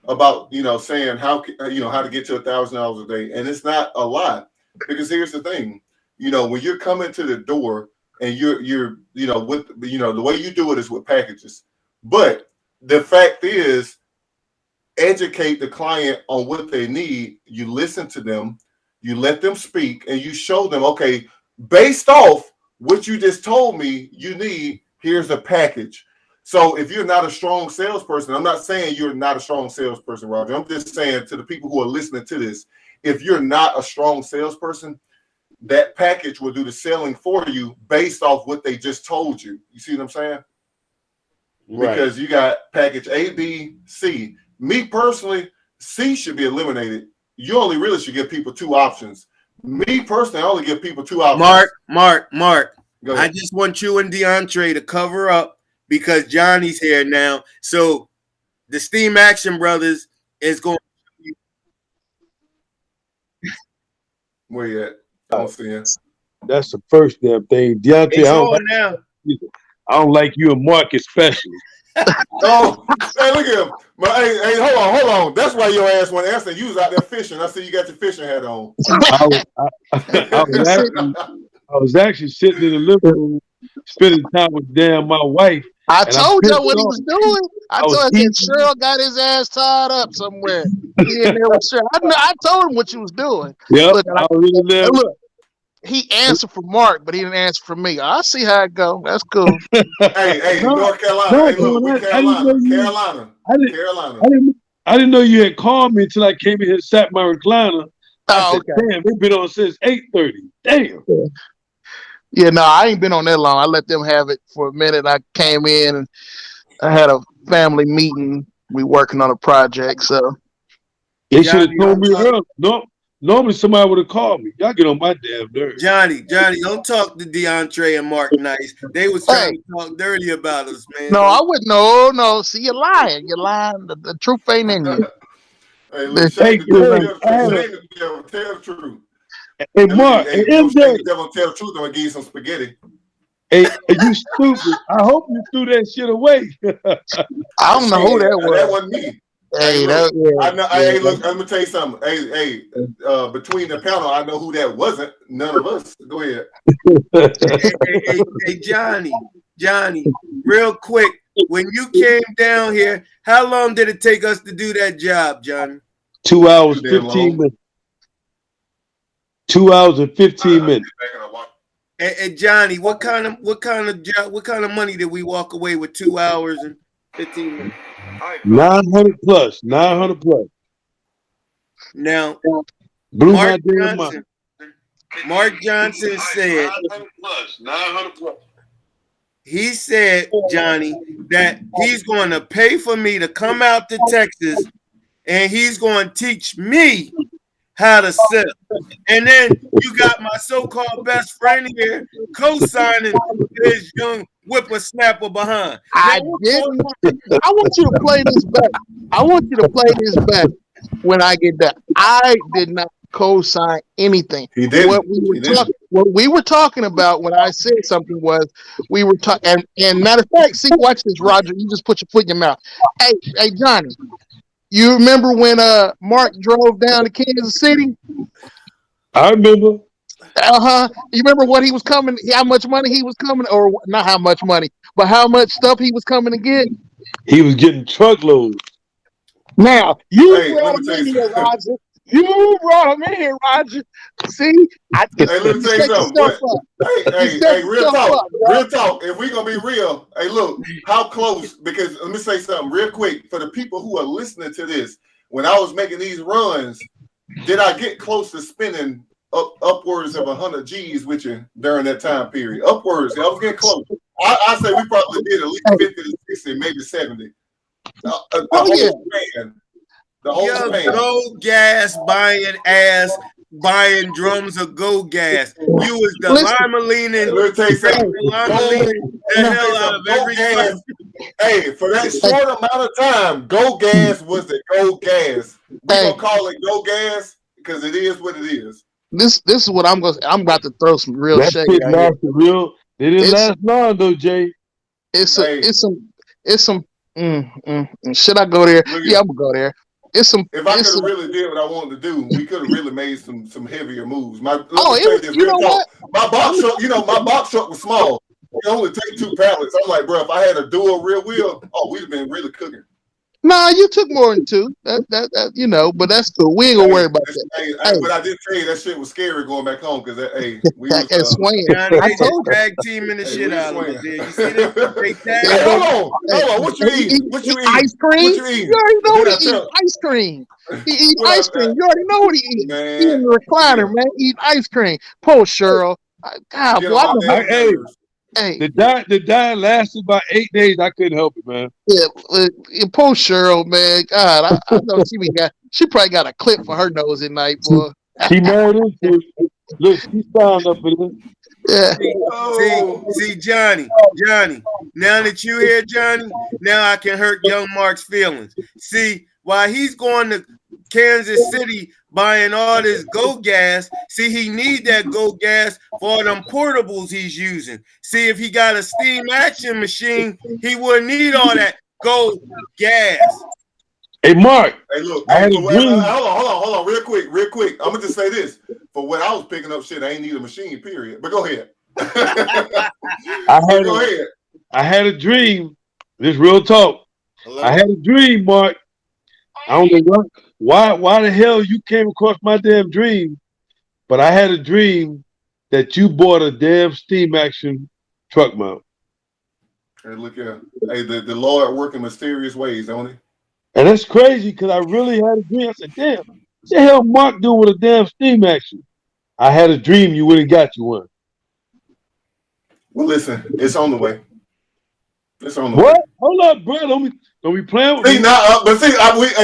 about, saying how to get to $1,000 a day, and it's not a lot, because here's the thing, when you're coming to the door and you're with the way you do it is with packages, but the fact is, educate the client on what they need. You listen to them, you let them speak, and you show them, okay, based off what you just told me you need, here's a package. So if you're not a strong salesperson, I'm not saying you're not a strong salesperson, Roger. I'm just saying to the people who are listening to this, if you're not a strong salesperson, that package will do the selling for you based off what they just told you. You see what I'm saying? Right. Because you got package A, B, C. Me personally, C should be eliminated. You only really should give people 2 options. Me personally, I only give people 2 options. Mark. I just want you and DeAndre to cover up because Johnny's here now. So the Steam Action Brothers is going. Where you at? I don't see it. That's the first damn thing. DeAndre, I don't like you and Mark especially. Oh, hey, look at him. But, hey, hold on. That's why your ass went answer. You was out there fishing. I see you got your fishing hat on. I was actually sitting in the living room, spending time with my wife. I told you what he was doing. I told him Cheryl got his ass tied up somewhere. He in there with Cheryl. I told him what you was doing. Yeah, look, he answered for Mark, but he didn't answer for me. I see how it go. That's cool. hey, North Carolina. Hey, look, Carolina. I didn't know you had called me until I came in here and sat in my recliner. I said, okay. Damn, we've been on since 8:30. Damn. Yeah, no, I ain't been on that long. I let them have it for a minute. I came in and I had a family meeting. We working on a project, so they should have told me earlier. No, normally somebody would have called me. Y'all get on my damn nerves. Johnny, don't talk to DeAndre and Mark nice. They was trying to talk dirty about us, man. No, I wouldn't. No. See, you're lying. You're lying. The truth ain't in you. Hey, look, tell the truth. Hey, Mark, hey, tell the truth. I'm gonna give you some spaghetti. Hey, you stupid. I hope you threw that shit away. I don't know who that was. That wasn't me. Hey, hey, look, I'm gonna tell you something. Hey, between the panel, I know who that wasn't. None of us. Go ahead. Hey, Johnny, real quick. When you came down here, how long did it take us to do that job, Johnny? 2 hours, 15 minutes. 2 hours and 15 minutes. And Johnny, what kind of money did we walk away with 2 hours and 15 minutes? 900 plus. 900 plus. Now, Mark Johnson said 900 plus. He said, Johnny, that he's going to pay for me to come out to Texas and he's going to teach me how to sell. And then you got my so-called best friend here co-signing his young whippersnapper behind. I didn't. I want you to play this back. When I get that. I did not co-sign anything. He did. What we were talking about when I said something was we were talking. And matter of fact, see, watch this, Roger. You just put your foot in your mouth. Hey, Johnny. You remember when Mark drove down to Kansas City? I remember. You remember what he was coming? How much money he was coming, or not how much money, but how much stuff he was coming to get? He was getting truckloads. Now you brought him in here, Roger. You brought him in here, Roger. See, I just Hey, let me tell you something. Hey, real talk. Real talk. If we gonna be real, hey, look, how close, because let me say something real quick for the people who are listening to this. When I was making these runs, did I get close to spending upwards of 100 G's with you during that time period? Upwards. I was getting close. I say we probably did at least 50 to 60, maybe 70. The whole span. The whole span. Go gas buying drums of go gas. You was the lima leaning. Let me tell you something. The hell out of every gas. Hey, for that short amount of time, go gas was the go gas. We gonna call it go gas because it is what it is. This is what I'm about to throw some real shade out here. They didn't last long though, Jay. It's some. Should I go there? Yeah, I'm gonna go there. If I could have really did what I wanted to do, we could have really made some heavier moves. My box truck was small. It only take 2 pallets. I'm like, bro, if I had a dual rear wheel, we'd have been really cooking. Nah, you took more than 2. That but that's cool. We ain't gonna worry about that. But I did tell you that shit was scary going back home because we was swinging. I told tag teaming the shit out of it. You see this? Hold on. What you eat? What you eat? Ice cream. What you eat? You already know what he eat. Ice cream. He eat ice cream. You already know what he eat. He in the recliner, man. Eat ice cream. Poor Cheryl. God, hey, the diet lasted about 8 days. I couldn't help it, man. Yeah, poor Cheryl, man. God, I know she probably got a clip for her nose at night, boy. She married into it. Look, she signed up for this. Yeah. See, Johnny. Now that you here, Johnny, now I can hurt young Mark's feelings. See, while he's going to Kansas City buying all this go gas, see, he need that go gas for them portables he's using. See, if he got a steam action machine, he wouldn't need all that go gas. Hey, Mark. Hey, look. Hold on. Real quick. I'm gonna just say this. For what I was picking up shit, I ain't need a machine, period. But go ahead. I had a dream. This real talk. Hello? I had a dream, Mark. I don't know why the hell you came across my damn dream, but I had a dream that you bought a damn steam action truck mount. Hey, look here. Hey, the Lord work in mysterious ways, don't he? And that's crazy because I really had a dream. I said, damn, what the hell Mark doing with a damn steam action? I had a dream you went and got you one. Well, listen, it's on the way. It's on the way. Hold up, bro. Don't be playing with me. Hey,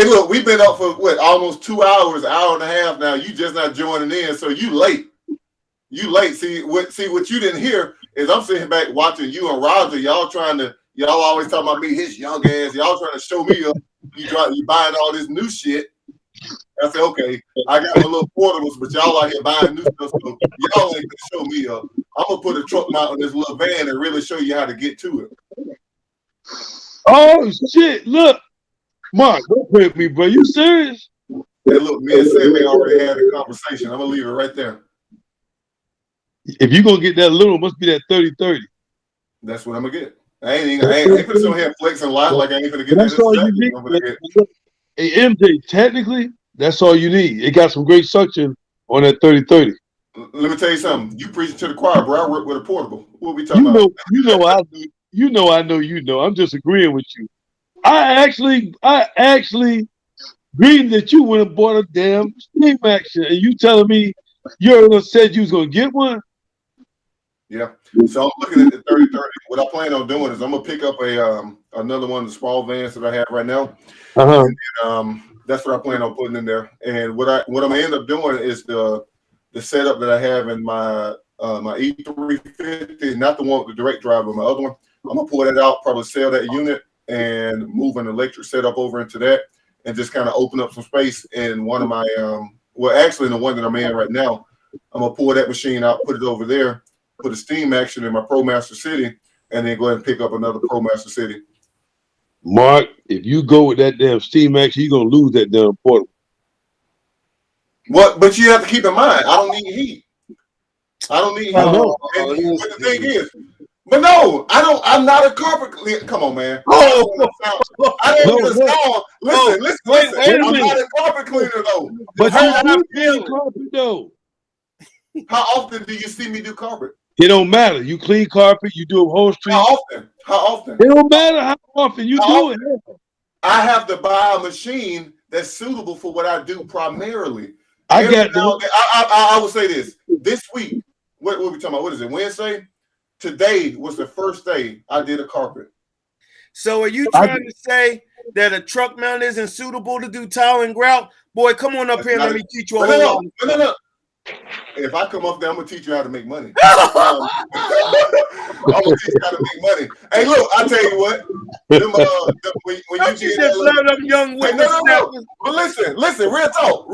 look, we've been up for almost 2 hours, hour and a half now. You just not joining in, so you late. See what you didn't hear is I'm sitting back watching you and Roger. Y'all always talking about me, his young ass. Y'all trying to show me up. You buying all this new shit. I said, okay, I got my little portables, but y'all out here buying new stuff, so y'all ain't gonna show me up. I'm gonna put a truck mount on this little van and really show you how to get to it. Oh shit! Look, Mark, don't play with me, bro. You serious? Hey, look, me and Sammy already had a conversation. I'm gonna leave it right there. If you gonna get that little, it must be that 30-30. That's what I'm gonna get. I ain't gonna sit here flexing a lot like I ain't gonna get that's all you need. Hey, MJ, technically, that's all you need. It got some great suction on that 30-30. Let me tell you something. You preaching to the choir, bro. I work with a portable. What we talking about? I know you know. I'm just agreeing with you. I actually agreed that you went and bought a damn steam action, and you telling me you already said you was gonna get one? Yeah. So I'm looking at the 30-30. What I plan on doing is I'm gonna pick up another one of the small vans that I have right now. And, that's what I plan on putting in there. And what I'm gonna end up doing is the setup that I have in my my E350, not the one with the direct drive, but my other one. I'm gonna pull that out, probably sell that unit, and move an electric setup over into that, and just kind of open up some space in one of my actually in the one that I'm in right now. I'm gonna pull that machine out, put it over there, put a steam action in my ProMaster City, and then go ahead and pick up another ProMaster City. Mark, if you go with that damn steam action, you're gonna lose that damn portable. What? But you have to keep in mind, I don't need heat. I don't need heat. But the thing is, But no, I don't. I'm not a carpet cleaner. Come on, man. Oh, I don't get a sound. Listen. wait a I'm minute. not a carpet cleaner though. But How you I do feel. clean carpet though. How often do you see me do carpet? It don't matter. You clean carpet. You do upholstery. How often? How often? It don't matter how often you do it. I have to buy a machine that's suitable for what I do primarily. I Every got now and then, I will say this. This week, what we talking about? What is it? Wednesday? Today was the first day I did a carpet. So are you trying to say that a truck mount isn't suitable to do tile and grout? Boy, come on up here and let me teach you a whole lot. No. If I come up there, I'm gonna teach you how to make money. I'm gonna teach you how to make money. Hey, look, I tell you what. When you get them young no. But listen, real talk.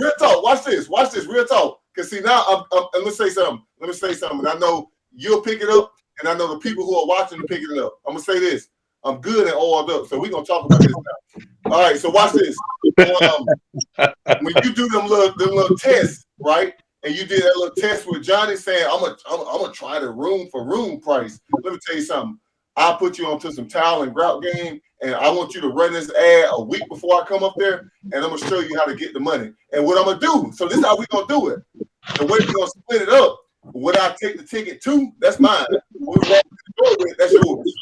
Watch this, real talk. Cause see now, let me say something. And I know you'll pick it up, and I know the people who are watching will pick it up. I'm gonna say this. I'm good and oiled up, so we're gonna talk about this now. All right, so watch this. When you do them little tests, right? And you did that little test with Johnny saying, I'm gonna try the room for room price. Let me tell you something. I'll put you onto some tile and grout game, and I want you to run this ad a week before I come up there, and I'm gonna show you how to get the money. And what I'm gonna do, so this is how we're gonna do it. The way we're gonna split it up, what I take the ticket to, that's mine. What we walk to the door with, that's yours.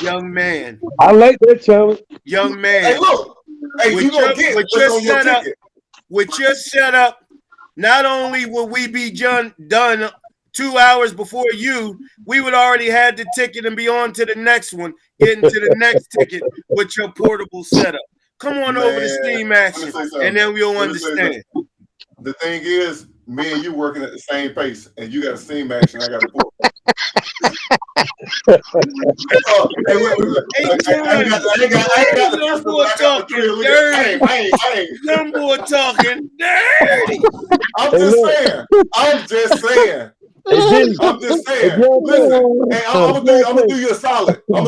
Young man. I like that challenge. Young man. Hey, look. Hey, you gonna get what's on your ticket. With your setup, not only will we be done 2 hours before you, we would already had the ticket and be on to the next one, getting to the next ticket with your portable setup. Come on over to Steam Action, and then we'll understand. The thing is, me and you working at the same pace, and you got a Steam Action, I got a portable. Young boy talking dirty. I'm just saying. Listen, hey, I'm gonna do you a solid. I'm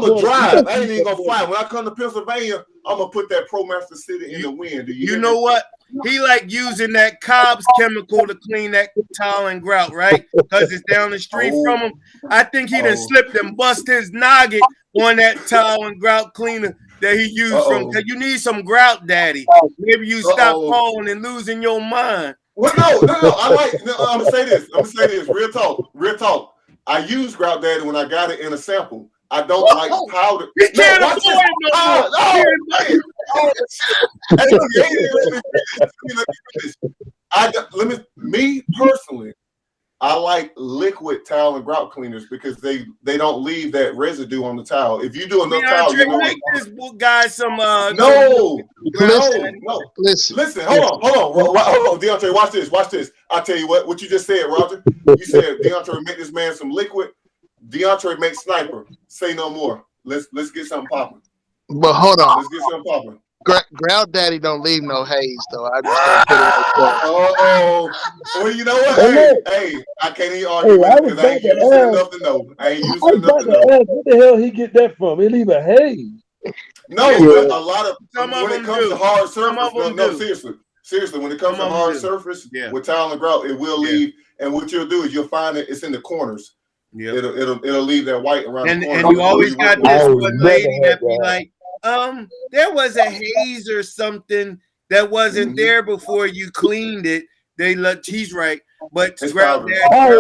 gonna drive. I ain't even gonna fly. When I come to Pennsylvania, I'm gonna put that ProMaster City in the wind. You know what? He like using that Cobb's chemical to clean that tile and grout, right? Because it's down the street from him. I think he done slipped and bust his noggin on that tile and grout cleaner that he used from. Because you need some grout, daddy. Maybe you stop falling and losing your mind. Well, no. I'm gonna say this. Real talk. I use grout daddy when I got it in a sample. I don't like powder. You can't afford it no more. Me personally, I like liquid towel and grout cleaners because they don't leave that residue on the towel. If you do enough towel, you know. Make this guy some. No. Listen. Hold on, DeAndre. Watch this. I'll tell you what you just said, Roger. You said DeAndre make this man some liquid. DeAndre makes sniper. Say no more. Let's get something popping. But hold on. Let's get something popping. Grout Daddy don't leave no haze though. I just well, you know what? Hey, I can't even argue with it because I ain't used it enough to know. What the hell he get that from? He leave a haze. No, but a lot of when it comes to hard surface, seriously, when it comes to hard surface with tile and grout, it will leave. And what you'll do is you'll find it. It's in the corners. Yeah, it'll leave that white around the corner. And you always got this one lady that be like, there was a haze or something that wasn't there before you cleaned it. He's right, but grout I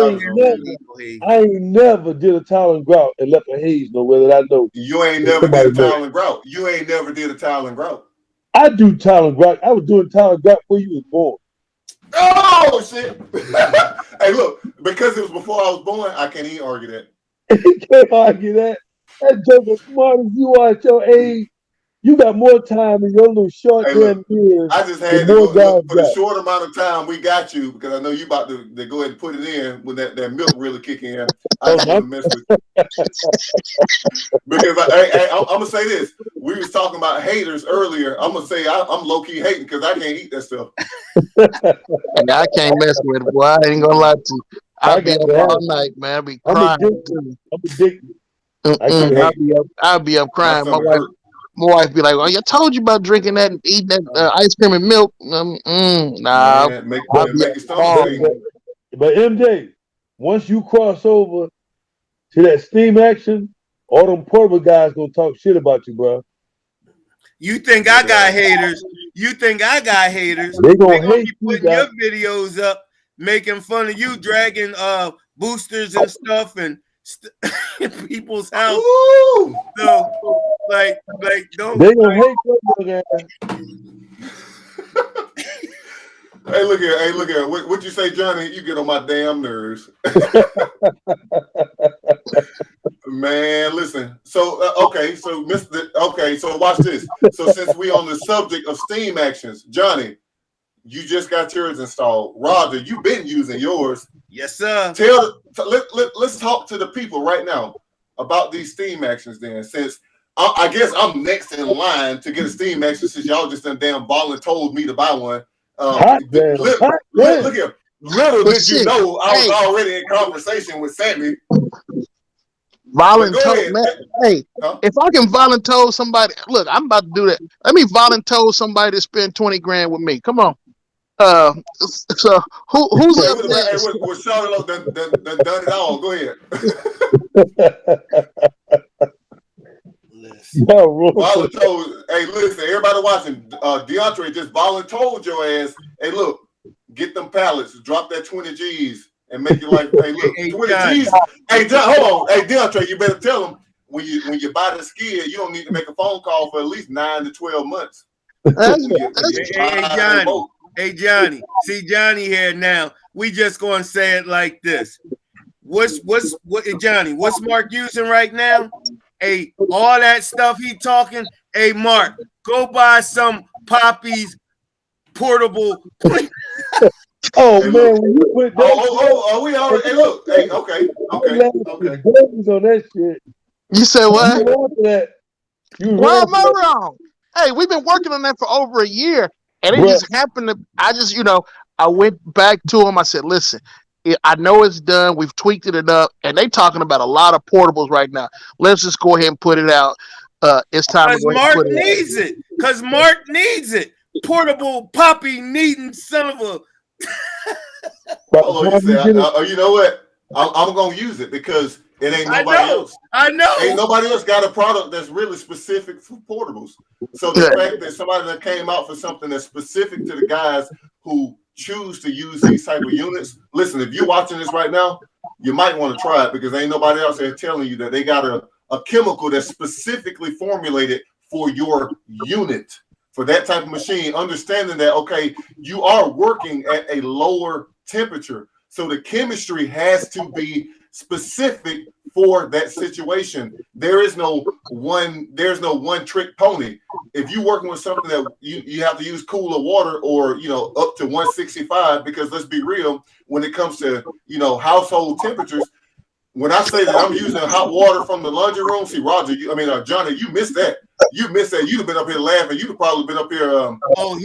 ain't never did a towel and grout and left a haze nowhere that I know. You ain't never did a towel and grout. You ain't never did a towel and grout. I do towel and grout. I was doing towel and grout before you was born. Oh shit! Hey, look, because it was before I was born, I can't even argue that. You can't argue that. That joke as smart as you are at your age. You got more time in your little short damn years. I just had to go for the short amount of time we got you because I know you about to go ahead and put it in when that milk really kick in. I just want to mess with you. Because I'm gonna say this. We was talking about haters earlier. I'm gonna say I'm low key hating because I can't eat that stuff. I can't mess with it, boy. I ain't gonna lie to you. I'll be up all night, man. I'll be crying. I'm addicted. I'll be up crying. My wife be like, "Well, I told you about drinking that and eating that ice cream and milk." Nah, man, make it but MJ, once you cross over to that steam action, all them portable guys gonna talk shit about you, bro. You think I got haters? You think I got haters? They They gonna gonna hate be you, putting your videos up, making fun of you, dragging boosters and stuff and in people's house. Ooh. So, like, don't. They gonna hate your ass. Hey, look here. Hey, look here. What you say, Johnny? You get on my damn nerves. Man, listen. So, okay. So, so watch this. So, since we on the subject of steam actions, Johnny, you just got yours installed. Roger, you've been using yours. Yes, sir. Let's talk to the people right now about these steam actions. Then, since I guess I'm next in line to get a steam action, since y'all just done damn told me to buy one. Look here. Little did you know I was already in conversation with Sammy. Voluntold, man. Hey, if I can voluntold somebody, look, I'm about to do that. Let me voluntold somebody to spend 20 grand with me. Come on. So who's up next? We're shouting out done it all. Go ahead. Voluntold. Hey, listen, everybody watching. DeAndre just voluntold your ass. Hey, look, get them pallets, drop that 20 G's, and make your life. Hey, look, 20 G's. Hey, hold on. Hey, DeAndre, you better tell them when you buy the skid, you don't need to make a phone call for at least 9 to 12 months. Hey, Johnny. See Johnny here now. We just gonna say it like this. What Johnny? What's Mark using right now? Hey, all that stuff he talking. Hey, Mark, go buy some Poppy's portable. Oh, hey, man, when you put that we already. Hey, look. Hey, okay. On that shit. You said what? Why am I wrong? Hey, we've been working on that for over a year, and it just happened to. I went back to him. I said, "Listen, I know it's done. We've tweaked it enough, and they talking about a lot of portables right now. Let's just go ahead and put it out. It's time to go ahead and put it out. Because Mark needs it. Portable Poppy needing son of a. You know what? I'm gonna use it because it ain't nobody else. I know. Ain't nobody else got a product that's really specific for portables. So the fact that somebody that came out for something that's specific to the guys who choose to use these type of units. Listen, if you're watching this right now, you might want to try it because ain't nobody else there telling you that they got a chemical that's specifically formulated for your unit. For that type of machine, understanding that, okay, you are working at a lower temperature. So the chemistry has to be specific for that situation. There's no one trick pony. If you're working with something that you have to use cooler water or, up to 165, because let's be real, when it comes to, household temperatures, when I say that I'm using hot water from the laundry room, see, Roger, Johnny, you missed that. You missed that. You'd have been up here laughing. You'd have probably been up here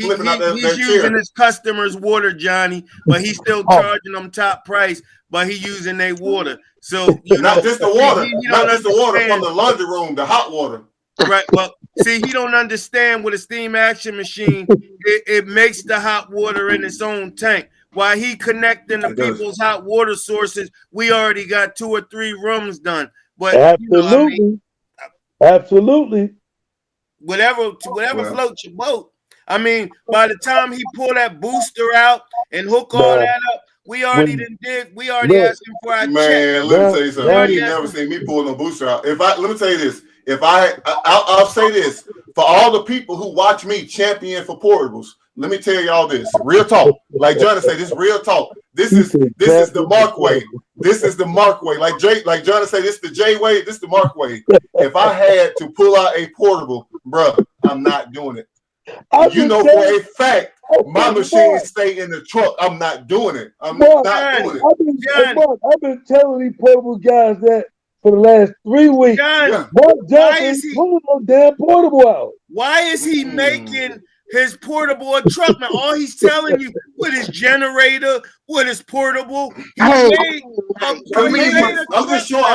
flipping out that he's using his customers' water, Johnny, but he's still charging them top price, but he's using their water. So not just the water, not just the water from the laundry room, the hot water. Right. Well, see, he don't understand with a steam action machine, it makes the hot water in its own tank. While he connecting the people's hot water sources, we already got 2 or 3 rooms done. But absolutely. Whatever floats your boat. I mean, by the time he pull that booster out and hook all that up, we already asked him for our check. Man, let me tell you something. You never seen me pull no booster out. Let me tell you this. I'll say this for all the people who watch me champion for portables. Let me tell y'all this. Real talk. Like Johnny said, this is real talk. This is the Mark way. This is the Mark way. Like Johnny said, this is the J way. This is the Mark way. If I had to pull out a portable, bro, I'm not doing it. For a fact, my machine stay in the truck. I'm not doing it. I'm not doing it. I've been telling these portable guys that for the last 3 weeks. Mark Johnson pulling no damn portable out. Why is he making his portable a truck, man? All he's telling you with his generator, with his portable. I'm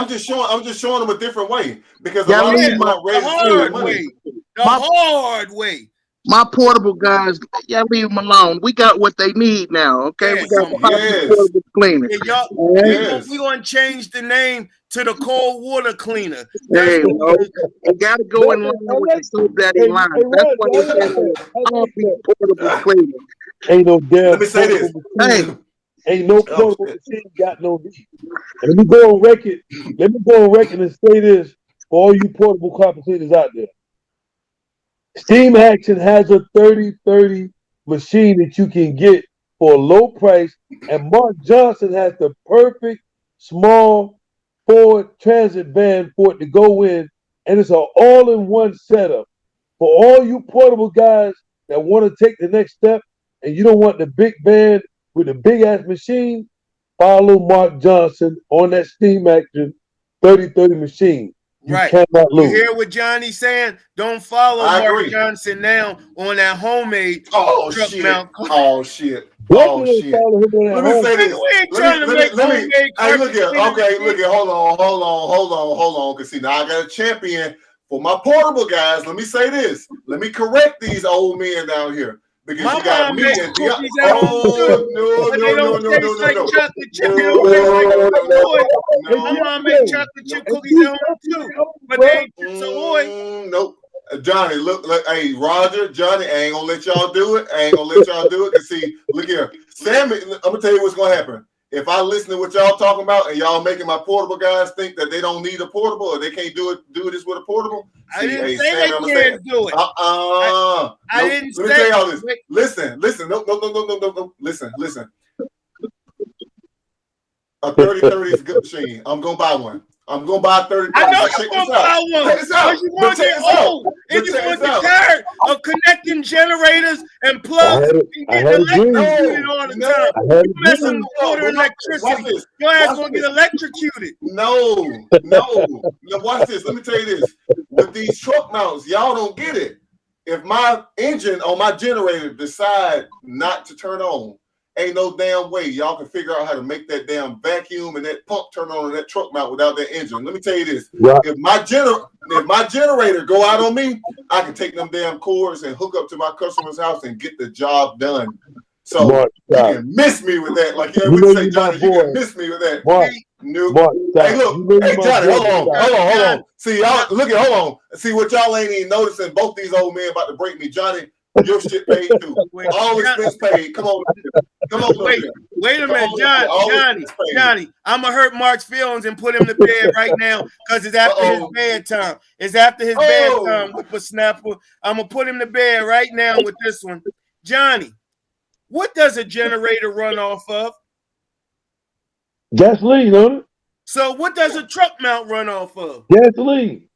just showing him a different way because a lot of people aren't ready the hard way. My portable guys, leave them alone. We got what they need now, okay? We got portable cleaner. We're going to change the name to the cold water cleaner. Hey, you got to go in line with the Soap Daddy line. That's what they said. I'll be portable cleaner. Ain't no damn. Let me say this. Machine. Ain't no portable machine got no need. Let me go on record. Let me go on record and say this for all you portable carpet cleaners out there. Steam Action has a 30-30 machine that you can get for a low price, and Mark Johnson has the perfect small Ford Transit van for it to go in, and it's an all-in-one setup for all you portable guys that want to take the next step, and you don't want the big van with the big ass machine. Follow Mark Johnson on that Steam Action 30-30 machine. You cannot lose. You hear what Johnny's saying? Don't follow Mark Johnson now on that homemade truck mount. Oh shit. Oh shit. Let me say this. We ain't trying to make homemade. Hey, look here. Okay, look here. Hold on. Cause see, now I got a champion for my portable guys. Let me say this. Let me correct these old men down here. Because my you got me and no. My mom made chocolate chip cookies at home too, but they ain't Savoy. Nope. Johnny, look, hey, Roger, Johnny, I ain't gonna let y'all do it. Cause see, look here, Sammy. I'm gonna tell you what's gonna happen. If I listen to what y'all talking about and y'all making my portable guys think that they don't need a portable or they can't do this with a portable, I didn't say they can't do it. I didn't say. Let me tell y'all this. Listen. No. Listen. A 30-30 is a good machine. I'm gonna buy one. I'm gonna buy 30. I know you're gonna buy one. Because you want to get old and you want the tired of connecting generators and plugs and getting electrocuted all the time. You messing with water and electricity. Your ass gonna get electrocuted. No. Watch this. Let me tell you this. With these truck mounts, y'all don't get it. If my engine on my generator decide not to turn on, ain't no damn way y'all can figure out how to make that damn vacuum and that pump turn on that truck mount without that engine. Let me tell you this. Right. If my generator go out on me, I can take them damn cords and hook up to my customer's house and get the job done. So Mark, you can miss me with that. Like you would say, Johnny, you can miss me with that. Mark, hey, look, hey, Johnny, hold on. See, y'all, hold on. See what y'all ain't even noticing. Both these old men about to break me, Johnny. Your shit paid too. All expense paid. Come on. Wait a minute, Johnny. I'm gonna hurt Mark's feelings and put him to bed right now because it's after his bedtime. It's after his bedtime, whippersnapper. I'm gonna put him to bed right now with this one. Johnny, what does a generator run off of? Gasoline, don't it? So what does a truck mount run off of? Gasoline.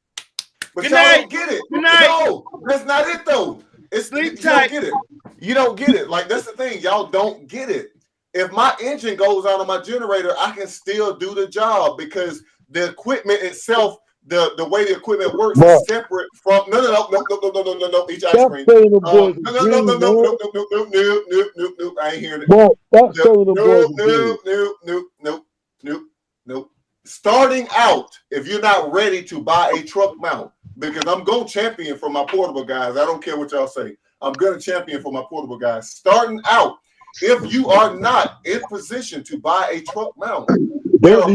But y'all don't get it. No, that's not it though. Sleep tight. You don't get it. Like, that's the thing. Y'all don't get it. If my engine goes out on my generator, I can still do the job because the equipment itself, the way the equipment works is separate from no. Each ice cream. No. I ain't hearing it. No. Starting out, if you're not ready to buy a truck mount, because I'm going to champion for my portable guys. I don't care what y'all say. I'm going to champion for my portable guys. Starting out, if you are not in position to buy a truck mount, no.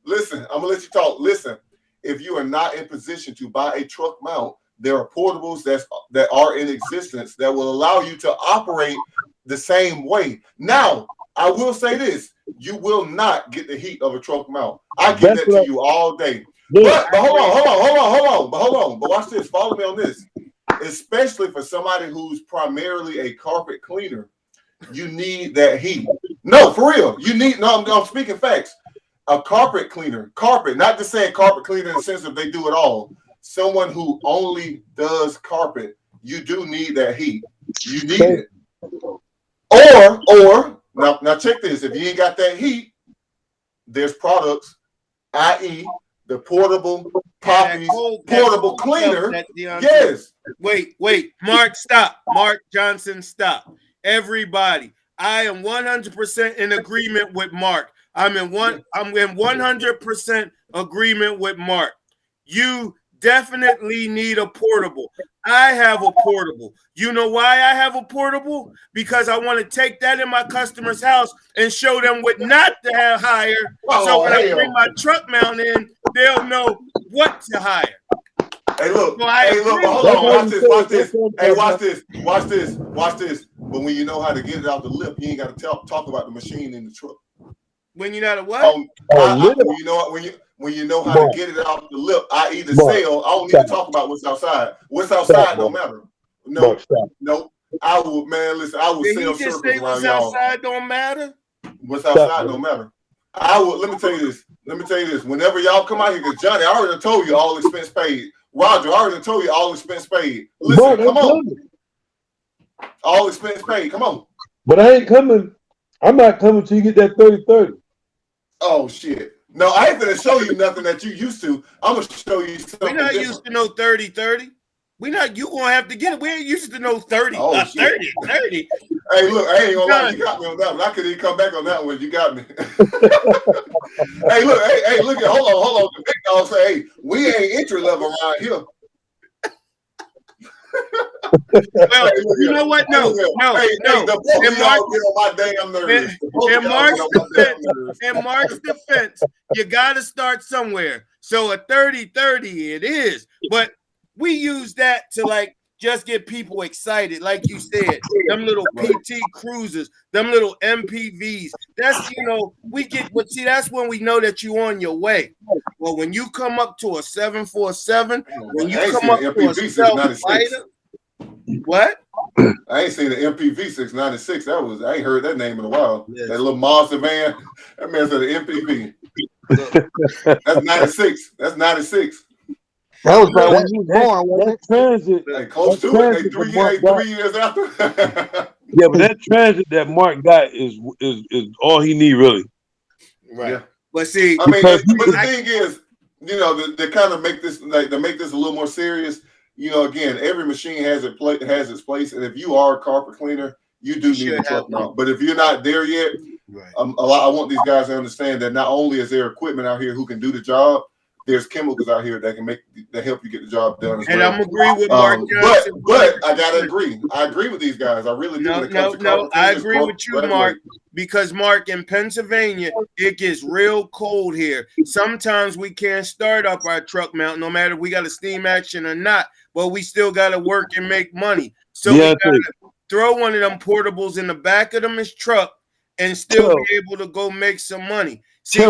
Listen, I'm going to let you talk. Listen, if you are not in position to buy a truck mount, there are portables that are in existence that will allow you to operate the same way. Now, I will say this: you will not get the heat of a truck mount. I give that to you all day. But hold on. But watch this. Follow me on this. Especially for somebody who's primarily a carpet cleaner, you need that heat. No, for real. I'm speaking facts. A carpet cleaner, not just saying carpet cleaner in the sense that they do it all. Someone who only does carpet, you do need that heat. You need it. Or now check this. If you ain't got that heat, there's products, i.e. the portable Poppy's portable cleaner. Yes. Wait. Mark, stop. Mark Johnson, stop. Everybody, I am 100% in agreement with Mark. I'm in 100% agreement with Mark. You definitely need a portable. I have a portable. You know why I have a portable? Because I want to take that in my customer's house and show them what not to have hire. So when I bring my truck mount in, they'll know what to hire. Hey, look. So hold on. Watch this. Hey, watch this. But when you know how to get it out the lip, you ain't got to talk about the machine in the truck. When you're not a what? When you know how to get it out the lip, i.e. the sale, I don't need to talk about what's outside. What's outside don't matter. No. I will, man. Listen, I will sell circles around what's y'all. What's outside don't matter. What's outside don't matter. I will. Let me tell you this. Whenever y'all come out here, because Johnny, I already told you all expense paid. Roger, I already told you all expense paid. Listen, come on. All expense paid. Come on. But I ain't coming. I'm not coming till you get that 30-30. Oh shit. No, I ain't gonna show you nothing that you used to. I'm gonna show you something. We're not used to no 30-30. You gonna have to get it. We ain't used to no 30. Oh, 30. Hey, look, I ain't gonna lie, you got me on that one. I couldn't even come back on that one. You got me. Hey, look, hold on. The big dog say, hey, we ain't entry level around here. Well, you know what? No. The y'all get on my damn nerves. In Mark's defense, you got to start somewhere. So a 30-30 it is, but we use that to like just get people excited, like you said. Them little PT Cruisers, them little MPVs. That's we get. But see, that's when we know that you're on your way. Well, when you come up to a 747, when you come up to a stealth fighter. What? I ain't seen the MPV 696. I ain't heard that name in a while. Yes. That little monster van. That man said the MPV. That's 96. That's 96. That was about when you was born, wasn't it? Transit. Hey, close to it. Hey, 3 years after. Yeah, but that transit that Mark got is all he need really. Right. Yeah. But see, I mean, but the thing is, to kind of make this a little more serious. Again, every machine has its place, and if you are a carpet cleaner, you do need a truck mount. But if you're not there yet, right. I want these guys to understand that not only is there equipment out here who can do the job, there's chemicals out here that help you get the job done as well. And I'm agree with Mark Johnson. But I gotta agree. I agree with these guys. I really do. No, I agree with you, Mark. Because Mark, in Pennsylvania, it gets real cold here. Sometimes we can't start up our truck mount, no matter if we got a steam action or not. But we still gotta work and make money. So we gotta throw one of them portables in the back of his truck and still be able to go make some money. See,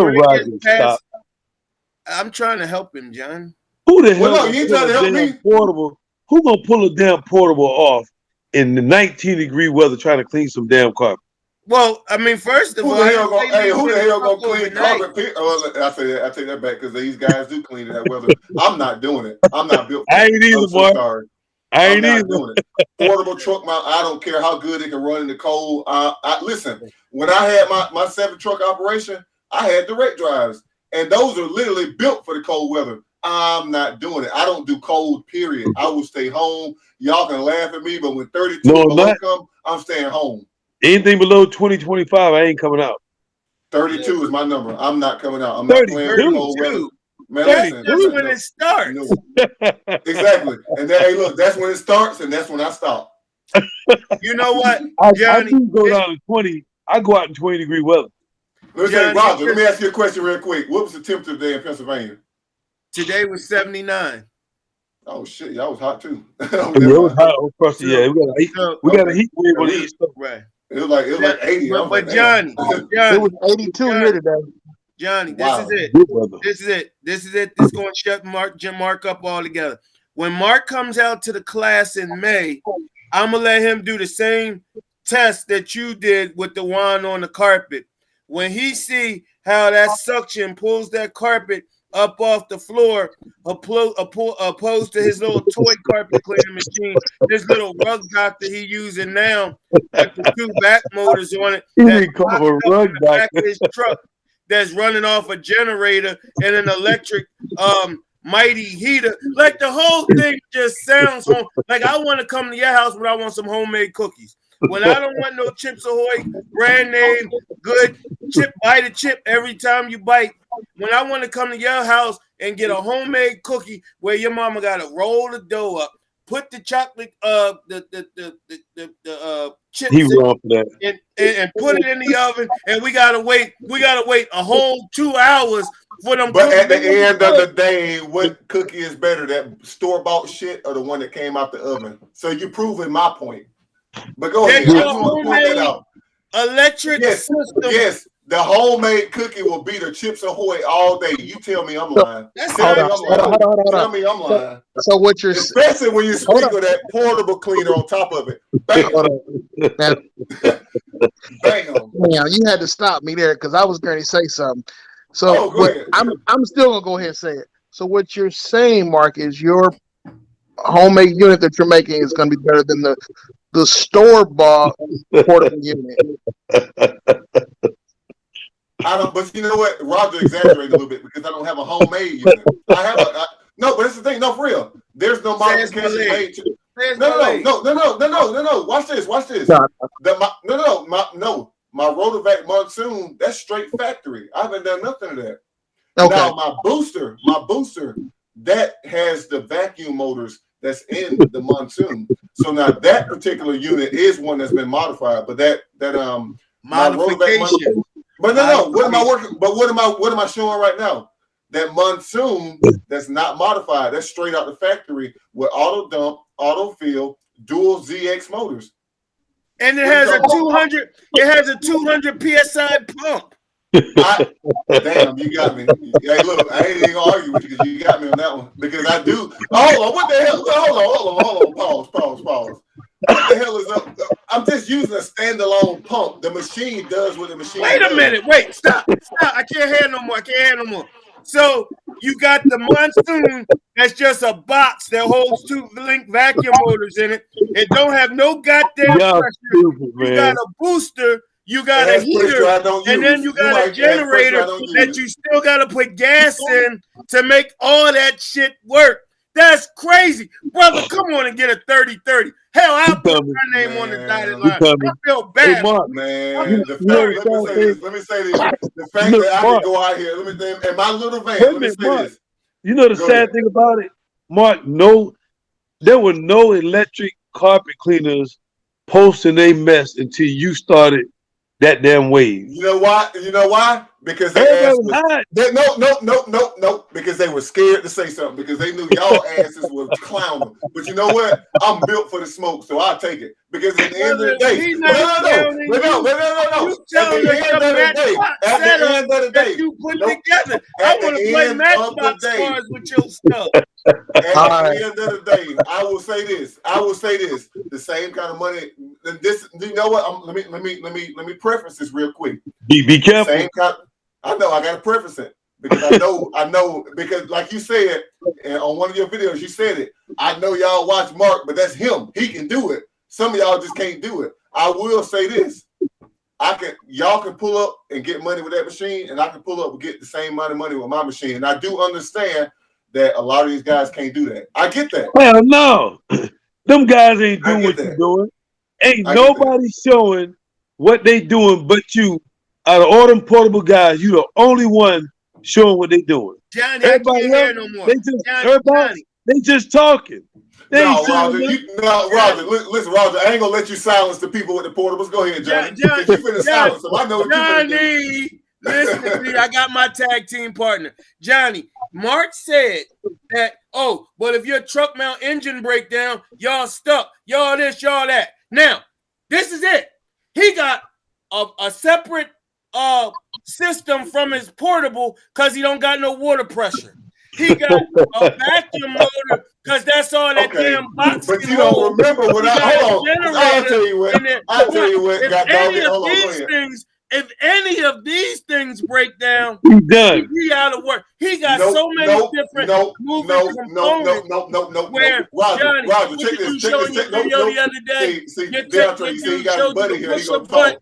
I'm trying to help him, John. Who the hell? You trying to help me? Portable. Who gonna pull a damn portable off in the 19-degree weather trying to clean some damn carpet? Well, I mean, first of all, who the hell gonna clean carpet? I take that back because these guys do clean in that weather. I'm not doing it. I'm not built. I ain't either, boy. I ain't either doing it. Portable truck mount. I don't care how good it can run in the cold. Listen, when I had my 7 truck operation, I had direct drives. And those are literally built for the cold weather. I'm not doing it. I don't do cold, period. I will stay home. Y'all can laugh at me, but when 32 below come, I'm staying home. Anything below 20-25, I ain't coming out. 32 is my number. I'm not coming out. I'm not playing with cold weather. Man, that's when it starts. Exactly. And that's when it starts, and that's when I stop. You know what, Johnny? I do go down to 20. I go out in 20-degree weather. Roger, let me ask you a question real quick. What was the temperature today in Pennsylvania? Today was 79. Oh shit, y'all was hot too. It was hot across the we got a heat wave on the east. Right. It was like 80. But Johnny, it was 82 here today. Johnny, this is it. This is going to shut Mark up altogether. When Mark comes out to the class in May, I'm gonna let him do the same test that you did with the wand on the carpet. When he see how that suction pulls that carpet up off the floor, opposed to his little toy carpet cleaning machine, this little rug doctor he using now with the 2 back motors on it, back of his truck that's running off a generator and an electric mighty heater. Like the whole thing just sounds like I want to come to your house, but I want some homemade cookies. When I don't want no Chips Ahoy, brand name, good chip, bite a chip every time you bite. When I want to come to your house and get a homemade cookie where your mama got to roll the dough up, put the chocolate, the chips and put it in the oven, and we gotta wait a whole 2 hours for them. But at the end of the day, what cookie is better, that store-bought shit or the one that came out the oven? So you're proving my point. But go ahead. I just want to point that out. Electric system. Yes, the homemade cookie will beat a Chips Ahoy all day. You tell me I'm lying. Tell me I'm lying. So what you're especially when you sprinkle that portable cleaner on top of it. Bam. Bam. Yeah, you had to stop me there because I was going to say something. So I'm still gonna go ahead and say it. So what you're saying, Mark, is your homemade unit that you're making is going to be better than the store-bought portable unit. I don't, but you know what? Roger exaggerated a little bit because I don't have a homemade unit. I have no, but it's the thing. No, for real. There's no modification made to. No. Watch this. My Rotovac Monsoon, that's straight factory. I haven't done nothing to that. Okay. Now my booster, that has the vacuum motors that's in the Monsoon. So now that particular unit is one that's been modified, but that modification. But no. What am I working? But what am I showing right now? That Monsoon that's not modified. That's straight out the factory with auto dump, auto fill, dual ZX motors. And it has a 200. It has a 200 psi pump. Damn, you got me. Hey, look, I ain't even gonna argue with you because you got me on that one. Because I do. Hold on, what the hell? Hold on. Pause. What the hell is up? I'm just using a standalone pump. The machine does what the machine. Wait a minute. Wait. Stop. I can't hear no more. So you got the Monsoon that's just a box that holds 2 link vacuum motors in it. It don't have no goddamn pressure. You got a booster, you got a heater, and then you got a generator that you still got to put gas in to make all that shit work. That's crazy. Brother, come on and get a 30-30. Hell, I'll put my name on the dotted line. I feel bad. Hey, Mark, man, let me say this. The fact that I can go out here, in my little van, let me say this. You know the sad thing about it? Mark, there were no electric carpet cleaners posting a mess until you started that damn wave. You know why? Because because they were scared to say something because they knew y'all asses was clowning. But you know what? I'm built for the smoke, so I'll take it. Because at the end of the day, At the end of the day, you put together. I want to play Matchbox cars with your stuff. At the end of the day, I will say this. The same kind of money. This, you know what? Let me preface this real quick. Be careful. I know I gotta preface it because I know because like you said on one of your videos, you said it. I know y'all watch Mark, but that's him. He can do it. Some of y'all just can't do it. I will say this. Y'all can pull up and get money with that machine, and I can pull up and get the same amount of money with my machine. And I do understand that a lot of these guys can't do that. I get that. Well, no. Them guys ain't doing what you're doing. Ain't nobody showing what they doing but you. Out of all them portable guys, you the only one showing what they doing. Johnny, everybody else, no more. They just talking. Roger, listen, Roger, I ain't gonna let you silence the people with the portables. Go ahead, Johnny. You finna silence them. I know what you finna do. Listen to me, I got my tag team partner. Johnny, Mark said that, but if your truck mount engine breakdown, y'all stuck. Y'all this, y'all that. Now, this is it. He got a separate system from his portable because he don't got no water pressure. He got a vacuum motor because that's all that damn box. But you don't remember what hold on. I'll tell you what. If any of these things break down, he out of work. He got so many different moving components. Roger, check this. The other day, you got a buddy here. He gonna talk.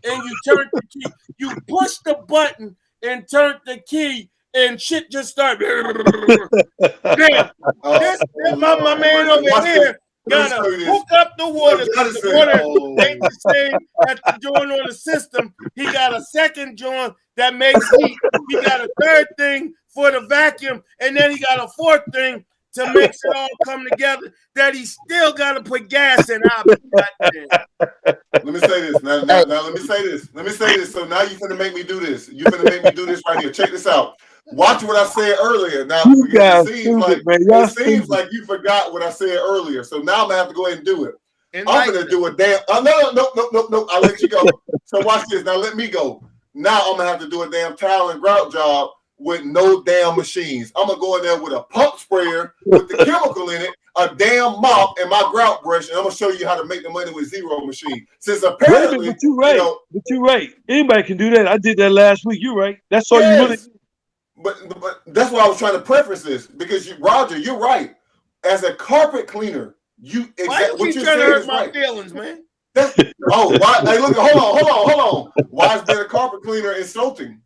And you turn the key. You push the button and turn the key, and shit just started. Damn, my man over here gotta hook up the water. The water ain't the same as the joint on the system. He got a second joint that makes heat. He got a third thing for the vacuum, and then he got a fourth thing to make it all come together. That he still gotta put gas in. Let me say this. Now let me say this. Let me say this. So now you're gonna make me do this. You're gonna make me do this right here. Check this out. Watch what I said earlier. Now it seems like you forgot what I said earlier. So now I'm gonna have to go ahead and do it. I'm gonna do a damn. No. I'll let you go. So watch this. Now let me go. Now I'm gonna have to do a damn towel and grout job with no damn machines. I'm gonna go in there with a pump sprayer with the chemical in it, a damn mop, and my grout brush, and I'm gonna show you how to make the money with zero machine. Since apparently, but you're right. But you're right. Anybody can do that. I did that last week. You're right. That's all you really. But that's why I was trying to preface this, because Roger, you're right. As a carpet cleaner, what you're trying to hurt my feelings, man? Why? Hey, look, hold on. Why is being a carpet cleaner insulting?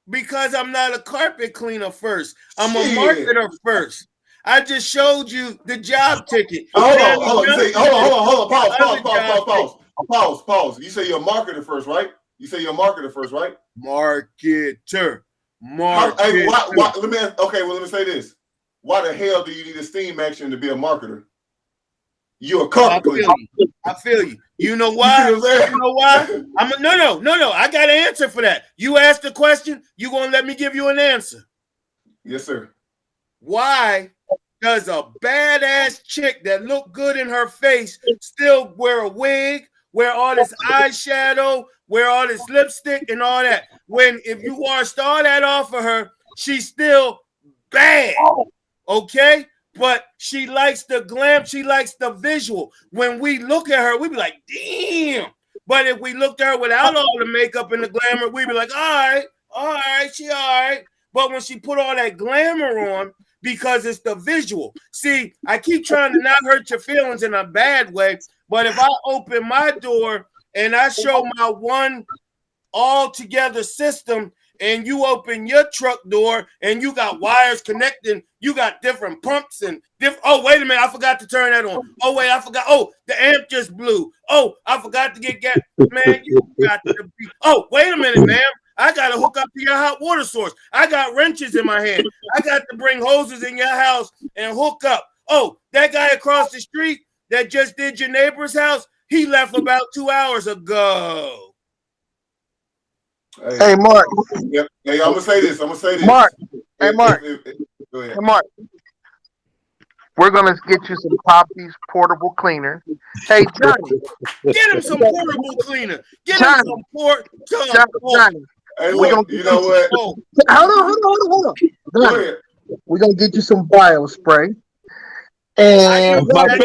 Because I'm not a carpet cleaner first. I'm a marketer first. I just showed you the job ticket. Hold on. Pause. You say you're a marketer first, right? Marketer. Hey, why, let me say this. Why the hell do you need a steam action to be a marketer? You're a carpet cleaner. I feel you. You know why? No. I got an answer for that. You asked the question, you gonna let me give you an answer. Yes, sir. Why does a badass chick that look good in her face still wear a wig, wear all this eyeshadow, wear all this lipstick and all that? When if you washed all that off of her, she's still bad. Okay? But she likes the glam, she likes the visual. When we look at her, we be like, damn. But if we looked at her without all the makeup and the glamour, we be like, all right, she all right. But when she put all that glamour on, because it's the visual. See, I keep trying to not hurt your feelings in a bad way, but if I open my door and I show my one all-together system, and you open your truck door and you got wires connecting, you got different pumps and oh, wait a minute, I forgot to turn that on. Oh, wait, I forgot. Oh, the amp just blew. Oh, I forgot to get gas. Man, you got to be. Oh, wait a minute, ma'am. I got to hook up to your hot water source. I got wrenches in my hand. I got to bring hoses in your house and hook up. Oh, that guy across the street that just did your neighbor's house, he left about 2 hours ago. Hey, Mark. Yep. Hey, I'm gonna say this. Mark. Hey, Mark. Go ahead. Hey, Mark. We're gonna get you some Poppy's portable cleaner. Hey, Johnny. Get him some portable cleaner. Get him some Johnny. Hey, look, you know what? Hold on. Go ahead. We're gonna get you some bio spray. And Roger,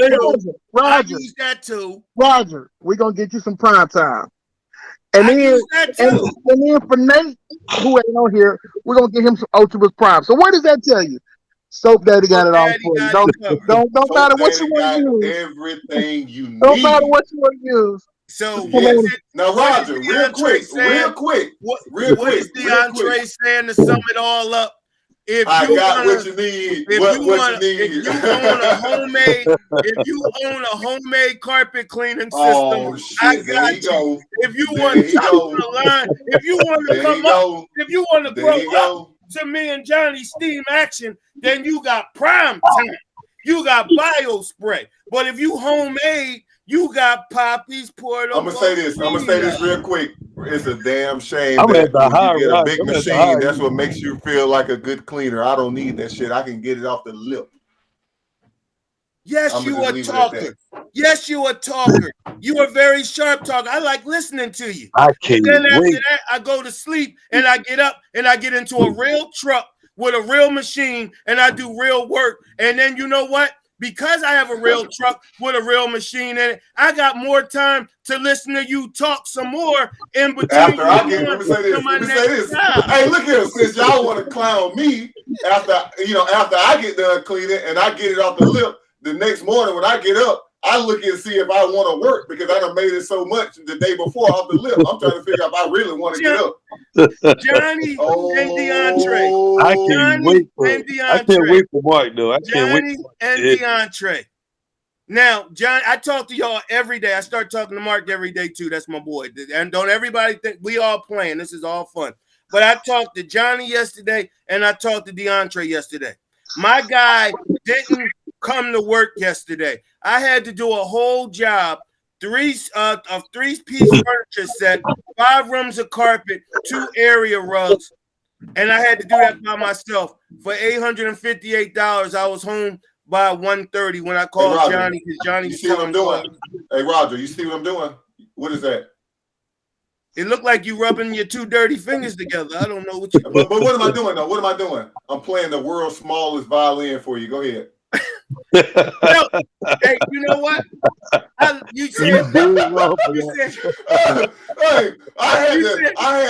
use that too. Roger, we're gonna get you some prime time. And then for Nate, who ain't on here, we're gonna get him some Ultra's Prime. So what does that tell you? Soap Daddy got it all for you. Don't matter what you want to use. Everything you need. Don't matter what you want to use. So now, Roger, real quick. What is DeAndre saying to sum it all up? If you own a homemade carpet cleaning system, I got you. If you want to grow up to me and Johnny Steam action, then you got prime time. You got bio spray. But if you homemade, you got Poppy's portable. I'm gonna say this real quick. It's a damn shame that when you get a big machine, that's what makes you feel like a good cleaner. I don't need that shit. I can get it off the lip. Yes, you a talker. Yes, you a talker. You a very sharp talker. I like listening to you. I can't then after that, I go to sleep and I get up and I get into a real truck with a real machine and I do real work. And then you know what? Because I have a real truck with a real machine in it, I got more time to listen to you talk some more in between. Let me say this. Hey, look here, since y'all want to clown me after I get done cleaning and I get it off the lip, the next morning when I get up, I look and see if I want to work because I done made it so much the day before off the lip. I'm trying to figure out if I really want to get up. Johnny and DeAndre. I can't wait for Mark, though. Johnny and DeAndre. Now, John, I talk to y'all every day. I start talking to Mark every day too. That's my boy. And don't everybody think we all playing. This is all fun. But I talked to Johnny yesterday and I talked to DeAndre yesterday. My guy didn't come to work yesterday. I had to do a whole job, three-piece furniture set, 5 rooms of carpet, 2 area rugs, and I had to do that by myself for $858. I was home by 1:30 when I called Johnny because Johnny was telling me. Hey, Roger, you see what I'm doing? What is that? It looked like you rubbing your 2 dirty fingers together. I don't know what you. But what am I doing though? What am I doing? I'm playing the world's smallest violin for you. Go ahead. No, hey, you know what? You said. Hey, I had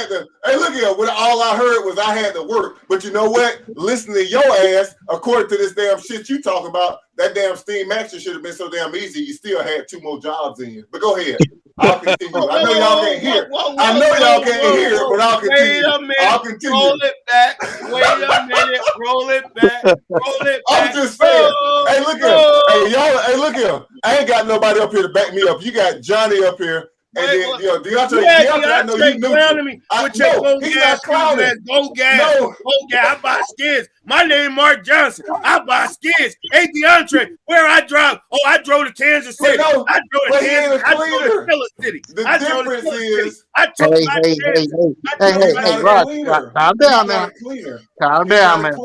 to. Hey, look here. All I heard was I had to work. But you know what? Listening to your ass, according to this damn shit you talking about, that damn Steam Master should have been so damn easy. You still had 2 more jobs in you. But go ahead. I'll continue. I know y'all can't hear. I know y'all can't hear, but I'll continue. Wait a minute. I'll continue. Roll it back. Wait a minute. Roll it back. Roll it back. I'm just saying. Hey, look here. Hey, y'all. Hey, look here. I ain't got nobody up here to back me up. You got Johnny up here. And then, DeAndre, I know you knew. Me with your he's not clowning. Go gas. I buy skins. My name Mark Johnson. I buy skins. Hey, DeAndre, where I drive? Oh, I drove to Kansas City. I drove to Kansas. I drove to Philly City. The difference is, I took hey, Rod, calm down, man. Calm down, man.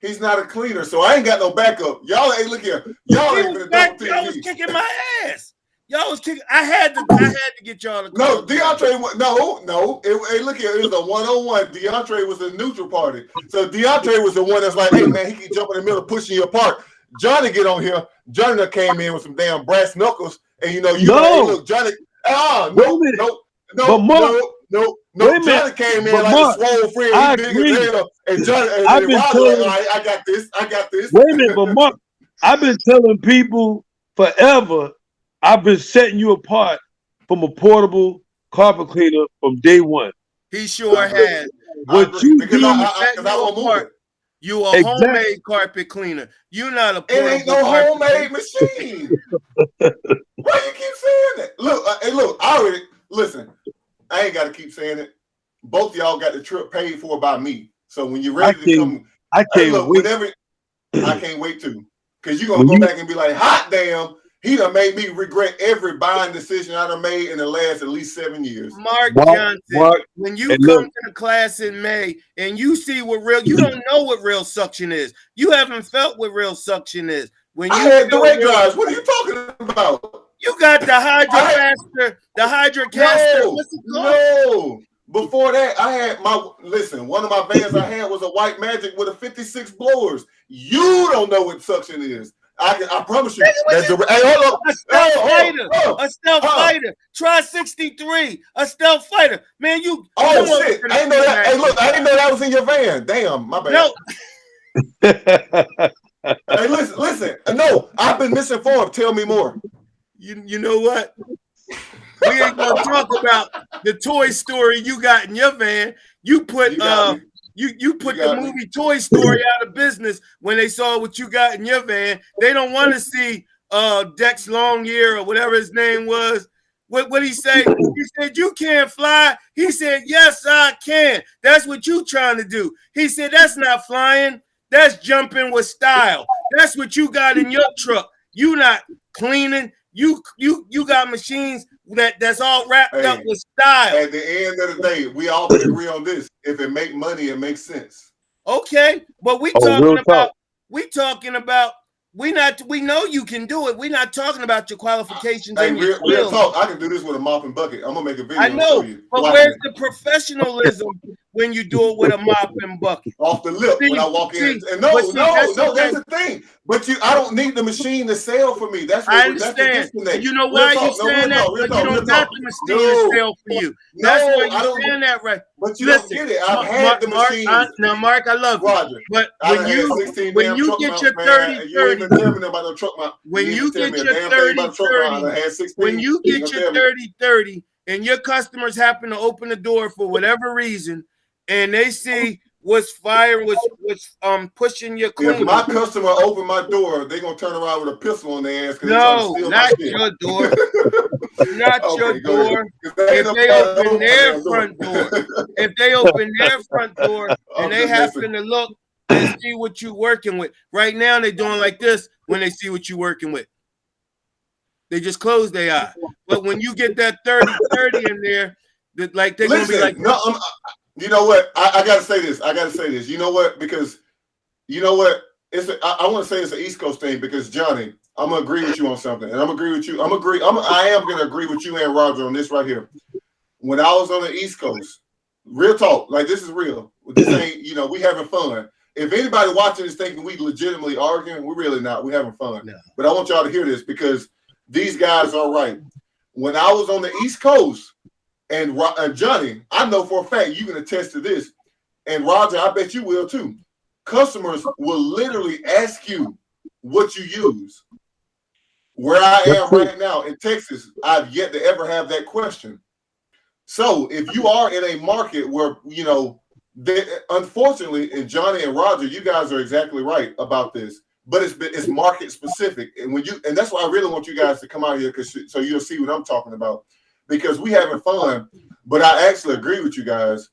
He's not a cleaner, so I ain't got no backup. Y'all, hey, look here. Y'all ain't gonna back. Y'all was kicking my ass. Y'all was kicking. I had to get y'all to call. No, DeAndre. No. Hey, look here. It was a 1-on-1. DeAndre was the neutral party. So DeAndre was the one that's like, hey man, he can jump in the middle, pushing you apart. Johnny get on here. Johnny came in with some damn brass knuckles, and hey, look, Johnny. No. Johnny came in like Mark, a swole friend. He big as hell, and Johnny. And Roger, I got this. Wait a minute, but Mark, I've been telling people forever. I've been setting you apart from a portable carpet cleaner from day one. He sure has. What you do? You a homemade carpet cleaner. You not a portable. It ain't no homemade machine. Why you keep saying that? Look, I already listen. I ain't got to keep saying it. Both of y'all got the trip paid for by me. So when you're ready to come, I can't wait. I can't wait to, because you're gonna go back and be like, hot damn. He done made me regret every buying decision I done made in the last at least 7 years. Mark Johnson, when you come to the class in May and you see you don't know what real suction is. You haven't felt what real suction is. When you had direct drives, what are you talking about? You got the Hydrocaster, the Hydrocaster. No. Before that, I had one of my vans I had was a White Magic with a 56 blowers. You don't know what suction is. I promise you. A stealth fighter. Try 63. A stealth fighter. Man, you. Oh shit! I didn't know that. Hey, look, I didn't know that was in your van. Damn, my bad. No. Hey, listen. No, I've been misinformed. Tell me more. You know what? We ain't gonna talk about the Toy Story you got in your van. You put You put the movie Toy Story out of business when they saw what you got in your van. They don't want to see Dex Longyear or whatever his name was. What he say? He said, you can't fly. He said, yes, I can. That's what you trying to do. He said, that's not flying. That's jumping with style. That's what you got in your truck. You not cleaning. You got machines that's all wrapped up with style. At the end of the day, we all can agree on this. If it make money, it makes sense. Okay, but we know you can do it. We're not talking about your qualifications. Hey, real talk. I can do this with a mop and bucket. I'm gonna make a video. I know, but where's the professionalism when you do it with a mop and bucket? Off the lip when I walk in. And no, that's the thing. But I don't need the machine to sell for me. That's what I understand. You know why you're saying that? But you don't got the machine to sell for you. That's why you're saying that, right? But you don't get it. I've had the machine. Now, Mark, I love you. Roger. But when you get your 30-30, when you get your 30-30, and your customers happen to open the door for whatever reason, and they see was firing, was pushing your clean. If my customer open my door, they gonna turn around with a pistol on their ass because they're trying to steal my not shit. your door. Not your go ahead. door. If If they open their front door, if they open their front door and they happen to look and see what you're working with. Right now, they're doing like this when they see what you're working with. They just close their eye. But when you get that 30-30 in there, like they're gonna be like, no, you know what? I gotta say this. You know what? Because you know what? I want to say it's an East Coast thing because Johnny, I'm gonna agree with you on something, and I'm gonna agree with you. I am gonna agree with you and Roger on this right here. When I was on the East Coast, real talk, like this is real. This ain't, we having fun. If anybody watching is thinking we legitimately arguing, we're really not. We're having fun. No. But I want y'all to hear this because these guys are right. When I was on the East Coast, and Johnny, I know for a fact you can attest to this, and Roger, I bet you will too. Customers will literally ask you what you use. Where I am right now in Texas, I've yet to ever have that question. So if you are in a market where, unfortunately, and Johnny and Roger, you guys are exactly right about this, but it's market specific. And that's why I really want you guys to come out here so you'll see what I'm talking about. Because we having fun, but I actually agree with you guys.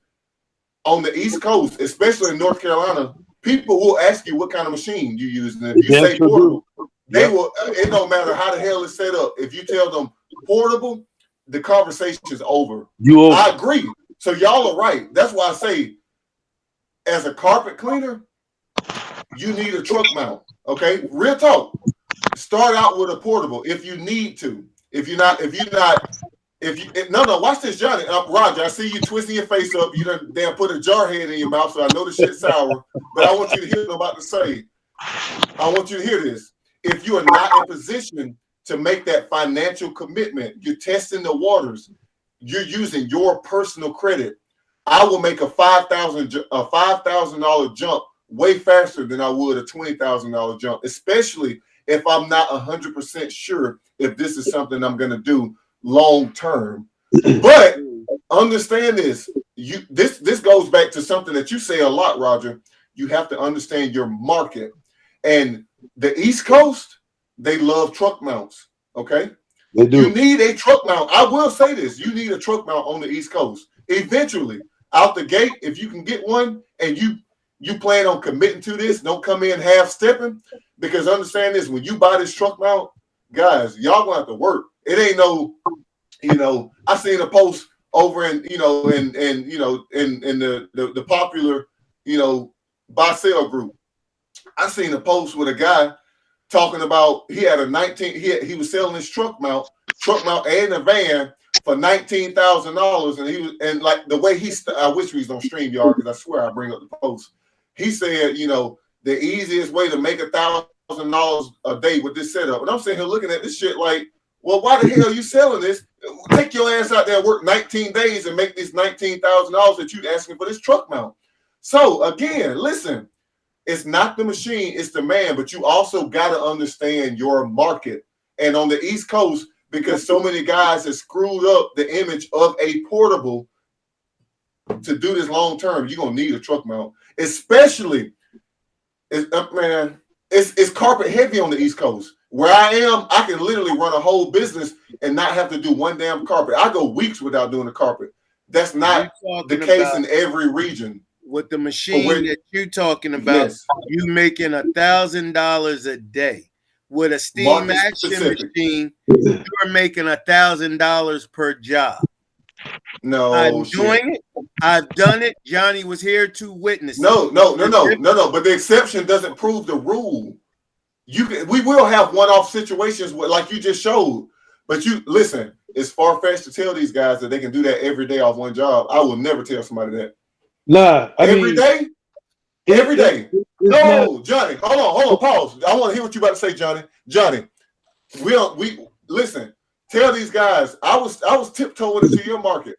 On the East Coast, especially in North Carolina, people will ask you what kind of machine you use. And if you say portable, they will. It don't matter how the hell it's set up. If you tell them portable, the conversation's over. I agree. So y'all are right. That's why I say, as a carpet cleaner, you need a truck mount. Okay, real talk. Start out with a portable if you need to. Watch this, Johnny. Roger, I see you twisting your face up. You done damn put a jar head in your mouth, so I know the shit's sour. But I want you to hear what I'm about to say. I want you to hear this. If you are not in position to make that financial commitment, you're testing the waters, you're using your personal credit, I will make a $5,000 jump way faster than I would a $20,000 jump, especially if I'm not 100% sure if this is something I'm going to do long term. But understand this. This goes back to something that you say a lot, Roger. You have to understand your market. And the East Coast, they love truck mounts. Okay, they do. You need a truck mount. I will say this: you need a truck mount on the East Coast. Eventually, out the gate, if you can get one, and you plan on committing to this, don't come in half stepping. Because understand this: when you buy this truck mount, guys, y'all gonna have to work. It ain't no, I seen a post over in the popular, buy sell group. I seen a post with a guy talking about he had he was selling his truck mount and a van for $19,000, and like the way I wish we was on StreamYard because I swear I bring up the post. He said, the easiest way to make $1,000 a day with this setup. And I'm sitting here looking at this shit like, well, why the hell are you selling this? Take your ass out there, work 19 days and make this $19,000 that you asking for this truck mount. So again, listen, it's not the machine, it's the man, but you also got to understand your market. And on the East Coast, because so many guys have screwed up the image of a portable, to do this long term, you're going to need a truck mount. Especially, it's carpet heavy on the East Coast. Where I am, I can literally run a whole business and not have to do one damn carpet. I go weeks without doing a carpet. That's not the case in every region. With the machine that you're talking about, yes, you making $1,000 a day. With a steam action machine, you're making $1,000 per job. No, I'm doing it. I've done it. Johnny was here to witness. No. But the exception doesn't prove the rule. We will have one-off situations like you just showed. But you listen, it's far-fetched to tell these guys that they can do that every day off one job. I will never tell somebody that. Nah, every day. No, Johnny, hold on, pause. I want to hear what you about to say, Johnny. Johnny, we listen. Tell these guys. I was tiptoeing into your market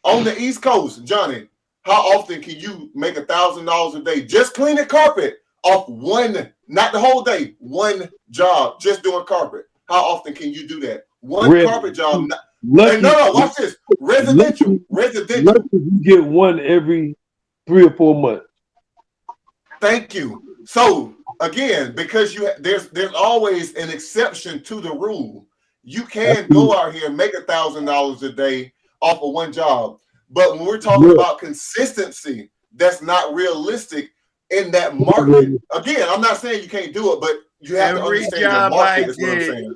on the East Coast, Johnny. How often can you make $1,000 a day just cleaning carpet off one, not the whole day, one job, just doing carpet? How often can you do that? One carpet job. No, watch this. Residential. You get one every 3 or 4 months. Thank you. So again, because there's always an exception to the rule. You can go out here and make $1,000 a day off of one job, but when we're talking about consistency, that's not realistic in that market. Again, I'm not saying you can't do it, but you have to understand your market. Is what I'm saying.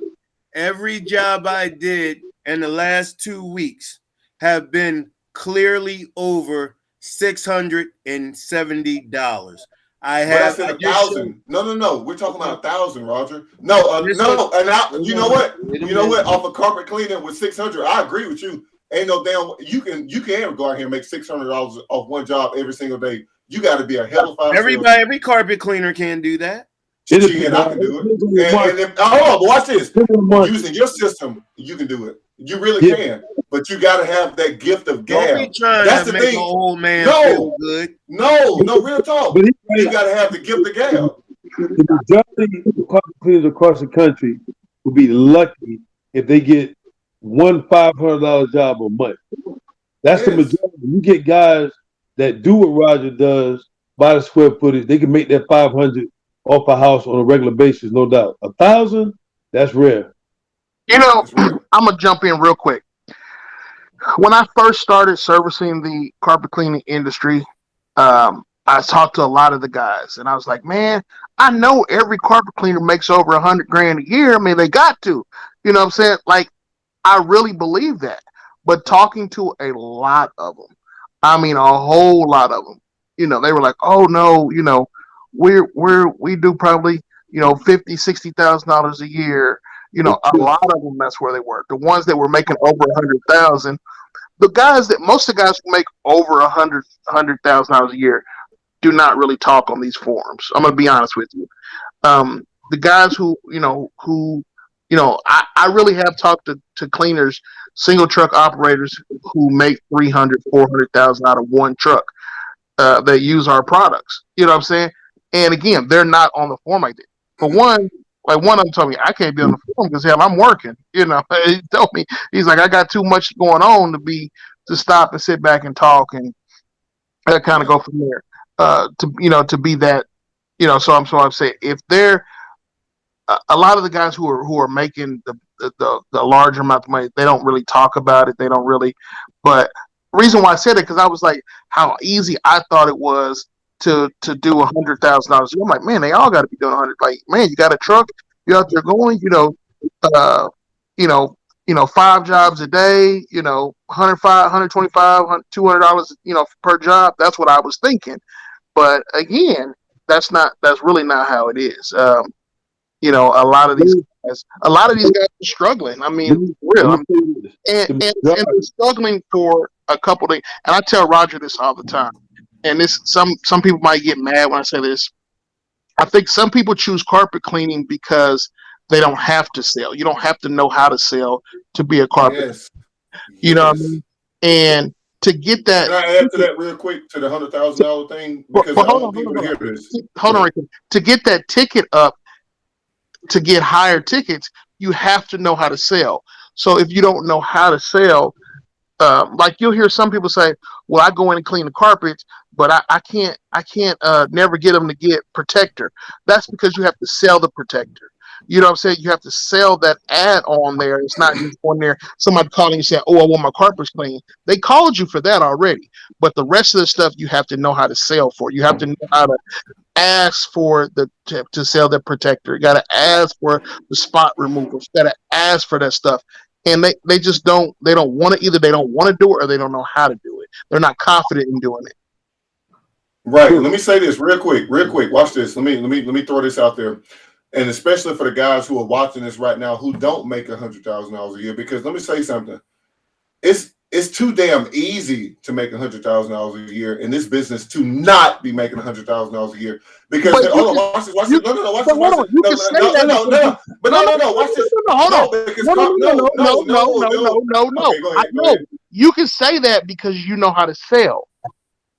Every job I did in the last 2 weeks have been clearly over $670. I said 1,000. No. We're talking about 1,000, Roger. No. And you know what? Off of carpet cleaning with 600, I agree with you. Ain't no damn. You can go out here and make $600 off one job every single day. You got to be a hell of a every carpet cleaner can do that. Shit, I can do it. But watch this. Using your system, you can do it. You really can. But you got to have that gift of gab. That's the thing. Old man feel good. No, real talk. But you got to have the gift of gab. The majority of carpet cleaners across the country will be lucky if they get one $500 job a month. That's the majority. You get guys that do what Roger does by the square footage. They can make that 500 off a house on a regular basis, no doubt. 1,000, that's rare. You know, I'm gonna jump in real quick. When I first started servicing the carpet cleaning industry, I talked to a lot of the guys, and I was like, "Man, I know every carpet cleaner makes over $100,000 a year. I mean, they got to, you know what I'm saying? Like, I really believe that." But talking to a lot of them, I mean, a whole lot of them, you know, they were like, "Oh no, you know, we do probably, you know, $50,000-$60,000 a year." You know, a lot of them, that's where they were. The ones that were making over 100,000, most of the guys who make over $100,000 a year do not really talk on these forums. I'm going to be honest with you. The guys who I really have talked to cleaners, single truck operators who make 300,000-400,000 out of one truck that use our products. You know what I'm saying? And again, they're not on the forum like that. For one, like one of them told me, I can't be on the forum because hell, I'm working. You know, he told me, he's like, I got too much going on to stop and sit back and talk and kind of go from there. To be that, you know. So I'm saying if they're a lot of the guys who are making the larger amount of money, they don't really talk about it. They don't really. But the reason why I said it because I was like, how easy I thought it was to do $100,000. I'm like, man, they all got to be doing 100. Like, man, you got a truck, you out there going, 5 jobs a day, $125, $200, per job. That's what I was thinking. But again, that's really not how it is. A lot of these guys are struggling. I mean, real. And they're struggling for a couple of things. And I tell Roger this all the time. And this some people might get mad when I say this. I think some people choose carpet cleaning because they don't have to sell. You don't have to know how to sell to be a carpet. Yes. You know what I mean? And to get that. Can I add to that real quick to the $100,000 thing? Because hold on, Rick. To get that ticket up, to get higher tickets, you have to know how to sell. So if you don't know how to sell, like you'll hear some people say, "Well, I go in and clean the carpets, but I can't never get them to get protector." That's because you have to sell the protector. You know what I'm saying? You have to sell that ad on there. It's not just on there. Somebody calling you saying, "Oh, I want my carpets clean." They called you for that already. But the rest of the stuff you have to know how to sell for. You have to know how to ask for to sell the protector. You got to ask for the spot removers. You got to ask for that stuff. And they just don't. They don't want to. Either they don't want to do it or they don't know how to do it. They're not confident in doing it. Right. Let me say this real quick. Watch this. Let me throw this out there. And especially for the guys who are watching this right now who don't make $100,000 a year, because let me say something. It's too damn easy to make $100,000 a year in this business to not be making $100,000 a year. Because watch this. Watch this. No. Watch this. No. But watch this. No. You can say that because you know how to sell.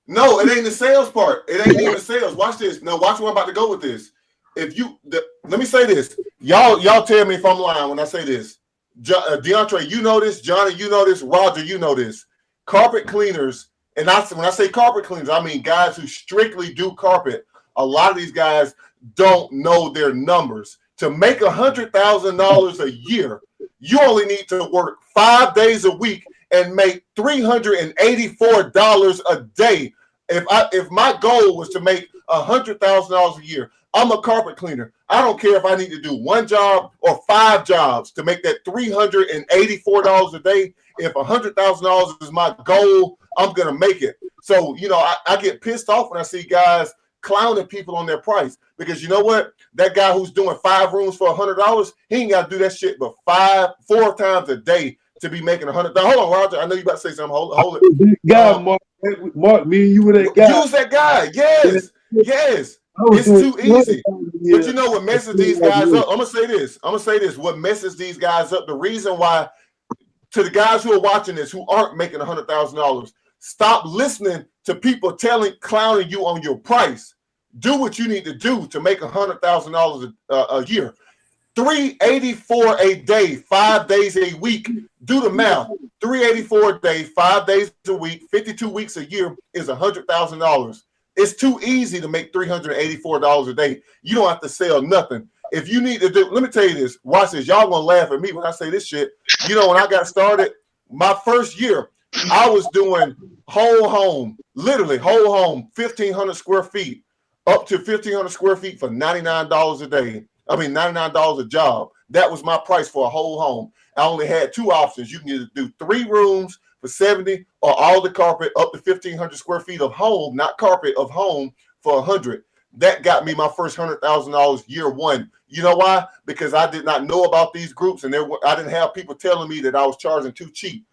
No, it ain't the sales part. It ain't even the sales. Watch this. Now watch where I'm about to go with this. Let me say this. Y'all tell me if I'm lying when I say this. DeAndre, you know this. Johnny, you know this. Roger, you know this. Carpet cleaners, and when I say carpet cleaners, I mean guys who strictly do carpet, a lot of these guys don't know their numbers. To make $100,000 a year, you only need to work 5 days a week and make $384 a day. If my goal was to make $100,000 a year, I'm a carpet cleaner. I don't care if I need to do one job or 5 jobs to make that $384 a day. If $100,000 is my goal, I'm going to make it. So, I get pissed off when I see guys clowning people on their price, because you know what? That guy who's doing 5 rooms for $100, he ain't got to do that shit but 4 times a day to be making $100. Hold on, Roger. I know you about to say something. Hold it. Guy, Mark, me and you were that guy. Use that guy. Yes. It's too easy. But you know what messes these guys up? I'm gonna say this. What messes these guys up? The reason why, to the guys who are watching this who aren't making $100,000, stop listening to people clowning you on your price. Do what you need to do to make $100,000 a year. $384 a day, 5 days a week. Do the math. $384 a day, 5 days a week, 52 weeks a year is $100,000. It's too easy to make $384 a day. You don't have to sell nothing. If you need to do, let me tell you this. Watch this. Y'all gonna laugh at me when I say this shit. When I got started, my first year, I was doing whole home, literally whole home, 1,500 square feet, up to 1,500 square feet for $99 a day. I mean, $99 a job. That was my price for a whole home. I only had 2 options. You can either do 3 rooms for $70 or all the carpet up to 1,500 square feet of home, not carpet, of home for $100. That got me my first $100,000 year one. You know why? Because I did not know about these groups, and I didn't have people telling me that I was charging too cheap.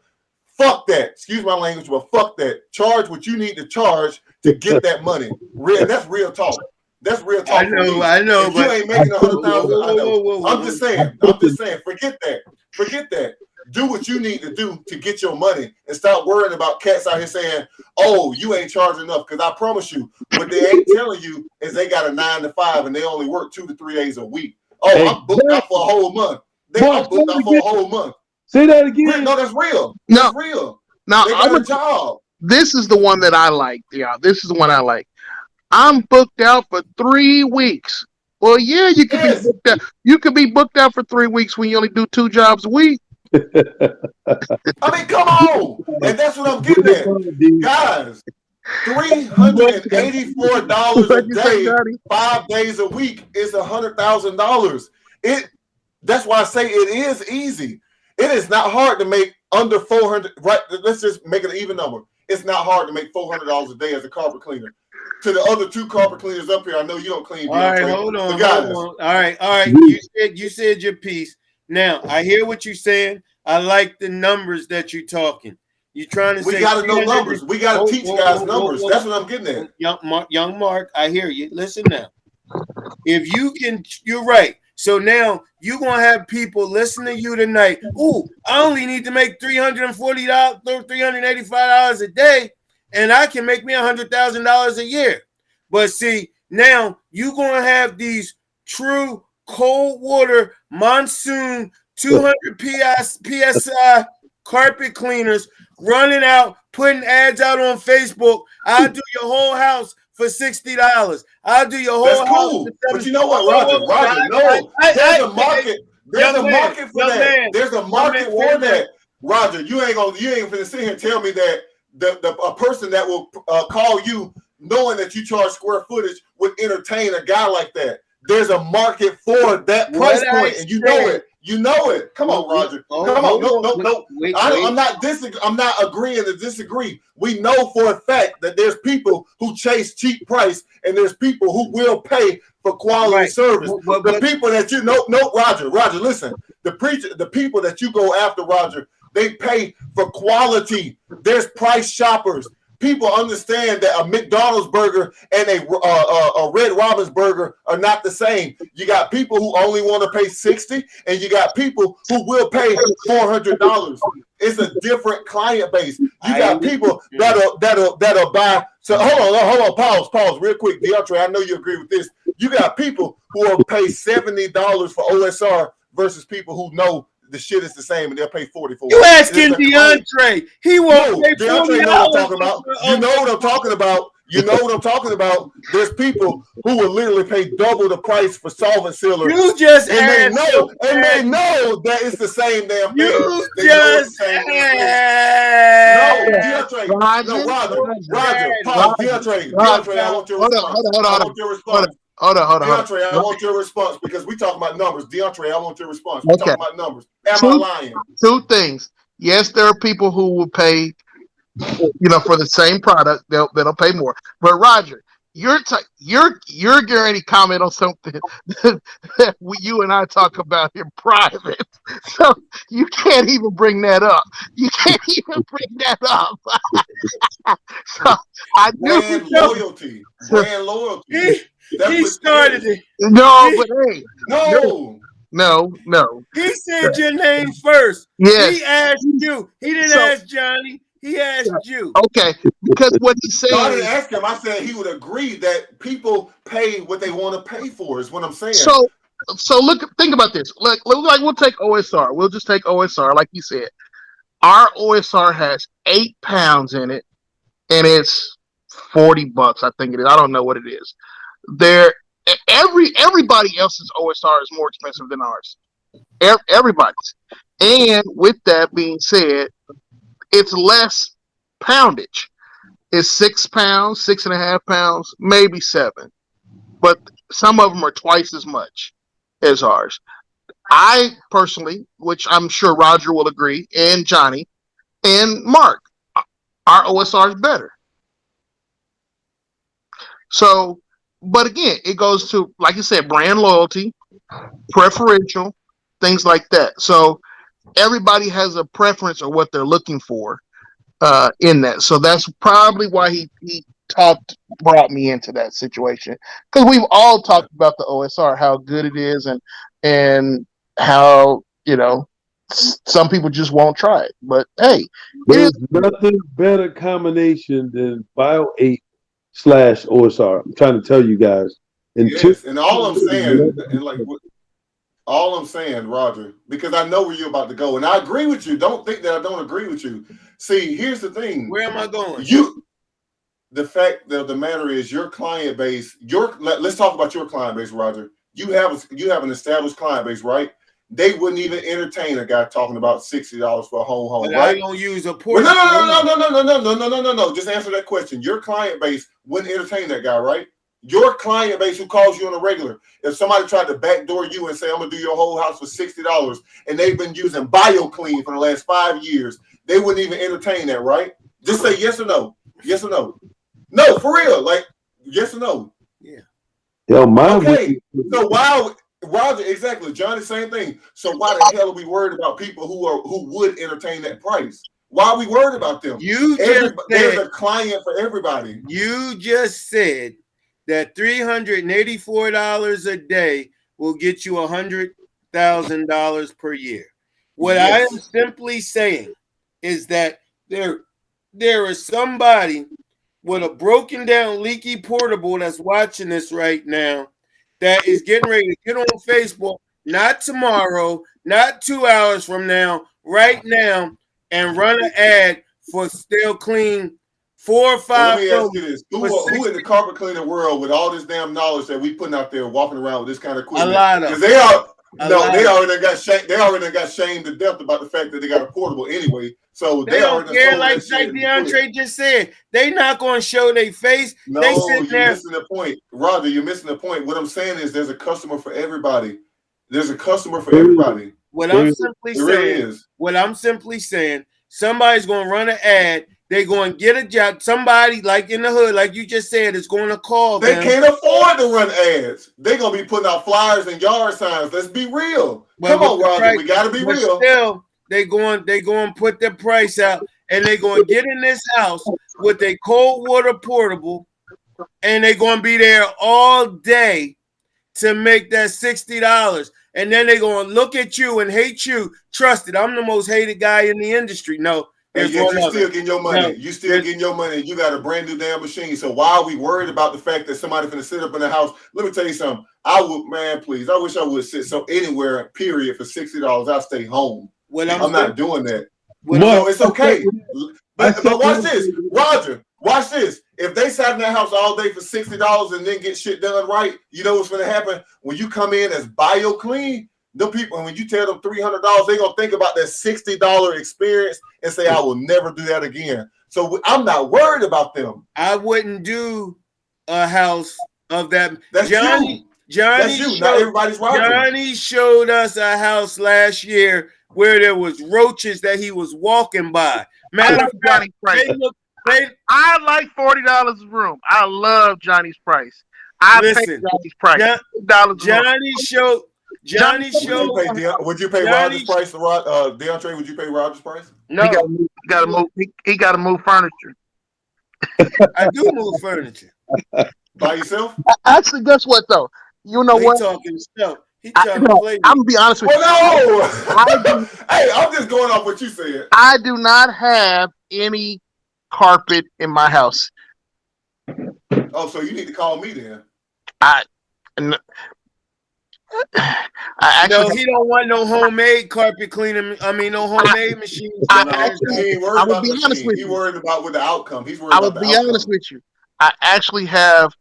Fuck that. Excuse my language, but fuck that. Charge what you need to charge to get that money. That's real talk. That's real talk. I know. If you ain't making $100,000, I know. I'm just saying. Forget that. Do what you need to do to get your money, and stop worrying about cats out here saying, "Oh, you ain't charging enough." Because I promise you, what they ain't telling you is they got a 9 to 5 and they only work 2 to 3 days a week. Oh, I'm booked out for a whole month. I'm booked out for a whole month. Say that again. No, that's real. That's real. Now, they got a job. This is the one that I like. Yeah, this is the one I like. I'm booked out for 3 weeks. Well, yeah, you could be booked out. You could be booked out for 3 weeks when you only do 2 jobs a week. I mean, come on. And that's what I'm getting at. Guys, $384 a day, 5 days a week is $100,000. That's why I say it is easy. It is not hard to make under 400. Right? Let's just make it an even number. It's not hard to make $400 a day as a carpet cleaner. To the other 2 carpet cleaners up here, I know you don't clean. All right, hold on. All right. You said your piece. Now I hear what you're saying. I like the numbers that you're talking. You're trying to say we got to know numbers. We got to teach guys numbers. That's what I'm getting at. Young Mark, I hear you. Listen now. If you can, you're right. So now you're gonna have people listen to you tonight. Ooh, I only need to make $340, $385 a day, and I can make me $100,000 a year. But see, now you're gonna have these true cold water monsoon 200 PSI carpet cleaners running out, putting ads out on Facebook. I'll do your whole house for $60. I'll do your whole house. Cool. But you know what, Roger? No, there's a market. There's a market for that. There's a market for that. Roger, you ain't gonna sit here and tell me that a person that will call you knowing that you charge square footage would entertain a guy like that. There's a market for that price point, and you know it. You know it. Come on, Roger. Come on. No. I'm not agreeing to disagree. We know for a fact that there's people who chase cheap price, and there's people who will pay for quality service. The people that you know, Roger, listen. The people that you go after, Roger, they pay for quality. There's price shoppers. People understand that a McDonald's burger and a Red Robin's burger are not the same. You got people who only want to pay $60, and you got people who will pay $400. It's a different client base. You got people that'll buy. So hold on, pause real quick, DeAndre. I know you agree with this. You got people who will pay $70 for OSR versus people who know the shit is the same and they'll pay $40 for it. You asking DeAndre? He won't pay $40. DeAndre know what I'm talking about. You know what I'm talking about. You know what I'm talking about? There's people who will literally pay double the price for solvent sealer. You just and they know that it's the same damn thing. You They know just it's the same damn thing. asked. No, DeAndre. No, Roger. Pause. DeAndre, I want your response. I want your response. Hold on. DeAndre, I want your response because we talking about numbers. DeAndre, I want your response. We talking about numbers. Am I lying? Two things. Yes, there are people who will pay, for the same product, they'll pay more. But Roger, you're getting ready to comment on something that you and I talk about in private. So you can't even bring that up. You can't even bring that up. So I knew brand loyalty. He started it. No, but hey, no. He said your name first. Yes. He asked you. He didn't ask Johnny. He asked you. Okay, because what he said. I didn't ask him. I said he would agree that people pay what they want to pay for. Is what I'm saying. So think about this. Like we'll take OSR. We'll just take OSR, like you said. Our OSR has 8 pounds in it, and it's $40. I think it is. I don't know what it is. Everybody else's OSR is more expensive than ours. Everybody's. And with that being said, it's less poundage. It's 6 pounds, 6.5 pounds, maybe 7. But some of them are twice as much as ours. I personally, which I'm sure Roger will agree, and Johnny, and Mark, our OSR is better. So, but again, it goes to, like you said, brand loyalty, preferential, things like that. So everybody has a preference of what they're looking for in that. So that's probably why he brought me into that situation. Because we've all talked about the OSR, how good it is, and how, some people just won't try it. But hey, there's nothing better combination than Bio 8 / OSR. I'm trying to tell you guys. And all I'm saying, Roger, because I know where you're about to go, and I agree with you. Don't think that I don't agree with you. See, here's the thing. Where am I going? The fact of the matter is, your client base. Let's talk about your client base, Roger. You have an established client base, right? They wouldn't even entertain a guy talking about $60 for a home, but right? I don't use a portion. No. Just answer that question. Your client base wouldn't entertain that guy, right? Your client base who calls you on a regular. If somebody tried to backdoor you and say, I'm gonna do your whole house for $60, and they've been using BioClean for the last 5 years, they wouldn't even entertain that, right? Just say yes or no. Yes or no. No, for real. Like, yes or no. Yeah. Okay. So Roger, exactly. Johnny, same thing. So why the hell are we worried about people who would entertain that price? Why are we worried about them? There's a client for everybody. You just said that $384 a day will get you $100,000 per year. What I am simply saying is that there is somebody with a broken down leaky portable that's watching this right now that is getting ready to get on Facebook, not tomorrow, not 2 hours from now, right now, and run an ad for Still Clean 4 or 5. Let me ask you this: who in the carpet cleaning world with all this damn knowledge that we putting out there, walking around with this kind of equipment? A lot of. Because they already got shamed. They already got shamed to death about the fact that they got a portable anyway. So they don't care. Like DeAndre just said, they not going to show their face. No, you're missing the point, Roger. You're missing the point. What I'm saying is, there's a customer for everybody. There's a customer for everybody. What I'm simply saying, somebody's going to run an ad. They're going to get a job. Somebody like in the hood, like you just said, is going to call them. They can't afford to run ads. They're going to be putting out flyers and yard signs. Let's be real. Come on, Roger. We got to be real. Still, they going to put their price out, and they're going to get in this house with a cold water portable, and they're going to be there all day to make that $60. And then they're going to look at you and hate you. Trust it. I'm the most hated guy in the industry. No. And yet you still getting your money. You still getting your money. You got a brand new damn machine. So why are we worried about the fact that somebody's going to sit up in the house? Let me tell you something. I wish I would sit anywhere, period, for $60. I'll stay home. I'm not doing that. No, it's okay. But watch this, Roger. Watch this. if they sat in their house all day for $60 and then get shit done right, you know what's going to happen? When you come in as bio-clean, the people, when you tell them $300, they're going to think about that $60 experience and say, I will never do that again. So I'm not worried about them. I wouldn't do a house of that. That's Johnny not everybody's right. Johnny showed us a house last year where there was roaches that he was walking by. I like Johnny's price. I like $40 a room. I love Johnny's price. I pay Johnny's price. Johnny showed. Would you pay Roger's price? DeAndre, would you pay Roger's price? No, he got to move furniture. I do move furniture by yourself. Actually, guess what though? You know what? He talking stuff. He trying to play. I'm gonna be honest with you. No. Hey, I'm just going off what you said. I do not have any carpet in my house. Oh, so you need to call me then. No, he don't want no homemade carpet cleaning. I mean, no homemade machines. He ain't worried about the machine. He's worried about with the outcome. He's worried about the outcome. I will be honest with you. I actually have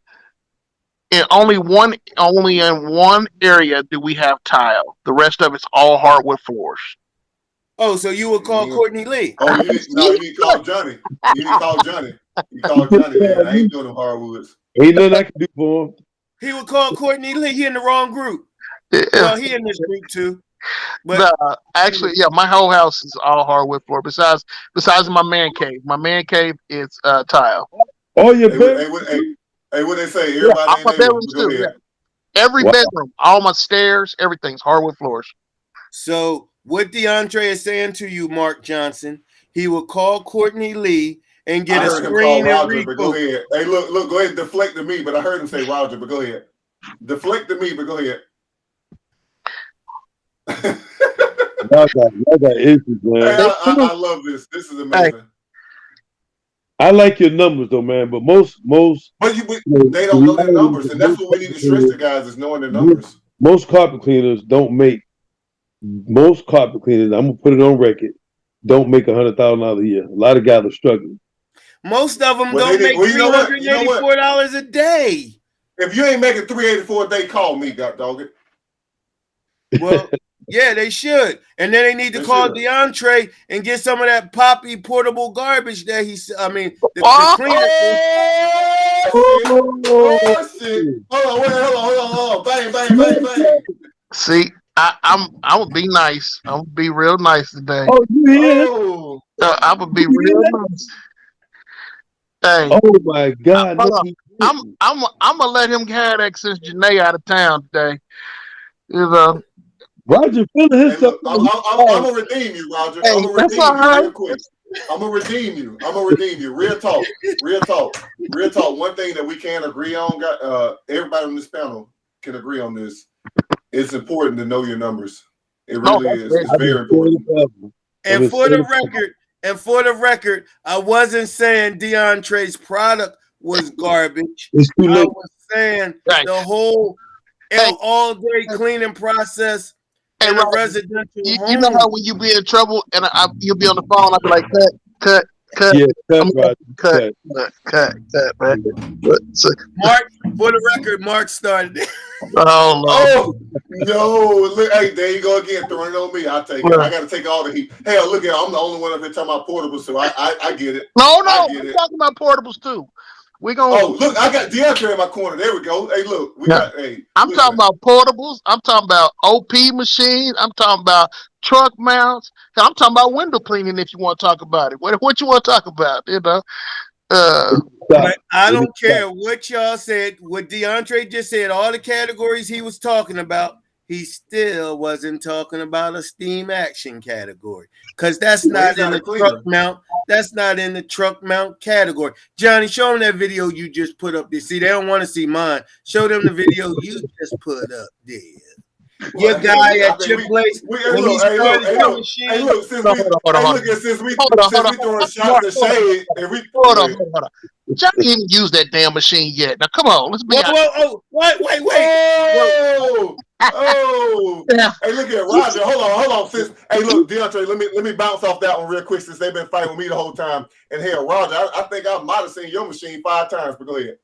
only in one area do we have tile. The rest of it's all hardwood floors. Oh, so you would call Courtney Lee? Oh, you need to call Johnny. You need to call Johnny. You call Johnny, man. I ain't doing them hardwoods. Ain't nothing I can do for him. He would call Courtney Lee. He in the wrong group. Well, he in this group too. But actually, yeah, my whole house is all hardwood floor. Besides my man cave. My man cave is tile. Oh, your bedroom. Hey, what they say? Everybody in their room too. Yeah. Every bedroom, all my stairs, everything's hardwood floors. So what DeAndre is saying to you, Mark Johnson, he will call Courtney Lee and get a screen and Roger, but go ahead. Hey, look, go ahead, deflect to me. But I heard him say Roger, but go ahead. Deflect to me, but go ahead. Y'all got issues, man. Hey, I love this. This is amazing. Hey. I like your numbers though, man. But most they don't know their numbers, and that's what we need to stress to guys is knowing their numbers. Most carpet cleaners don't make. Most carpet cleaners, I'm gonna put it on record, don't make $100,000 a year. A lot of guys are struggling. Most of them don't make $384 a day. If you ain't making $384 a day, call me, dog it. Well, yeah, they should. And then they need to call DeAndre and get some of that poppy portable garbage that the cleaner. Shit. Hold on. Bang. See, I'm gonna be nice. I'm gonna be real nice today. Oh, you hear? I'm gonna be real nice. Hey. Oh my God! I'm gonna let him have that since Janae out of town today. You know. Roger feeling himself. I'm gonna redeem you, Roger. I'm gonna redeem you real quick. I'm gonna redeem you. Real talk. One thing that we can agree on, everybody on this panel can agree on this. It's important to know your numbers. It really is. It's very important. And for the record, I wasn't saying DeAndre's product was garbage. I was saying the whole all-day cleaning process in a residential home. You know how when you be in trouble and you'll be on the phone, I'll be like, cut. Yeah, cut, man. Mark, for the record, Mark started it. Oh no! Look, hey, there you go again, throwing it on me. I'll take it. I got to take all the heat. Hell, look here, I'm the only one up here talking about portables, so I get it. No, we're talking about portables too. We gonna. Oh, look, I got DeAndre in my corner. There we go. Hey, look, I'm talking about portables. I'm talking about OP machines. I'm talking about truck mounts. I'm talking about window cleaning. If you want to talk about it, what you want to talk about? You know. But I don't care what y'all said. What DeAndre just said, all the categories he was talking about, he still wasn't talking about a steam action category because that's not in the truck mount. That's not in the truck mount category. Johnny, show them that video you just put up there. See, they don't want to see mine. Show them the video you just put up there. your guy at your place when he started your machine. Hey, look, since we throwing shots at shade, and we hold on. Johnny didn't use that damn machine yet. Now come on, let's be honest. Wait. Yeah. Hey, look at Roger. Hold on. Hey, look, DeAndre, let me bounce off that one real quick since they've been fighting with me the whole time. And hell, Roger, I think I might have seen your machine 5 times, but go ahead.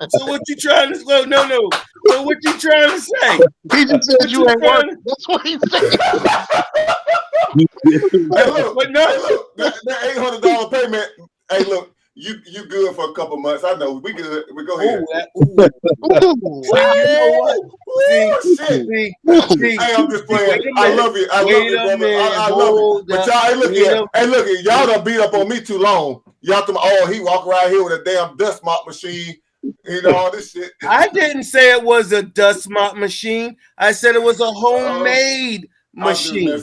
So what you trying to say? No. So what you trying to say? He just said you ain't working. That's what he said. Hey, look, that $800 payment. Hey, look. You good for a couple months. I know. We good. We go ahead. See, hey, I'm just playing. I love you. I love you, brother. I love you. But y'all, look at y'all done beat up on me too long. Y'all he walk around here with a damn dust mop machine. You know, all this shit. I didn't say it was a dust mop machine. I said it was a homemade machine.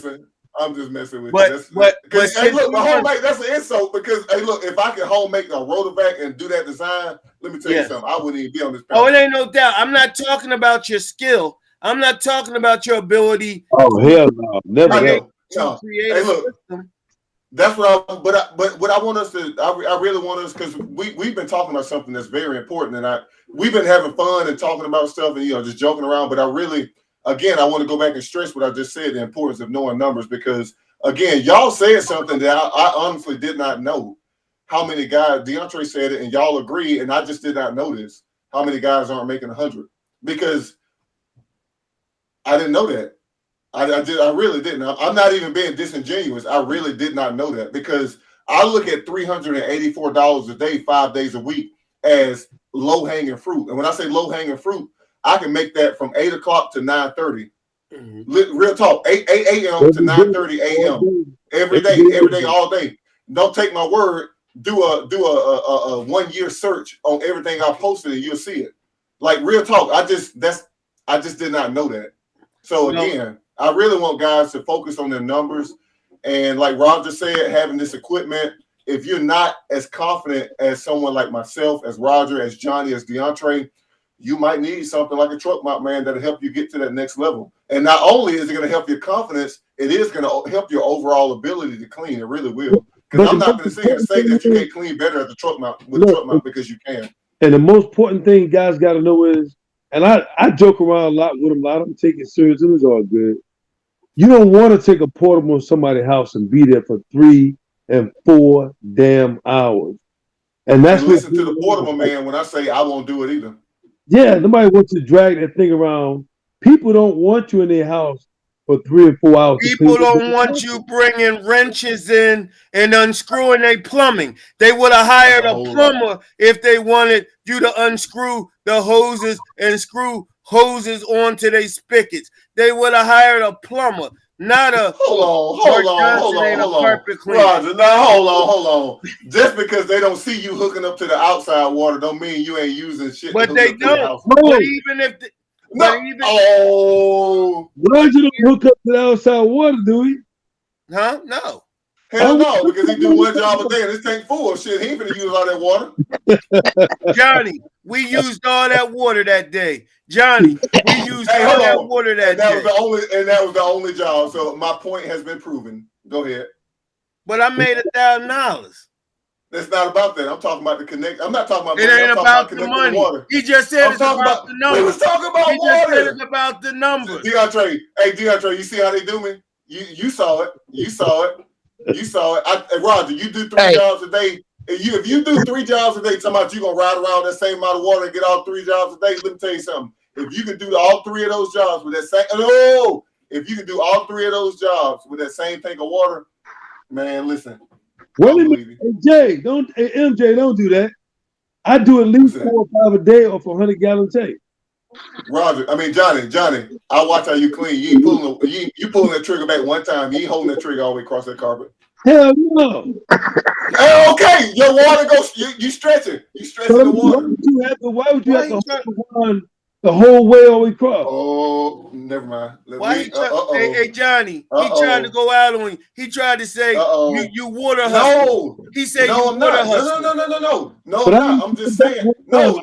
I'm just messing with you. But hey, look, the homemade, that's an insult because, hey, look, if I could homemade a rotovac and do that design, let me tell you something. I wouldn't even be on this panel. Oh, it ain't no doubt. I'm not talking about your skill. I'm not talking about your ability. Oh, hell no. Never. Hey, look, that's what what I want us to, I really want us, because we've been talking about something that's very important, and we've been having fun and talking about stuff and, just joking around, but again, I want to go back and stress what I just said, the importance of knowing numbers, because, again, y'all said something that I honestly did not know. How many guys, DeAndre said it, and y'all agree, and I just did not know this, how many guys aren't making 100. Because I didn't know that. I really didn't. I'm not even being disingenuous. I really did not know that, because I look at $384 a day, 5 days a week, as low-hanging fruit. And when I say low-hanging fruit, I can make that from 8 o'clock to 9:30. Real talk, 8 a.m. to 9:30 a.m. every day, all day. Don't take my word. Do a 1 year search on everything I posted, and you'll see it. Like, real talk. I just did not know that. So again, I really want guys to focus on their numbers. And like Roger said, having this equipment, if you're not as confident as someone like myself, as Roger, as Johnny, as DeAndre, you might need something like a truck mount, man, that'll help you get to that next level. And not only is it going to help your confidence, it is going to help your overall ability to clean. It really will. Because I'm not going to sit here and say that you can't clean better at the truck mount with the truck mount, because you can. And the most important thing guys got to know is, and I joke around a lot with them, I don't take it serious, and it's all good. You don't want to take a portable in somebody's house and be there for 3 and 4 damn hours. And that's what listen to the portable man when I say I won't do it either. Yeah, nobody wants to drag that thing around. People don't want you in their house for 3 or 4 hours. People don't want you bringing wrenches in and unscrewing their plumbing. They would have hired a plumber if they wanted you to unscrew the hoses and screw hoses onto their spigots. They would have hired a plumber, not a hold on. Roger, now hold on. Just because they don't see you hooking up to the outside water don't mean you ain't using shit. But they don't. But even if Roger don't hook up to the outside water, do he? Huh? No. Hell no, because he do one job a day and this tank full. Shit, he ain't gonna use all that water. Johnny, we used all that water that day. Johnny, we used all that water that day. That was the only job. So my point has been proven. Go ahead. But I made $1,000. It's not about that. I'm talking about the connect. I'm not talking about money. It ain't about the money. Water. He just said it's about the numbers. We was talking about water. He just said it's about the numbers. DeAndre, you see how they do me? You saw it. You saw it. Roger, you do 3 jobs a day. If you do 3 jobs a day, talking about you gonna ride around that same amount of water and get all 3 jobs a day. Let me tell you something. If you can do all 3 of those jobs with that same, if you can do all 3 of those jobs with that same tank of water, man, listen. Wait a minute, MJ, don't do that. I do at least 4 or 5 a day off a 100-gallon tank. Johnny, I watch how you clean. You ain't pulling that trigger back one time. You ain't holding that trigger all the way across that carpet. Hell no. Okay, your water goes. You stretch it. You stretch the water. Why would you have to hold one the whole way all the way across. Oh, never mind. Why he hey Johnny, he tried to go out on you. He tried to say you water hustle. No, he said no, you I'm water not. hustle. No, I'm not. I'm just saying. No.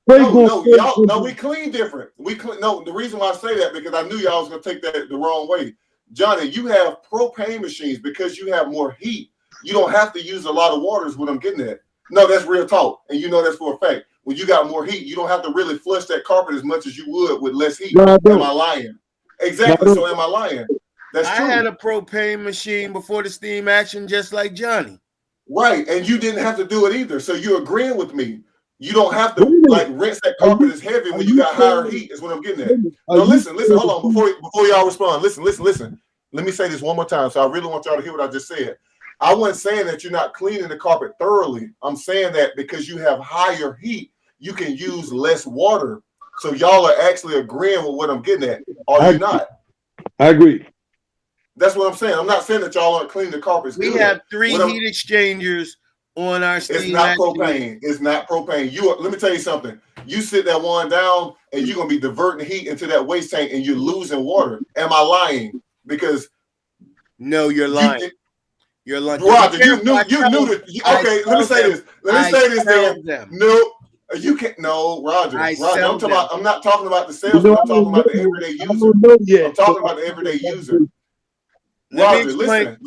Y'all, no, we clean different. No. The reason why I say that because I knew y'all was gonna take that the wrong way. Johnny, you have propane machines because you have more heat. You don't have to use a lot of water. Is what I'm getting at. No, that's real talk, and you know that's for a fact. When you got more heat, you don't have to really flush that carpet as much as you would with less heat. Am I lying? Exactly. So am I lying? That's true. I had a propane machine before the steam action, just like Johnny. Right, and you didn't have to do it either. So you're agreeing with me. You don't have to like rinse that carpet as heavy when you got higher heat. Is what I'm getting at. No, listen. Hold on, before y'all respond. Listen. Let me say this one more time. So I really want y'all to hear what I just said. I wasn't saying that you're not cleaning the carpet thoroughly. I'm saying that because you have higher heat, you can use less water. So y'all are actually agreeing with what I'm getting at. Are you not? I agree. That's what I'm saying. I'm not saying that y'all aren't cleaning the carpets. We have 3 heat exchangers on our steam. It's not propane. It's not propane. Let me tell you something. You sit that one down and you're gonna be diverting heat into that waste tank and you're losing water. Am I lying? Because no, you're lying. You're lying. Roger, you knew that. Okay, let me say this. Then. No, you can't. No, Roger. I'm not talking about the salesman. I'm talking about the everyday user. I'm talking about the everyday user. Roger, listen.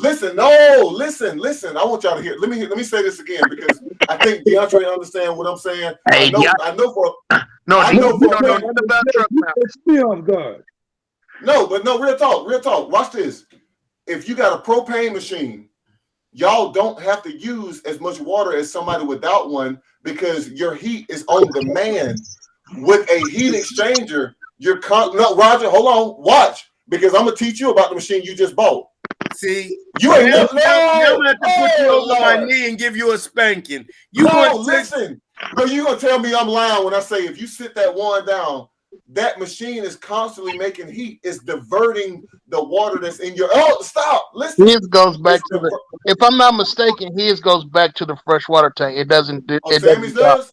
Listen. I want y'all to hear. Let me say this again because I think DeAndre understand what I'm saying. Hey, I know for off guard. No, but no, real talk. Watch this. If you got a propane machine, y'all don't have to use as much water as somebody without one because your heat is on demand. With a heat exchanger, no, Roger, hold on, watch, because I'm gonna teach you about the machine you just bought. See, you ain't I'm gonna have to put you over my knee and give you a spanking. Listen. No, you gonna tell me I'm lying when I say if you sit that one down, that machine is constantly making heat. It's diverting the water that's in your. Oh, stop! Listen. His goes back to the. If I'm not mistaken, his goes back to the freshwater tank. It doesn't. Sammy's does.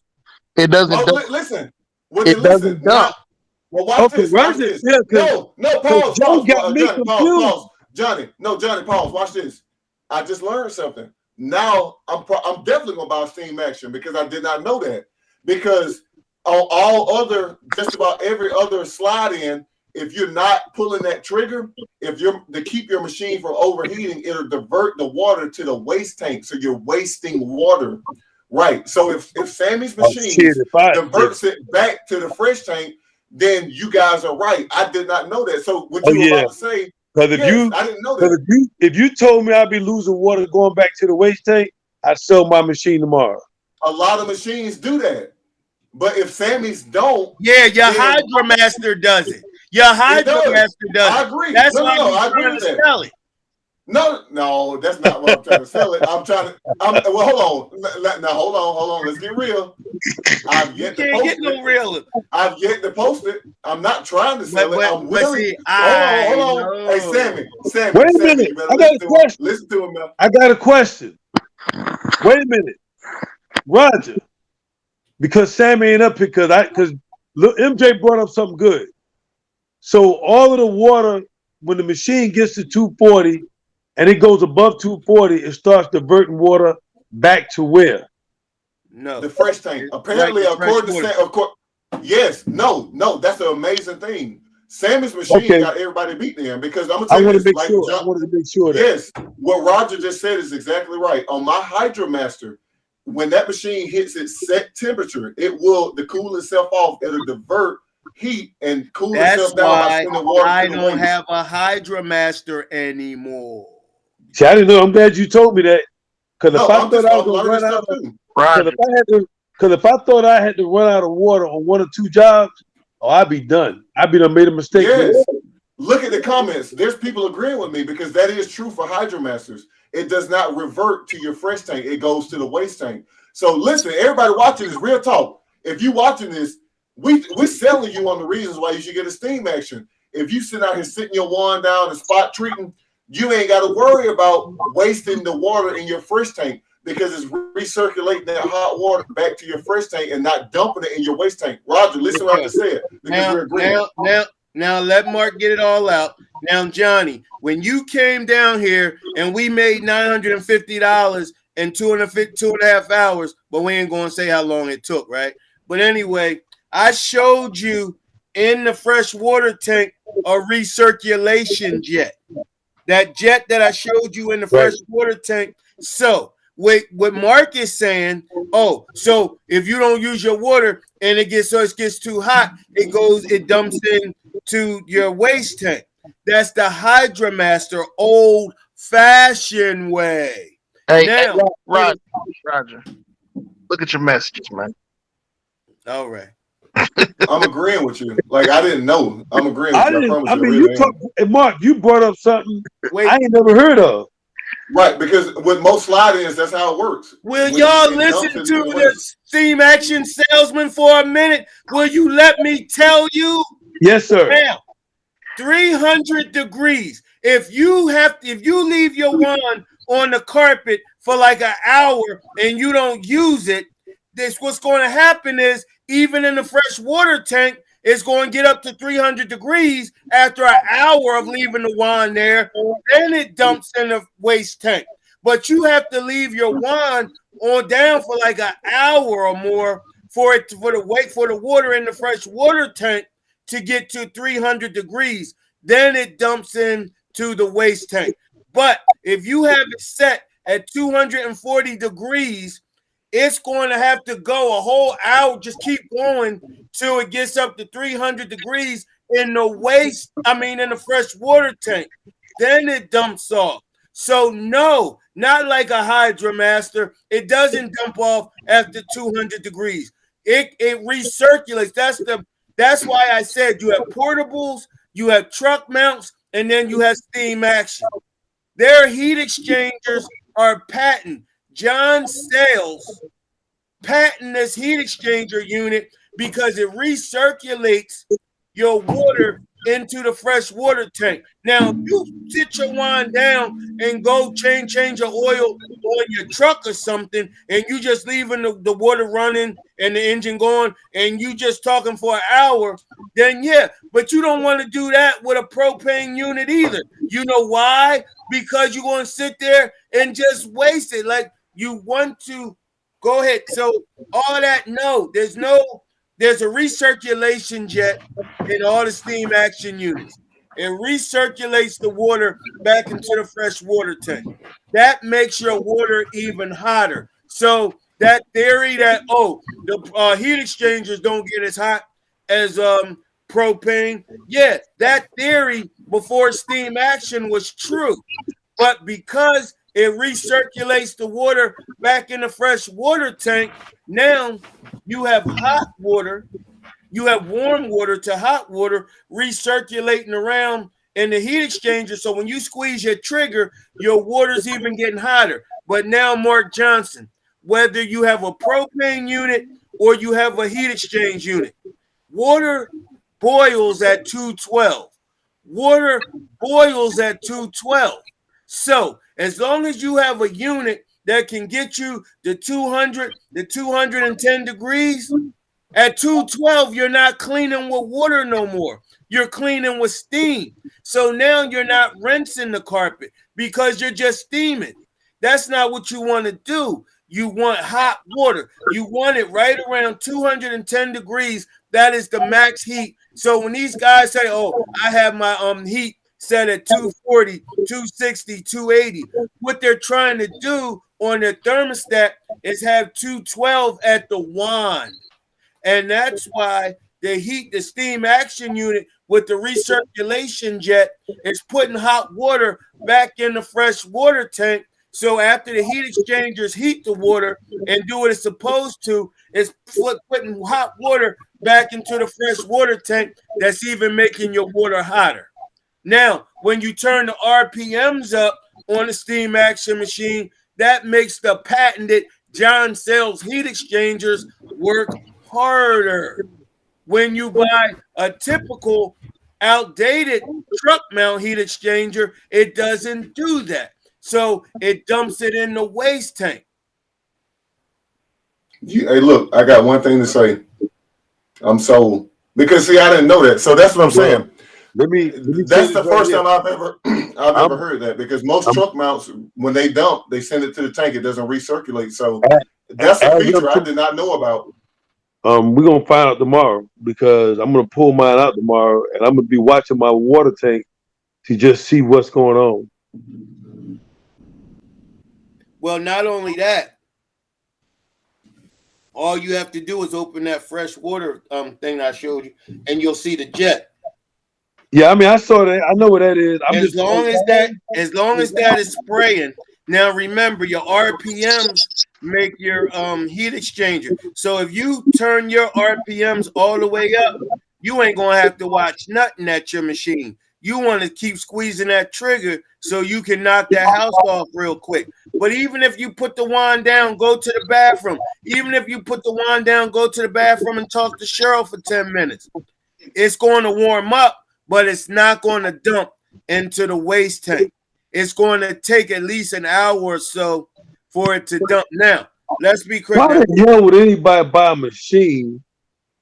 It doesn't. Listen. It doesn't dump. Well, watch this. Watch this. Yeah, no, pause. Johnny, pause. Watch this. I just learned something. Now I'm definitely gonna buy Steam Action because I did not know that. Because on just about every other slide in, if you're not pulling that trigger, if you're to keep your machine from overheating, it'll divert the water to the waste tank. So you're wasting water. Right. So if Sammy's machine diverts it back to the fresh tank, then you guys are right. I did not know that. So what you were about to say, because I didn't know that. If you told me I'd be losing water going back to the waste tank, I'd sell my machine tomorrow. A lot of machines do that. But if Sammy's don't, your HydroMaster does it. Your HydroMaster does it. I agree. That's why I agree with that. Sell it. No, that's not what I'm trying to sell it. Hold on. Now, hold on. Let's get real. I've yet to post it. I'm not trying to sell it. I'm willing. Hold on. Hey, Sammy. Wait a minute. I got a question. Listen to him now. I got a question. Wait a minute. Roger. Because Sammy ain't up here because MJ brought up something good. So all of the water, when the machine gets to 240 and it goes above 240, it starts diverting water back to where? No, the fresh tank. Apparently, according to Sam, yes, no, that's an amazing thing. Sammy's machine got everybody beat them because I'm gonna tell you this. I wanted to make sure that. Yes, what Roger just said is exactly right. On my HydroMaster, when that machine hits its set temperature, it will cool itself off. It'll divert heat and cool itself down by sending water. I don't have a HydroMaster anymore. See, I didn't know. I'm glad you told me that. Because if I thought I was gonna run out if I thought I had to run out of water on 1 or 2 jobs, I'd be done. I'd be done made a mistake. Yes. Look at the comments. There's people agreeing with me because that is true for HydroMasters. It does not revert to your fresh tank. It goes to the waste tank. So listen, everybody watching this, real talk. If you watching this, we're selling you on the reasons why you should get a Steam Action. If you sit out here sitting your wand down and spot treating, you ain't got to worry about wasting the water in your fresh tank. because it's recirculating that hot water back to your fresh tank and not dumping it in your waste tank. Roger, listen what I just said, because we're agreeing. Now let Mark get it all out. Now, Johnny, when you came down here and we made $950 in 2.5 hours, but we ain't gonna say how long it took, right? But anyway, I showed you in the fresh water tank a recirculation jet. That jet that I showed you in the fresh water tank. So what Mark is saying, oh, so if you don't use your water and it gets too hot, it dumps into your waste tank. That's the HydroMaster old-fashioned way. Hey, Roger, look at your messages, man. All right. I'm agreeing with you. Like, I didn't know. I'm agreeing with you. I mean, Mark, you brought up something I ain't never heard of. Right, because with most slide-ins, that's how it works. Will y'all listen to the steam action salesman for a minute? Will you let me tell you? Yes, sir. Now, 300 degrees. If you leave your wand on the carpet for like an hour and you don't use it, what's going to happen is even in the fresh water tank, it's going to get up to 300 degrees after an hour of leaving the wand there. Then it dumps in the waste tank. But you have to leave your wand on down for like an hour or more for the water in the fresh water tank to get to 300 degrees. Then it dumps into the waste tank. But if you have it set at 240 degrees, it's going to have to go a whole hour, just keep going till it gets up to 300 degrees in the fresh water tank. Then it dumps off. So no, not like a HydroMaster. It doesn't dump off after 200 degrees. It recirculates. That's why I said you have portables, you have truck mounts, and then you have steam action. Their heat exchangers are patent. John Sales patent this heat exchanger unit because it recirculates your water into the fresh water tank. Now, you sit your wine down and go change your oil on your truck or something, and you just leaving the water running and the engine going, and you just talking for an hour, then yeah, but you don't want to do that with a propane unit either. You know why? Because you're going to sit there and just waste it. Like, you want to go ahead. So all that, no, there's a recirculation jet in all the steam action units. It recirculates the water back into the fresh water tank. That makes your water even hotter. So that theory that, the heat exchangers don't get as hot as propane, yeah, that theory before steam action was true. But because it recirculates the water back in the fresh water tank, now you have hot water. You have warm water to hot water recirculating around in the heat exchanger. So when you squeeze your trigger, your water's even getting hotter. But now, Mark Johnson, whether you have a propane unit or you have a heat exchange unit, water boils at 212. Water boils at 212. So as long as you have a unit that can get you the 200, the 210 degrees, at 212, you're not cleaning with water no more. You're cleaning with steam. So now you're not rinsing the carpet because you're just steaming. That's not what you want to do. You want hot water. You want it right around 210 degrees. That is the max heat. So when these guys say, oh, I have my heat set at 240, 260, 280, what they're trying to do on their thermostat is have 212 at the wand. And that's why the steam action unit with the recirculation jet is putting hot water back in the fresh water tank. So after the heat exchangers heat the water and do what it's supposed to, it's putting hot water back into the fresh water tank. That's even making your water hotter. Now, when you turn the RPMs up on the steam action machine, that makes the patented John Sales heat exchangers work harder. When you buy a typical outdated truck mount heat exchanger, it doesn't do that. So it dumps it in the waste tank. Hey, look, I got one thing to say. I'm sold because see, I didn't know that, so that's what I'm Well, saying. let me say That's this the right first here. time I've ever I'm, heard that because most I'm truck mounts when they dump, they send it to the tank. It doesn't recirculate. So that's a as feature of I did not know about. we're gonna find out tomorrow because I'm gonna pull mine out tomorrow and I'm gonna be watching my water tank to just see what's going on. Well, not only that, all you have to do is open that fresh water thing I showed you, and you'll see the jet. Yeah, I mean, I saw that. I know what that is. I'm As just long as that, as long as that is spraying. Now remember, your RPMs make your heat exchanger. So if you turn your RPMs all the way up, you ain't gonna have to watch nothing at your machine. You want to keep squeezing that trigger so you can knock that house off real quick. But even if you put the wand down, go to the bathroom. Even if you put the wand down, go to the bathroom and talk to Cheryl for 10 minutes. It's going to warm up, but it's not going to dump into the waste tank. It's going to take at least an hour or so for it to dump. Now, let's be why quick. Now, the hell would anybody buy a machine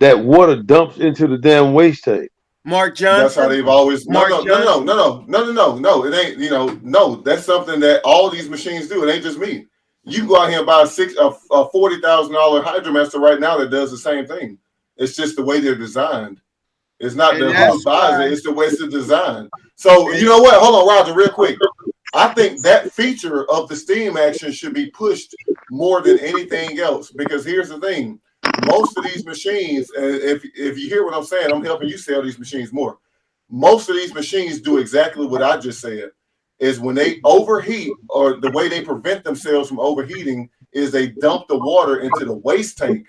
that water dumps into the damn waste tank? Mark That's how Johnson, they've always. No, Mark no, no, no, Johnson, no, no, no, no, no. It ain't. No. That's something that all these machines do. It ain't just me. You can go out here and buy a $40,000 hydromaster right now that does the same thing. It's just the way they're designed. It's not and the that's who buys why. it. It's the way it's designed. So And you know what? Hold on, Roger, real quick. I think that feature of the steam action should be pushed more than anything else because here's the thing: most of these machines, and if you hear what I'm saying, I'm helping you sell these machines more. Most of these machines do exactly what I just said. Is when they overheat, or the way they prevent themselves from overheating is they dump the water into the waste tank.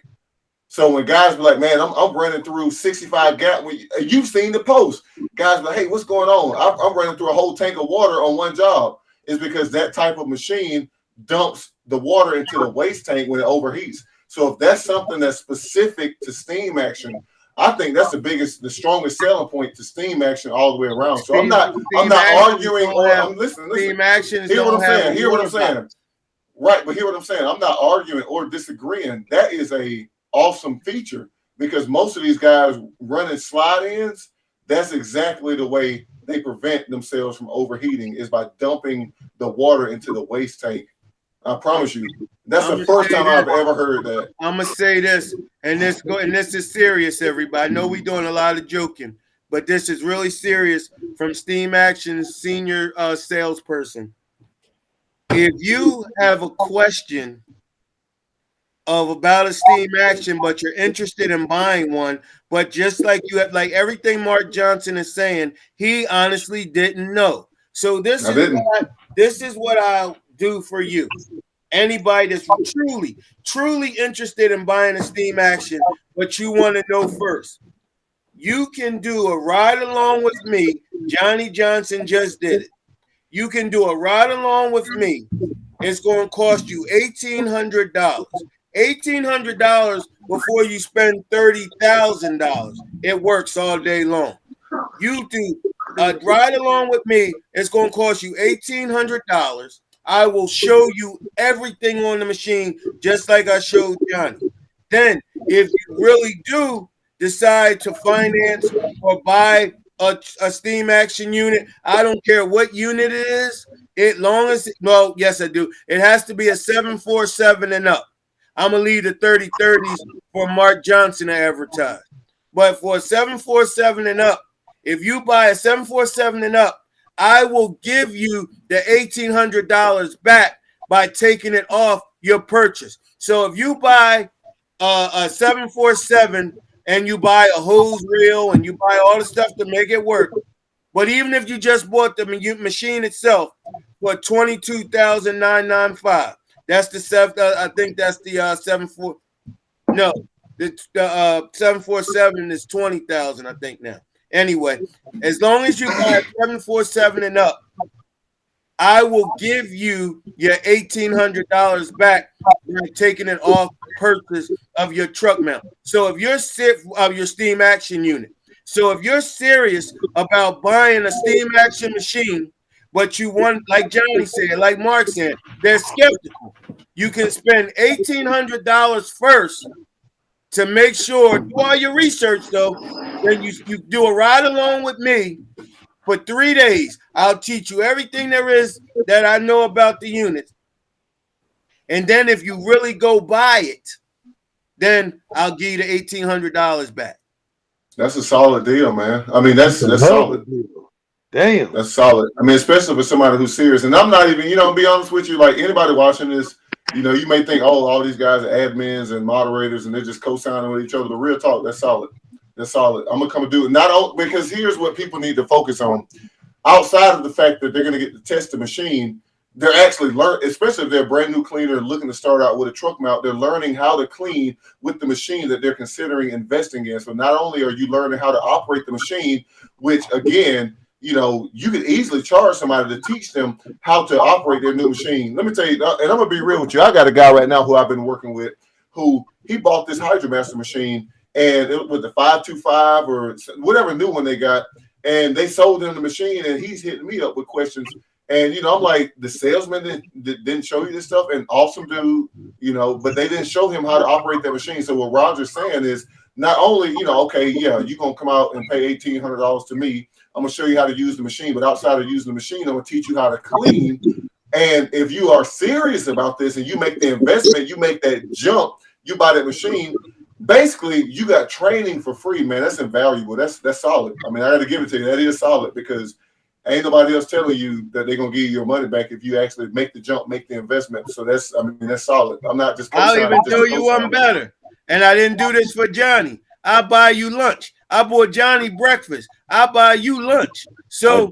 So when guys be like, man, I'm running through 65 gallons. You've seen the post. Guys be like, hey, what's going on? I'm running through a whole tank of water on one job. It's because that type of machine dumps the water into the waste tank when it overheats. So if that's something that's specific to steam action, I think that's the strongest selling point to steam action all the way around. So I'm steam not, I'm steam not actions arguing, don't or have I'm listen. steam actions Hear what I'm don't have a saying. Hear what I'm water box. saying. Right, but hear what I'm saying. I'm not arguing or disagreeing. That is a awesome feature because most of these guys running slide ins, that's exactly the way they prevent themselves from overheating is by dumping the water into the waste tank. I promise you. That's I'm the gonna first say time this. I've ever heard that. I'm gonna say this, and this is serious, everybody. I know we're doing a lot of joking, but this is really serious from Steam Action's senior salesperson. If you have a question of about a Steam Action, but you're interested in buying one, but just like you have, like everything Mark Johnson is saying, he honestly didn't know. So I didn't. this is what I'll do for you. Anybody that's truly interested in buying a Steam Action, but you want to know first, you can do a ride along with me. Johnny Johnson just did it. You can do a ride along with me. It's going to cost you $1,800. $1,800 before you spend $30,000. It works all day long. You do a ride along with me. It's going to cost you $1,800. I will show you everything on the machine, just like I showed Johnny. Then, if you really do decide to finance or buy a Steam Action unit, I don't care what unit it is. It long as well, yes, I do. It has to be a 747 and up. I'm gonna leave the 3030s for Mark Johnson to advertise. But for a 747 and up, if you buy a 747 and up, I will give you the $1,800 back by taking it off your purchase. So if you buy a 747 and you buy a hose reel and you buy all the stuff to make it work, but even if you just bought the machine itself for $22,995, that's the seven. I think that's the 74. No, the 747 is 20,000. I think now. Anyway, as long as you buy 747 and up, I will give you your $1,800 back when you're taking it off the purchase of your truck mount. So if you're of your Steam Action unit, so if you're serious about buying a Steam Action machine, but you want, like Johnny said, like Mark said, they're skeptical. You can spend $1,800 first to make sure, do all your research though. Then you do a ride along with me for 3 days. I'll teach you everything there is that I know about the units. And then if you really go buy it, then I'll give you the $1,800 back. That's a solid deal, man. I mean, that's solid. Damn. That's solid. I mean, especially for somebody who's serious. And I'm not even, to be honest with you, like anybody watching this, you may think, oh, all these guys are admins and moderators and they're just co-signing with each other. But real talk, that's solid. That's solid. I'm going to come and do it. Not only because here's what people need to focus on. Outside of the fact that they're going to get to test the machine, they're actually learning, especially if they're a brand new cleaner looking to start out with a truck mount, they're learning how to clean with the machine that they're considering investing in. So not only are you learning how to operate the machine, which again, you could easily charge somebody to teach them how to operate their new machine. Let me tell you, and I'm going to be real with you. I got a guy right now who I've been working with who he bought this HydroMaster machine and it was the 525 or whatever new one they got. And they sold him the machine and he's hitting me up with questions. And, I'm like, the salesman didn't show you this stuff, and awesome dude, but they didn't show him how to operate that machine. So what Roger's saying is not only, okay, yeah, you're going to come out and pay $1,800 to me. I'm going to show you how to use the machine. But outside of using the machine, I'm going to teach you how to clean. And if you are serious about this and you make the investment, you make that jump, you buy that machine, basically you got training for free, man. That's invaluable. That's solid. I mean, I got to give it to you. That is solid because ain't nobody else telling you that they're gonna give you your money back if you actually make the jump, make the investment. So that's solid. I'm not just. I'll even tell you one better. And I didn't do this for Johnny. I buy you lunch. I bought Johnny breakfast. I buy you lunch. So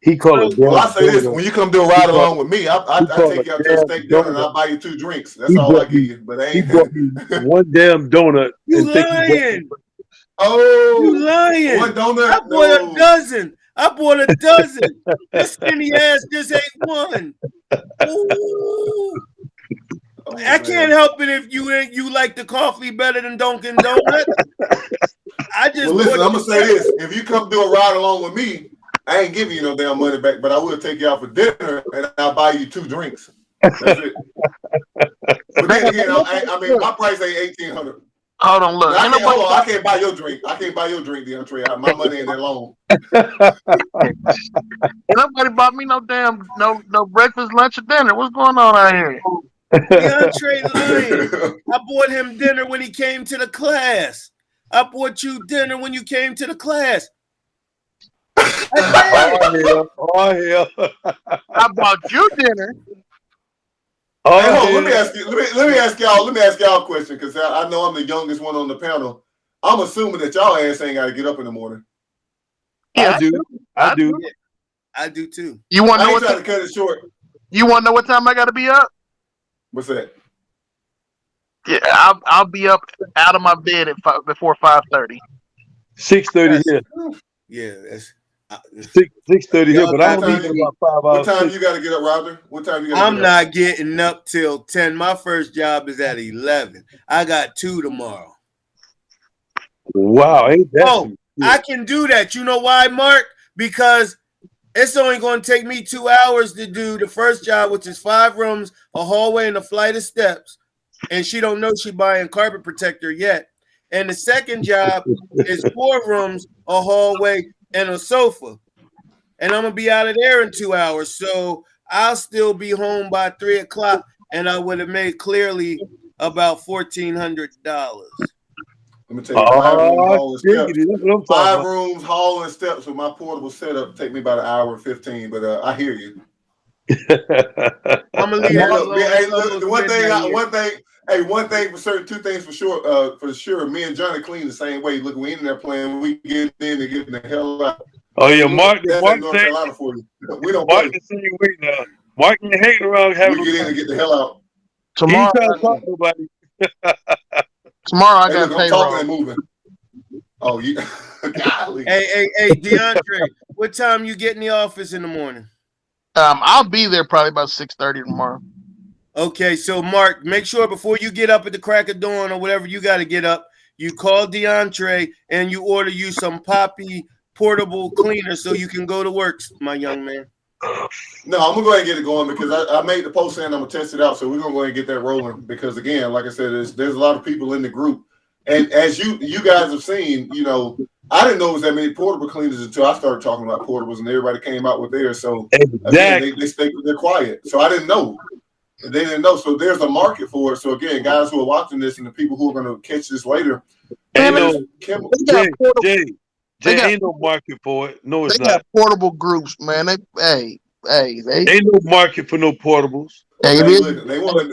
he called it. Well, I say this: when you come do a ride along with me, I take you out to a steak dinner and I buy you 2 drinks. That's all I give you. But he bought me one damn donut. You lying? Oh, you lying? One donut? I bought a dozen. I bought a dozen. This skinny ass just ate one. Ooh. I can't help it if you like the coffee better than Dunkin' Donuts. Listen, I'm gonna say this: if you come do a ride along with me, I ain't giving you no damn money back, but I will take you out for dinner and I'll buy you 2 drinks. That's it. But then again, I mean, my price ain't $1,800. Hold on, look. I can't buy your drink. I can't buy your drink, DeAndre. My money ain't that long. Nobody bought me no damn no breakfast, lunch, or dinner. What's going on out here? DeAndre lying. I bought him dinner when he came to the class. I bought you dinner when you came to the class. Oh hell! I bought you dinner. Let me ask you. Let me ask y'all a question because I know I'm the youngest one on the panel. I'm assuming that y'all ass ain't got to get up in the morning. Yeah, I do. I do too. You want to know what time to cut it short? You want to know what time I got to be up? What's that? Yeah, I'll be up out of my bed before 5:30. 6:30 here. Yeah, that's 6:30 here, but I don't need about 5 hours. What time you got to get up, Roger? What time you got to get up? I'm not getting up till 10. My first job is at 11. I got 2 tomorrow. Wow, ain't that? Oh, I can do that. You know why, Mark? Because it's only going to take me 2 hours to do the first job, which is 5 rooms, a hallway, and a flight of steps. And she don't know she buying carpet protector yet. And the second job is 4 rooms, a hallway, and a sofa. And I'm going to be out of there in 2 hours. So I'll still be home by 3 o'clock, and I would have made clearly about $1,400. Let me tell you, 5 rooms, hall, and steps with my portable setup take me about an hour and 15. But I hear you. I'm gonna leave that alone. One thing for certain, 2 things for sure. For sure, me and Johnny clean the same way. Look, we in there playing. We get in and getting the hell out. Oh yeah, Mark. North Carolina for you. We don't. Mark the same way now. Mark ain't hating around having. We get in and get the hell out. Tomorrow, Tomorrow I got payroll. I'm talking and moving. Oh, you. Golly. Hey, DeAndre, what time you get in the office in the morning? I'll be there probably about 6:30 tomorrow. Okay, so Mark, make sure before you get up at the crack of dawn or whatever you got to get up, you call DeAndre and you order you some Poppy portable cleaner so you can go to work, my young man. No, I'm gonna go ahead and get it going because I made the post saying I'm gonna test it out. So we're gonna go ahead and get that rolling because again, like I said, there's a lot of people in the group, and as you guys have seen, I didn't know it was that many portable cleaners until I started talking about portables, and everybody came out with theirs. So again, they're quiet. So I didn't know. They didn't know. So there's a market for it. So again, guys who are watching this and the people who are going to catch this later, ain't no market for it. No, it's they not. got portable groups, man. They ain't no market for no portables. They won't let me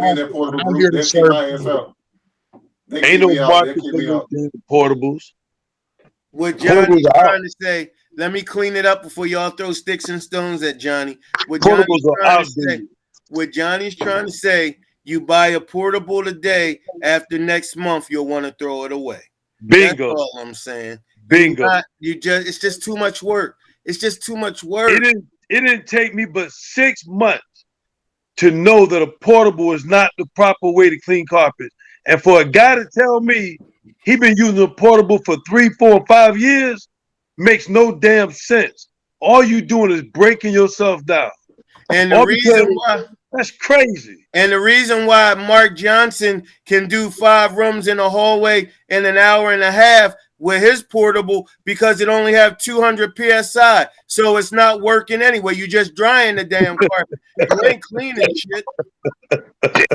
in that portable group. They'll kick my ass out. Ain't no market for no portables. What Johnny's trying to say, let me clean it up before y'all throw sticks and stones at Johnny. What Johnny's trying to say, you buy a portable today, after next month, you'll want to throw it away. Bingo. That's all I'm saying. Bingo. It's just too much work. It's just too much work. It didn't take me but 6 months to know that a portable is not the proper way to clean carpets. And for a guy to tell me he been using a portable for 3, 4, 5 years makes no damn sense. All you doing is breaking yourself down. And the reason why that's crazy. And the reason why Mark Johnson can do 5 rooms in a hallway in an hour and a half with his portable, because it only have 200 PSI. So it's not working anyway. You just drying the damn carpet. You ain't cleaning shit.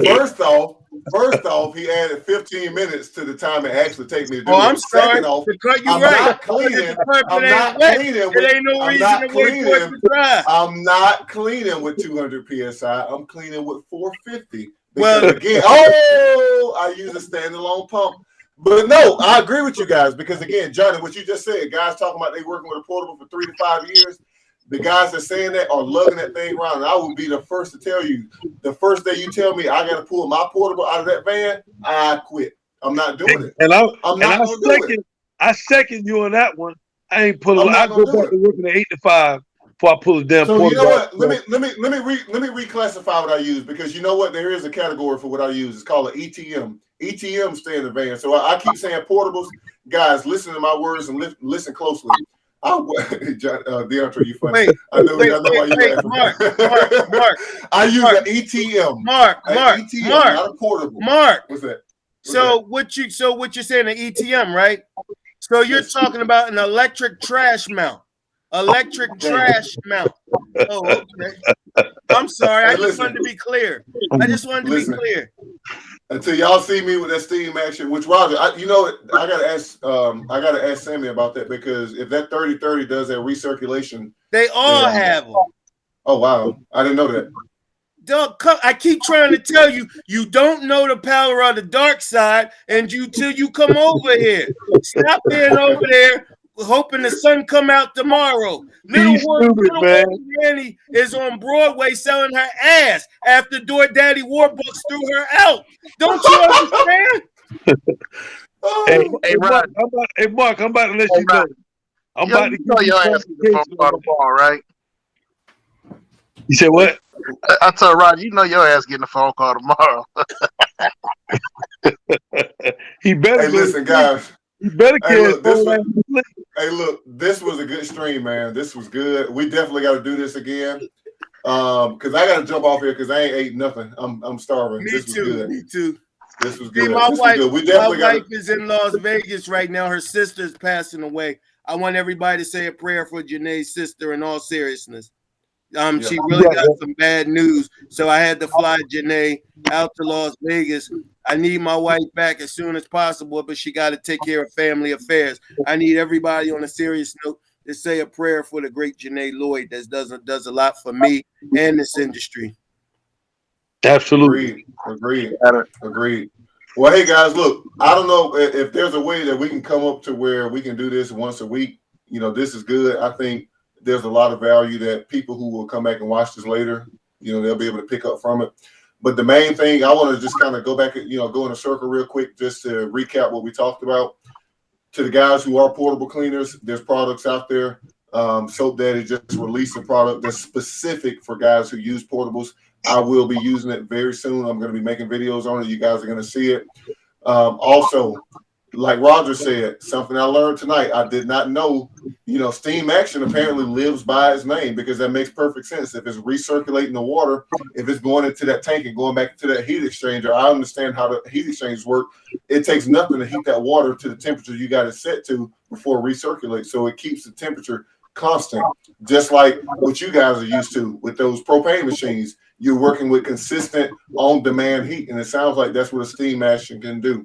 First off, he added 15 minutes to the time it actually takes me to do it. I'm sorry to cut you right. Not cleaning. I'm not cleaning. There ain't no reason to wait for it to dry. I'm not cleaning with 200 PSI. I'm cleaning with 450. Well, again, I use a standalone pump. But no, I agree with you guys because again, Johnny, what you just said, guys talking about they working with a portable for 3 to 5 years. The guys that saying that are lugging that thing around, and I will be the first to tell you, the first day you tell me I got to pull my portable out of that van, I quit. I'm not doing it. And I second you on that one. I ain't pulling. I go back to working at 8 to 5 before I pull the damn portable. So you know what? Let me reclassify what I use because you know what? There is a category for what I use. It's called an ETM. ETM stay in the van. So I keep saying portables. Guys, listen to my words and listen closely. DeAndre, you funny. I know why you laughing. Mark. I use an ETM. Mark, not a portable. Mark. What's that? What you're saying an ETM, right? So you're talking about an electric trash mount. Trash mount. Oh, okay. I'm sorry. I just wanted to be clear. Be clear. Until y'all see me with that steam action, which Roger, I gotta ask Sammy about that because if that 30-30 does that recirculation, they all have them. Oh wow, I didn't know that. Doug, I keep trying to tell you, you don't know the power of the dark side, and till you come over here. Stop being over there hoping the sun come out tomorrow. Little Annie is on Broadway selling her ass after Daddy Warbucks threw her out. Don't you understand? Hey, Mark, I'm about to let you know. I'm about to give your ass get the phone call tomorrow, right? You said what? I told Roger, you know your ass getting a phone call tomorrow. He better. Hey, listen, guys. You better look, this was a good stream, man. This was good. We definitely got to do this again. Because I got to jump off here because I ain't ate nothing. I'm starving. Me too. This was good. My wife is in Las Vegas right now. Her sister's passing away. I want everybody to say a prayer for Janae's sister in all seriousness. She really got some bad news. So I had to fly Janae out to Las Vegas. I need my wife back as soon as possible, but she got to take care of family affairs. I need everybody on a serious note to say a prayer for the great Janae Lloyd that does a lot for me and this industry. Absolutely. Agreed. Well, hey, guys, look, I don't know if there's a way that we can come up to where we can do this once a week. This is good. I think there's a lot of value that people who will come back and watch this later, they'll be able to pick up from it. But the main thing, I want to just kind of go back, go in a circle real quick, just to recap what we talked about. To the guys who are portable cleaners, there's products out there. Soap Daddy just released a product that's specific for guys who use portables. I will be using it very soon. I'm going to be making videos on it. You guys are going to see it. Also, like Roger said, something I learned tonight. I did not know, steam action apparently lives by its name, because that makes perfect sense. If it's recirculating the water, if it's going into that tank and going back into that heat exchanger, I understand how the heat exchangers work. It takes nothing to heat that water to the temperature you got it set to before it recirculates. So it keeps the temperature constant, just like what you guys are used to with those propane machines. You're working with consistent on-demand heat, and it sounds like that's what a steam action can do.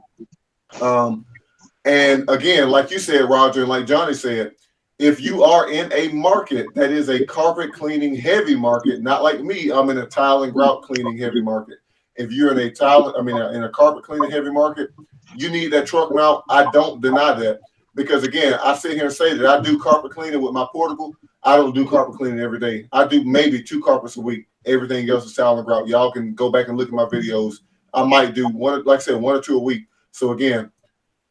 And again, like you said, Roger, and like Johnny said, if you are in a market that is a carpet cleaning heavy market, not like me, I'm in a tile and grout cleaning heavy market. If you're in a carpet cleaning heavy market, you need that truck mount. I don't deny that, because again, I sit here and say that I do carpet cleaning with my portable. I don't do carpet cleaning every day. I do maybe 2 carpets a week. Everything else is tile and grout. Y'all can go back and look at my videos. I might do one, like I said, 1 or 2 a week. So again,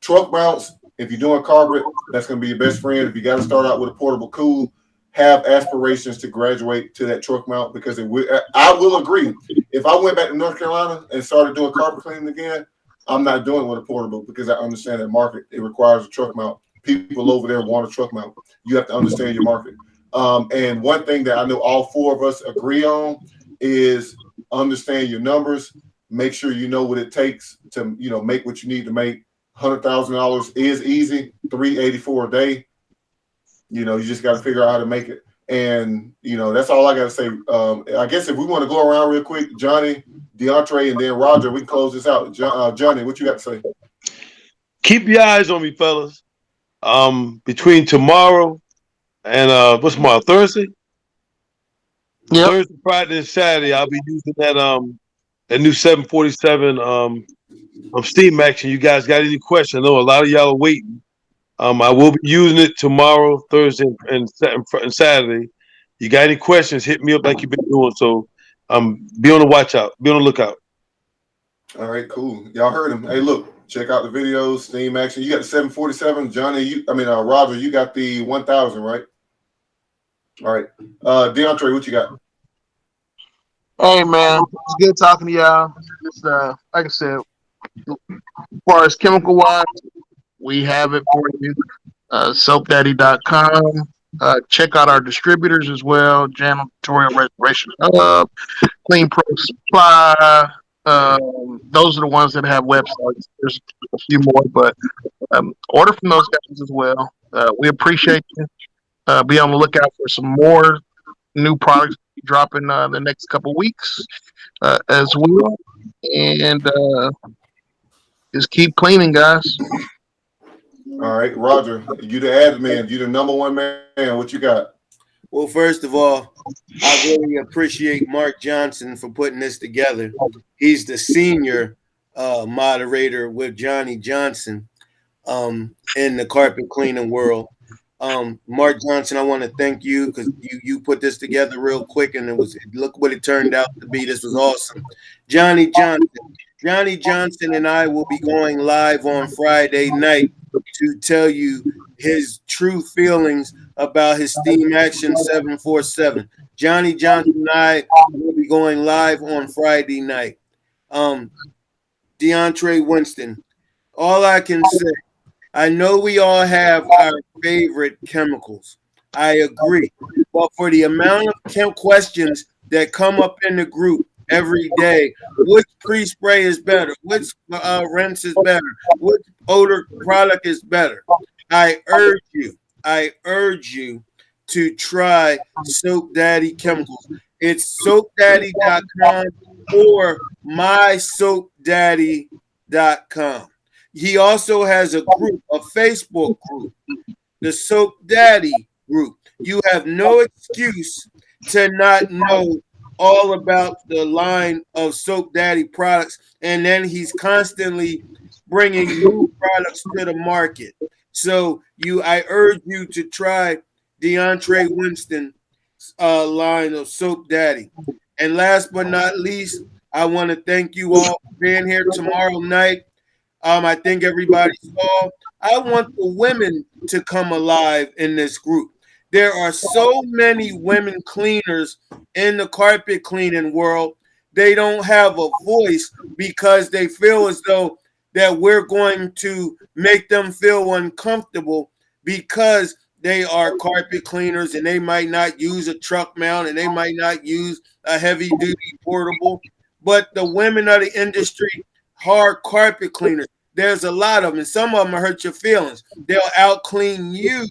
truck mounts, if you're doing carpet, that's going to be your best friend. If you got to start out with a portable cool, have aspirations to graduate to that truck mount, because I will agree. If I went back to North Carolina and started doing carpet cleaning again, I'm not doing it with a portable, because I understand that market. It requires a truck mount. People over there want a truck mount. You have to understand your market. And one thing that I know all 4 of us agree on is understand your numbers. Make sure you know what it takes to, make what you need to make. $100,000 is easy. $384 a day. You just got to figure out how to make it. And that's all I got to say. I guess if we want to go around real quick, Johnny, DeAndre, and then Roger, we can close this out. Johnny, what you got to say? Keep your eyes on me, fellas. Between tomorrow and what's tomorrow? Thursday? Yep. Thursday, Friday, and Saturday, I'll be using that new 747 steam action. You guys got any questions? I know a lot of y'all are waiting. I will be using it tomorrow, Thursday, and Saturday. You got any questions, hit me up like you've been doing. So be on the watch out. Be on the lookout. All right, cool. Y'all heard him. Hey, look, check out the videos, steam action. You got the 747. Johnny, Roger, you got the 1000, right? All right. DeAndre, what you got? Hey, man. It's good talking to y'all. Just, like I said, as far as chemical-wise, we have it for you. Soapdaddy.com. Check out our distributors as well. Janitorial Restoration Hub, Clean Pro Supply. Those are the ones that have websites. There's a few more, but order from those guys as well. We appreciate you. Be on the lookout for some more new products dropping the next couple weeks as well. And just keep cleaning, guys. All right, Roger, you the admin, you the number one man. What you got? Well, first of all, I really appreciate Mark Johnson for putting this together. He's the senior moderator with Johnny Johnson in the carpet cleaning world. Mark Johnson, I want to thank you, because you put this together real quick, and look what it turned out to be. This was awesome. Johnny Johnson and I will be going live on Friday night to tell you his true feelings about his Steam Action 747. Johnny Johnson and I will be going live on Friday night. DeAndre Winston, all I can say, I know we all have our favorite chemicals. I agree. But for the amount of questions that come up in the group every day, which pre-spray is better, which rinse is better, which odor product is better, I urge you to try Soap Daddy Chemicals. It's soapdaddy.com or mysoapdaddy.com. He also has a group, a Facebook group, the Soap Daddy group. You have no excuse to not know all about the line of Soap Daddy products, and then he's constantly bringing new products to the market. So I urge you to try DeAndre Winston's line of Soap Daddy. And last but not least, I want to thank you all for being here tomorrow night. I think everybody saw. I want the women to come alive in this group. There are so many women cleaners in the carpet cleaning world. They don't have a voice because they feel as though that we're going to make them feel uncomfortable because they are carpet cleaners and they might not use a truck mount and they might not use a heavy duty portable. But the women of the industry, hard carpet cleaners, there's a lot of them, and some of them will hurt your feelings. They'll out clean you.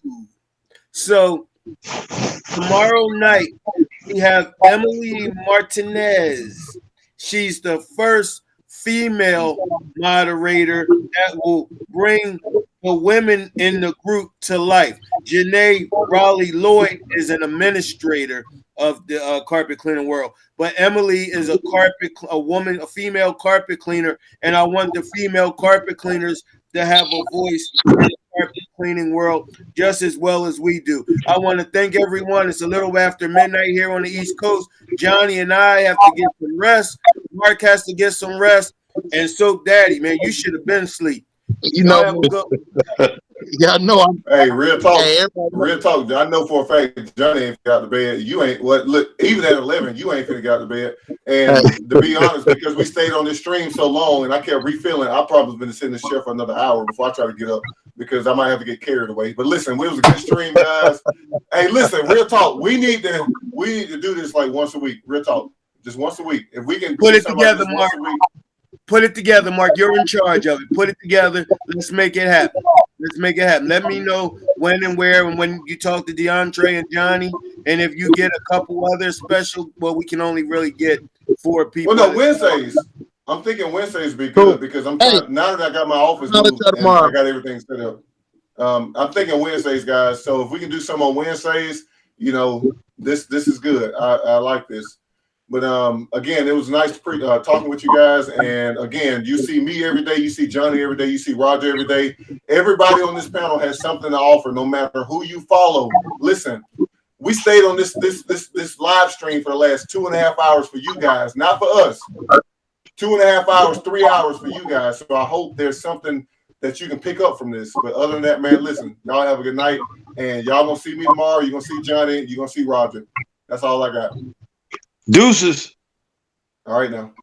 So tomorrow night, we have Emily Martinez. She's the first female moderator that will bring the women in the group to life. Janae Raleigh Lloyd is an administrator of the carpet cleaning world, but Emily is a female carpet cleaner, and I want the female carpet cleaners to have a voice in the carpet cleaning world just as well as we do. I want to thank everyone. It's a little after midnight here on the East Coast. Johnny and I have to get some rest. Mark has to get some rest. And so, Daddy, man, you should have been asleep. You know, yeah, I know. Hey, real talk. Real talk. I know for a fact Johnny ain't got to bed. You ain't look, even at 11, you ain't finna got to bed. And to be honest, because we stayed on this stream so long and I kept refilling, I probably been sitting in this chair for another hour before I try to get up because I might have to get carried away. But listen, it was a good stream, guys. Hey, listen, real talk. We need to do this like once a week. Real talk. Just once a week. If we can put it together, like Mark. Put it together, Mark. You're in charge of it. Put it together. Let's make it happen. Let's make it happen. Let me know when and where and when you talk to DeAndre and Johnny. And if you get a couple other special, well, we can only really get 4 people. Well, no, Wednesdays. I'm thinking Wednesdays would be good because I'm trying, now that I got my office moved and I got everything set up. I'm thinking Wednesdays, guys. So if we can do some on Wednesdays, you know, this is good. I like this. But again, it was nice talking with you guys. And again, you see me every day. You see Johnny every day. You see Roger every day. Everybody on this panel has something to offer, no matter who you follow. Listen, we stayed on this live stream for the last 2.5 hours for you guys, not for us. 2.5 hours, 3 hours for you guys. So I hope there's something that you can pick up from this. But other than that, man, listen, y'all have a good night. And y'all gonna see me tomorrow. You're gonna see Johnny. You're gonna see Roger. That's all I got. Deuces. All right now.